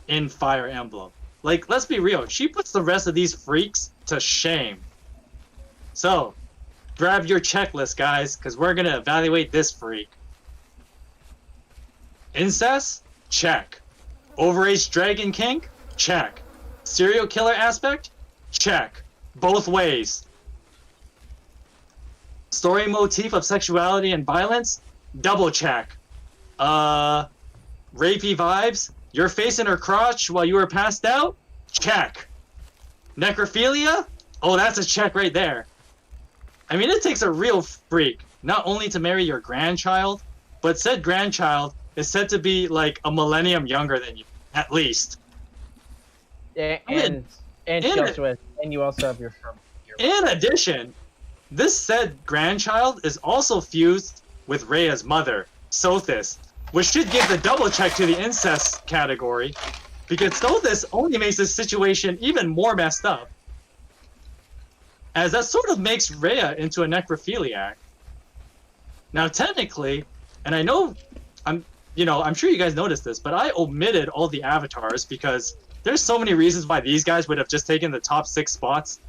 in Fire Emblem. Like, let's be real, she puts the rest of these freaks to shame. So, grab your checklist, guys, because we're going to evaluate this freak. Incest? Check. Overage dragon kink? Check. Serial killer aspect? Check. Both ways. Story motif of sexuality and violence? Double check. Rapey vibes? Your face in her crotch while you were passed out? Check. Necrophilia? Oh, that's a check right there. I mean, it takes a real freak not only to marry your grandchild, but said grandchild is said to be like a millennium younger than you, at least. And you also have your In addition, this said grandchild is also fused with Rhea's mother, Sothis, which should give the double check to the incest category, because Sothis only makes this situation even more messed up, as that sort of makes Rhea into a necrophiliac. Now technically, and I know you know, I'm sure you guys noticed this, but I omitted all the avatars because there's so many reasons why these guys would have just taken the top 6 spots.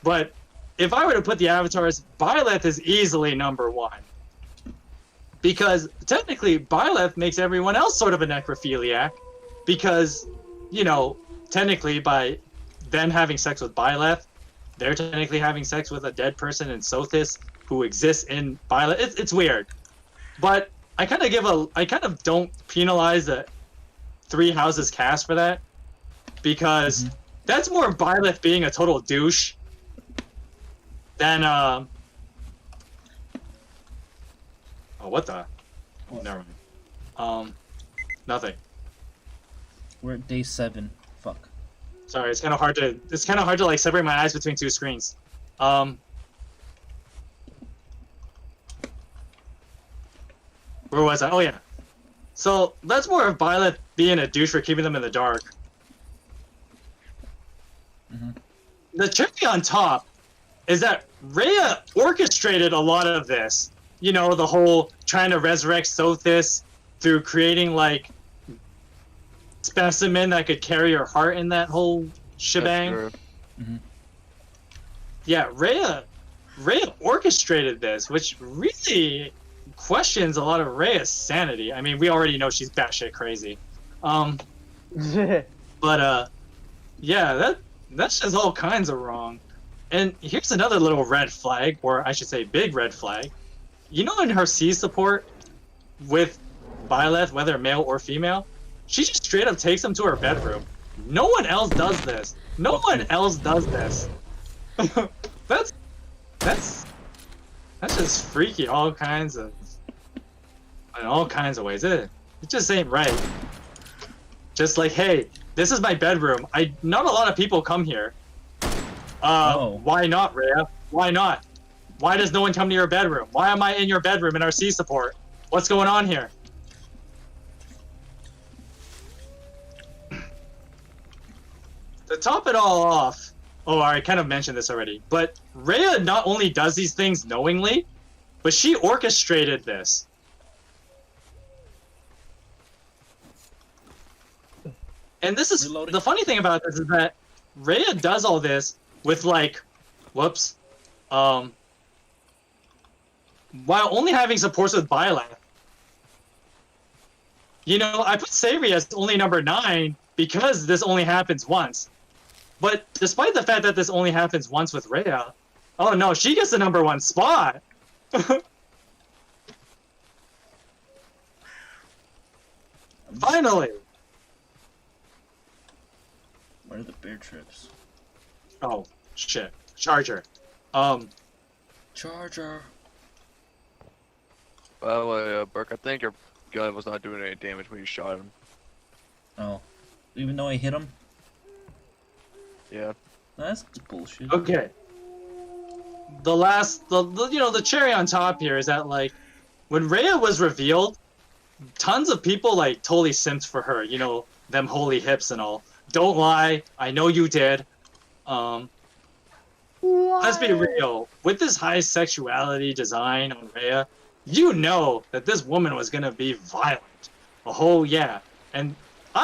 But if I were to put the avatars, Byleth is easily number 1. Because technically, Byleth makes everyone else sort of a necrophiliac. Because, you know, technically by them having sex with Byleth, they're technically having sex with a dead person in Sothis who exists in Byleth. It's weird. But I kind of don't penalize a 3 houses cast for that. Because that's more Byleth being a total douche than oh, what the? Oh, never mind. Nothing. We're at day 7. Fuck. Sorry, it's kind of hard to like separate my eyes between 2 screens. Where was I? Oh yeah. So that's more of Byleth being a douche for keeping them in the dark. The cherry on top is that Rhea orchestrated a lot of this. You know, the whole trying to resurrect Sothis through creating like specimen that could carry her heart in that whole shebang. Yeah, Rhea orchestrated this, which really questions a lot of Rhea's sanity. I mean, we already know she's batshit crazy. But yeah, that's just all kinds of wrong. And here's another little red flag, or I should say big red flag. You know, in her C support with Byleth, whether male or female, she just straight up takes them to her bedroom. No one else does this. No one else does this. That's just freaky in all kinds of ways. It just ain't right. Just like, hey, this is my bedroom. Not a lot of people come here. Why not, Rhea? Why not? Why does no one come to your bedroom? Why am I in your bedroom in our C support? What's going on here? To top it all off, I kind of mentioned this already, but Rhea not only does these things knowingly, but she orchestrated this. And this is the funny thing about this is that Rhea does all this with like, while only having supports with Byleth. You know, I put Savory as only number 9 because this only happens once. But despite the fact that this only happens once with Rhea, oh no, she gets the number 1 spot. Finally. What are the bear trips? Oh shit, Charger. Charger. By the way, Burke, I think your gun was not doing any damage when you shot him. Oh, even though I hit him? Yeah. That's bullshit. Okay. The cherry on top here is that like, when Rhea was revealed, tons of people like totally simped for her. You know, them holy hips and all. Don't lie, I know you did. Let's be real. With this high sexuality design on Rhea, you know that this woman was gonna be violent. Oh yeah. And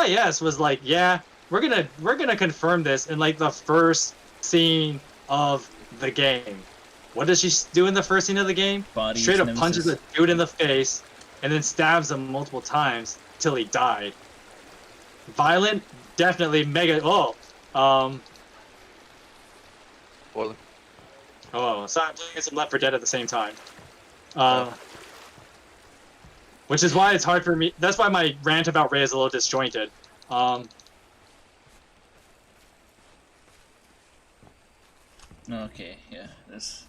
IS was like, yeah, we're gonna confirm this in like the first scene of the game. What does she do in the first scene of the game? Body Straight up nemesis. punches a dude in the face and then stabs him multiple times till he died. Violent, definitely mega. Well, So I'm playing some Left 4 Dead at the same time. Which is why it's hard for me. That's why my rant about Rhea is a little disjointed. Okay, yeah, this.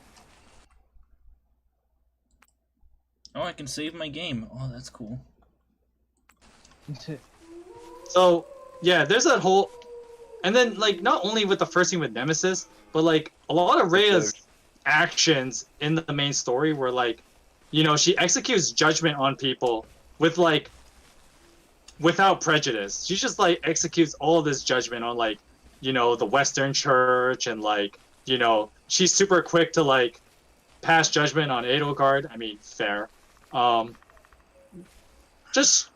Oh, I can save my game. Oh, that's cool. So, yeah, there's that whole... And then, like, not only with the first scene with Nemesis, but, like, a lot of Rhea's actions in the main story were, like, you know, she executes judgment on people with, like, without prejudice. She just, like, executes all of this judgment on, like, you know, the Western Church and, like, you know, she's super quick to, like, pass judgment on Edelgard. I mean, fair. Just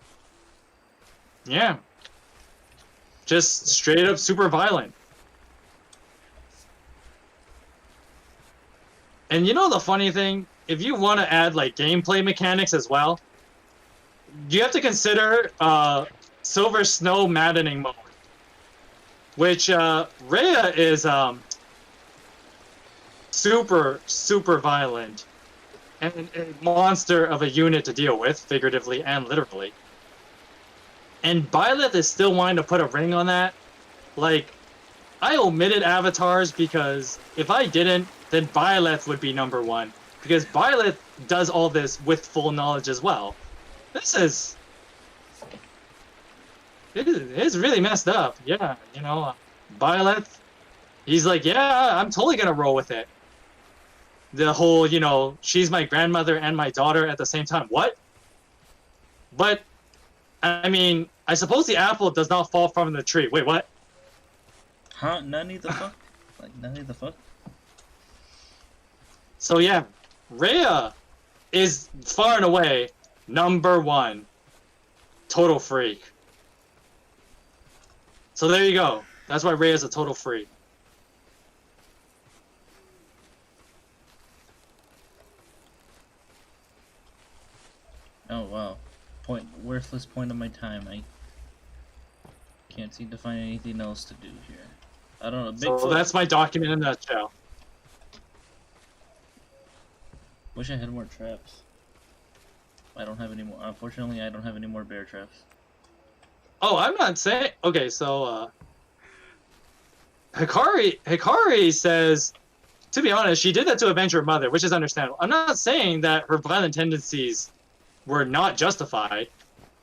Yeah. Just straight up super violent. And you know the funny thing? If you want to add like gameplay mechanics as well, you have to consider Silver Snow Maddening mode, which Rhea is super violent and a monster of a unit to deal with, figuratively and literally. And Byleth is still wanting to put a ring on that. Like, I omitted avatars because if I didn't, then Byleth would be number one. Because Byleth does all this with full knowledge as well. It's really messed up. Yeah, you know, Byleth, he's like, yeah, I'm totally gonna roll with it. The whole, you know, she's my grandmother and my daughter at the same time. What? But, I mean, I suppose the apple does not fall from the tree. Wait, what? Huh? None the fuck? Like, none the fuck? So yeah, Rhea is far and away number one. Total freak. So there you go. That's why Rhea's a total freak. Oh wow. Worthless point of my time. I can't seem to find anything else to do here. I don't know. Bigfoot. So that's my document in a nutshell. Wish I had more traps. I don't have any more. Unfortunately, I don't have any more bear traps. Oh, I'm not saying. Okay, so Hikari says, to be honest, she did that to avenge her mother, which is understandable. I'm not saying that her violent tendencies were not justified.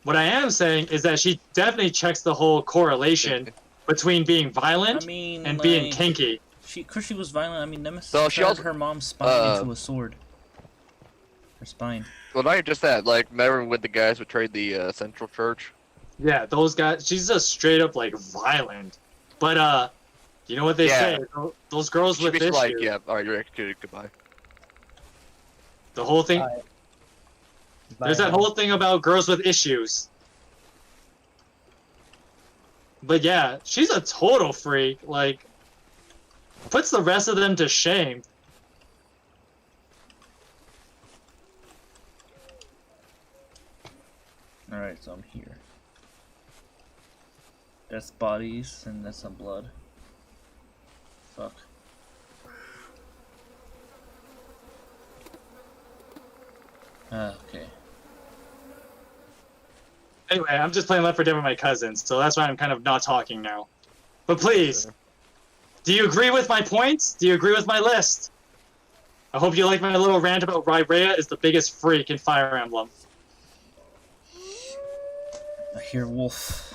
What I am saying is that she definitely checks the whole correlation between being violent and being kinky. Because she was violent. I mean, Nemesis So she turned also- her mom's spine into a sword. Her spine. Well, not just that. Like, remember when the guys betrayed the Central Church? Yeah, those guys. She's just straight up like violent. But you know what they say? Those girls She'd with be issues. like, yeah, alright, you're executed, goodbye. The whole thing. Bye. There's that whole thing about girls with issues. But yeah, she's a total freak. Like, puts the rest of them to shame. Alright, so I'm here. That's bodies and that's some blood. Fuck. Okay. Anyway, I'm just playing Left 4 Dead with my cousins, so that's why I'm kind of not talking now. But please, do you agree with my points? Do you agree with my list? I hope you like my little rant about why Rhea is the biggest freak in Fire Emblem. I hear wolf.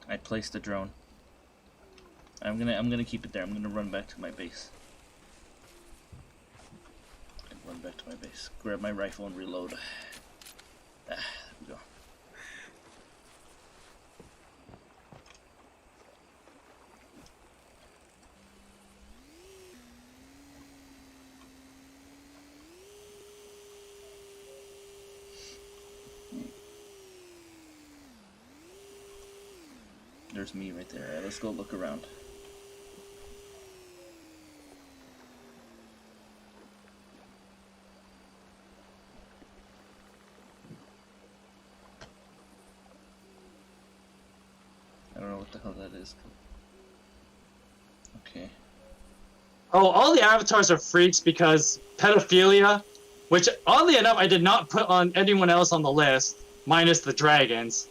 I placed the drone. I'm gonna keep it there. I'm gonna run back to my base. Run back to my base. Grab my rifle and reload. There we go. There's me right there. Alright, let's go look around. I don't know what the hell that is. Okay. Oh, all the avatars are freaks because pedophilia, which oddly enough I did not put on anyone else on the list, minus the dragons.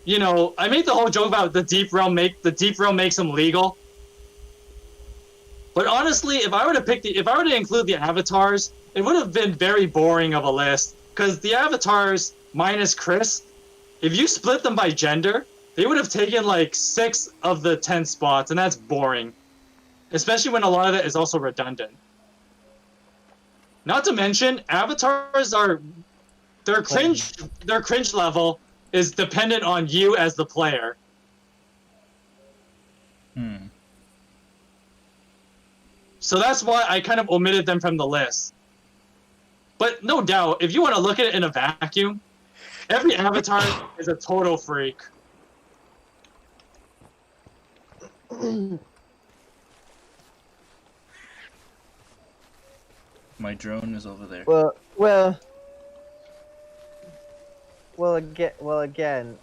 You know, I made the whole joke about the deep realm makes them legal. But honestly, if I were to include the avatars, it would have been very boring of a list. Because the avatars minus Chris, if you split them by gender, they would have taken like 6 of the 10 spots, and that's boring. especially when a lot of it is also redundant. Not to mention, avatars are their cringe level is dependent on you as the player. So that's why I kind of omitted them from the list. But no doubt, if you want to look at it in a vacuum, every avatar is a total freak. My drone is over there. Well, again,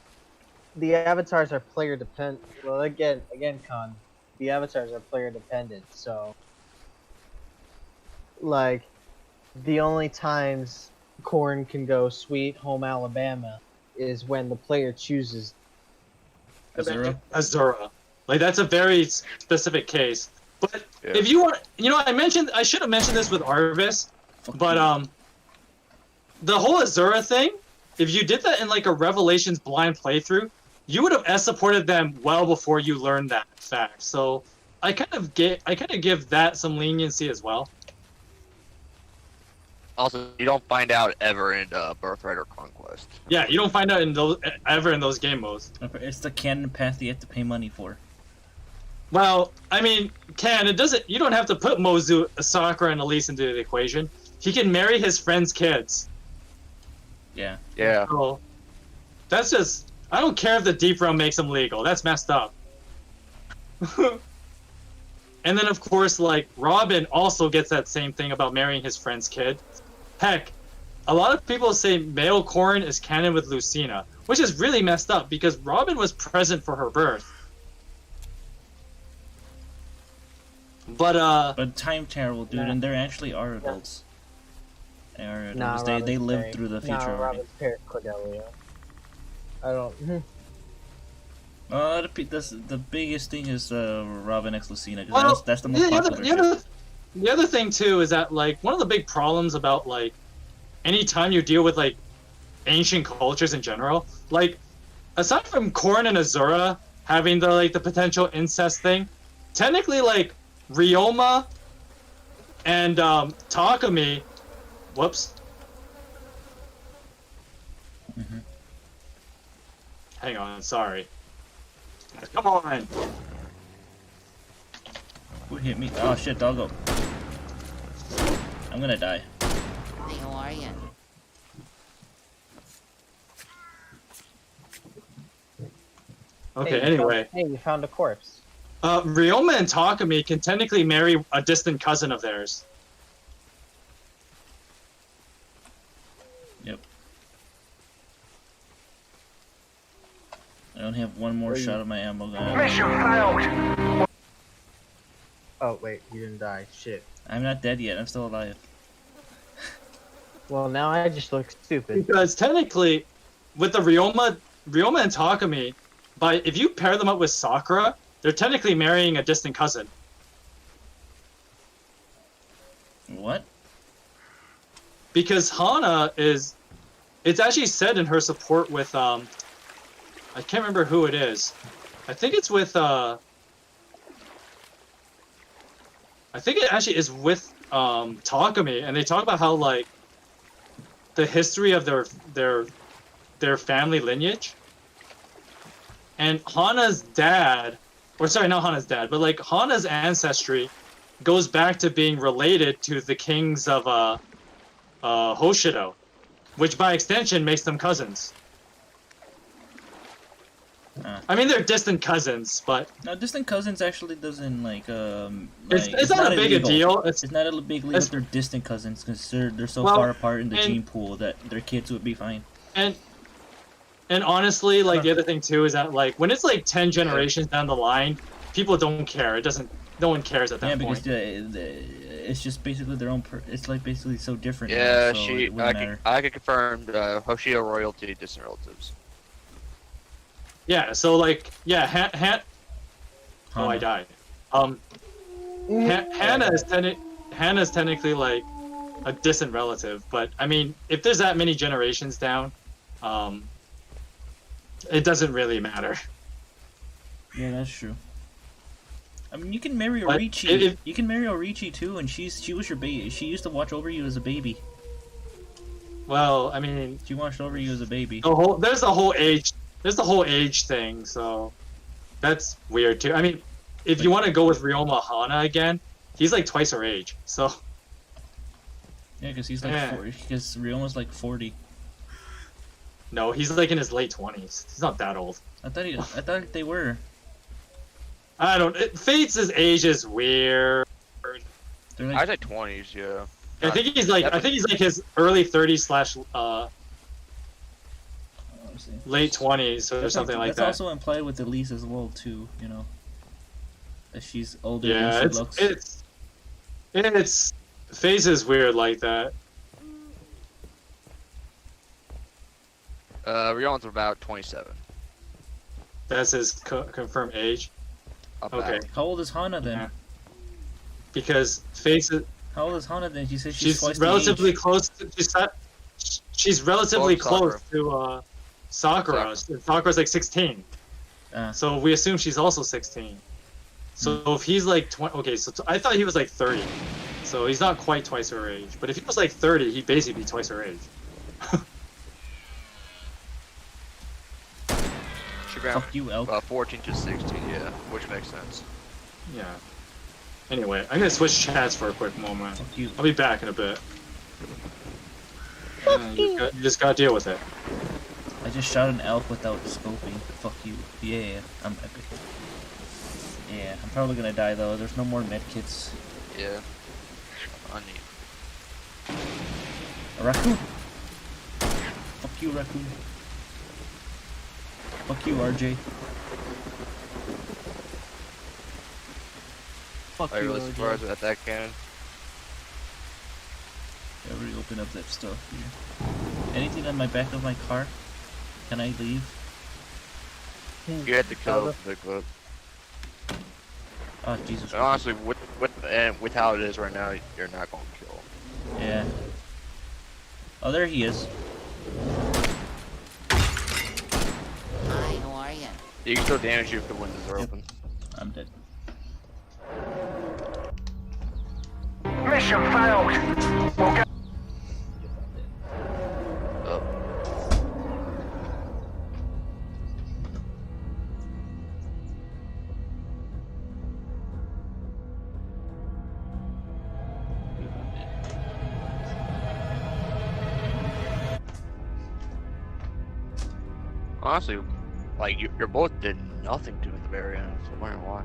the avatars are player dependent. Well, again, Con, the avatars are player dependent. So, like, the only times Corn can go Sweet Home Alabama is when the player chooses Azura. Like, that's a very specific case. But if you want, I should have mentioned this with Arvis, but the whole Azura thing, if you did that in like a Revelations blind playthrough, you would have supported them well before you learned that fact. So I kind of give that some leniency as well. Also, you don't find out ever in Birthright or Conquest. Yeah, you don't find out ever in those game modes. It's the canon path you have to pay money for. Well, I mean, you don't have to put Mozu, Sakura, and Elise into the equation. He can marry his friend's kids. Yeah. Yeah. So, that's just, I don't care if the Deep Realm makes him legal. That's messed up. And then, of course, like, Robin also gets that same thing about marrying his friend's kid. Heck, a lot of people say male Corrin is canon with Lucina, which is really messed up because Robin was present for her birth. But time travel, dude, and there actually are adults. They are adults. They live through the future already. Robin's parent Cordelia. I don't. The biggest thing is Robin X Lucina, because that's the most popular ship. The other thing too is that like one of the big problems about like any time you deal with like ancient cultures in general, like aside from Corrin and Azura having the potential incest thing, technically like Ryoma and Takumi, whoops. Hang on, sorry. Come on. Who hit me? Oh shit, doggo. I'm gonna die. Hey, how are you? Okay, anyway. Hey, you found a corpse. Ryoma and Takumi can technically marry a distant cousin of theirs. Yep. I only have one more shot of my ammo gun. Mission failed! Oh, wait, you didn't die. Shit. I'm not dead yet. I'm still alive. Well, now I just look stupid. Because technically, with the Ryoma and Takumi, if you pair them up with Sakura, they're technically marrying a distant cousin. What? Because Hana it's actually said in her support with, I can't remember who it is. I think it's with, I think it actually is with, Takumi, and they talk about how, like, the history of their family lineage. And Hana's dad, or sorry, not Hana's dad, but like Hana's ancestry goes back to being related to the kings of Hoshido, which by extension makes them cousins. I mean, they're distant cousins, but no, distant cousins actually doesn't it's not a big a deal. It's not a big deal if they're distant cousins because they're so far apart in the gene pool that their kids would be fine. And honestly, like the other thing too is that like when it's like 10 generations down the line, people don't care. No one cares at that point. Yeah, because it's just basically their own. It's like basically so different. Yeah, so I can confirm Hoshio royalty, distant relatives. Yeah, so like I died. Hannah's technically like a distant relative, but I mean, if there's that many generations down, it doesn't really matter. Yeah, that's true. I mean, you can marry But Orichi. You can marry Orichi too, and she was your baby. She used to watch over you as a baby. Well, I mean, She watched over you as a baby. there's the whole age thing, so that's weird too. I mean, if you want to go with Ryoma Hana again, he's like twice her age, so Yeah, because he's like Yeah. 40. Because Ryoma's like 40. no, he's like in his late 20s. He's not that old. I thought they were. I don't. Fate's age is weird. They're I like, say 20s, yeah. I think he's like his early 30s slash let me see. late 20s or That's something like that's that. also implied with Elise as well too. You know, that she's older Yeah, than she looks. it's Face is weird like that. Rion's about 27. That's his confirmed age. About. Okay, How old is Hana then? Yeah. Because Face is How old is Hana then? She said she's twice she's relatively the age. close. She's relatively Close close to Sakura. Sakura's like 16, Ah. so we assume she's also 16. So if he's like 20, okay, so I thought he was like 30, so he's not quite twice her age. But if he was like 30, he'd basically be twice her age. She ran Fuck you, Elk. 14 to 16, yeah, which makes sense. Yeah. Anyway, I'm gonna switch chats for a quick moment. Fuck you. I'll be back in a bit. You just gotta deal with it. I just shot an elk without scoping. Fuck you. Yeah, I'm epic. Yeah, I'm probably gonna die though. There's no more medkits. Yeah. I need. A raccoon. Fuck you, raccoon. Fuck you, RJ. Fuck Are you you, really RJ. surprised at that cannon? I already opened up that stuff here. Anything on my back of my car? Can I leave? You had to kill Bigfoot. Oh, Jesus. And honestly, with how it is right now, you're not going to kill him. Yeah. Oh, there he is. Hi, how are you? You can still damage you if the windows are open. I'm dead. Mission failed. We'll get Oh. Honestly, like you're both did nothing to at the very end, so I wonder why.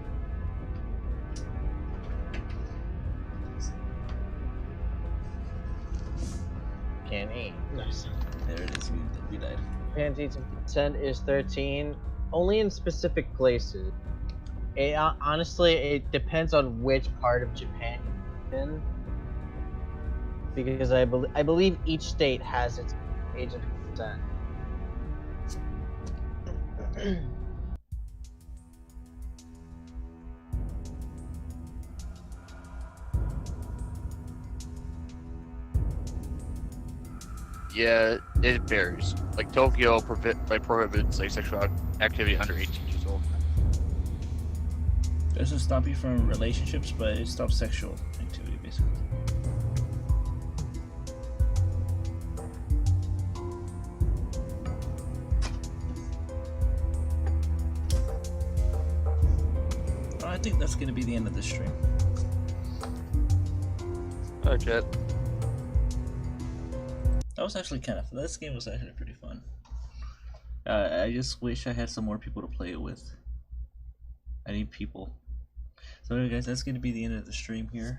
Can't eat. Nice. There it is. We died. Panties consent is 13. Only in specific places. Honestly, it depends on which part of Japan you're in. Because I believe each state has its age of consent. Yeah, it varies. Like Tokyo prohibits like sexual activity under 18 years old. It doesn't stop you from relationships, but it stops sexual activity, basically. I think that's gonna be the end of this stream. Alright, chat. That was actually kind of. This game was actually pretty fun. I just wish I had some more people to play it with. I need people. So anyway, guys, that's gonna be the end of the stream here.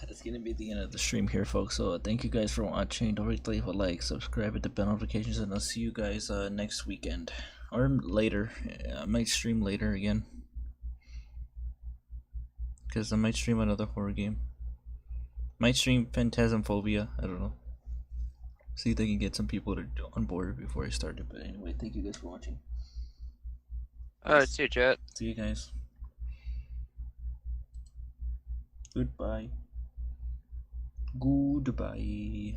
That's gonna be the end of the stream here, folks. So thank you guys for watching. Don't forget to leave a like, subscribe, hit the bell notifications, and I'll see you guys next weekend or later. I might stream later again because I might stream another horror game. Might stream Phantasmphobia. I don't know. See if they can get some people to on board before I start it. But anyway, thank you guys for watching. Alright, see you, chat. See you guys. Goodbye. Goodbye.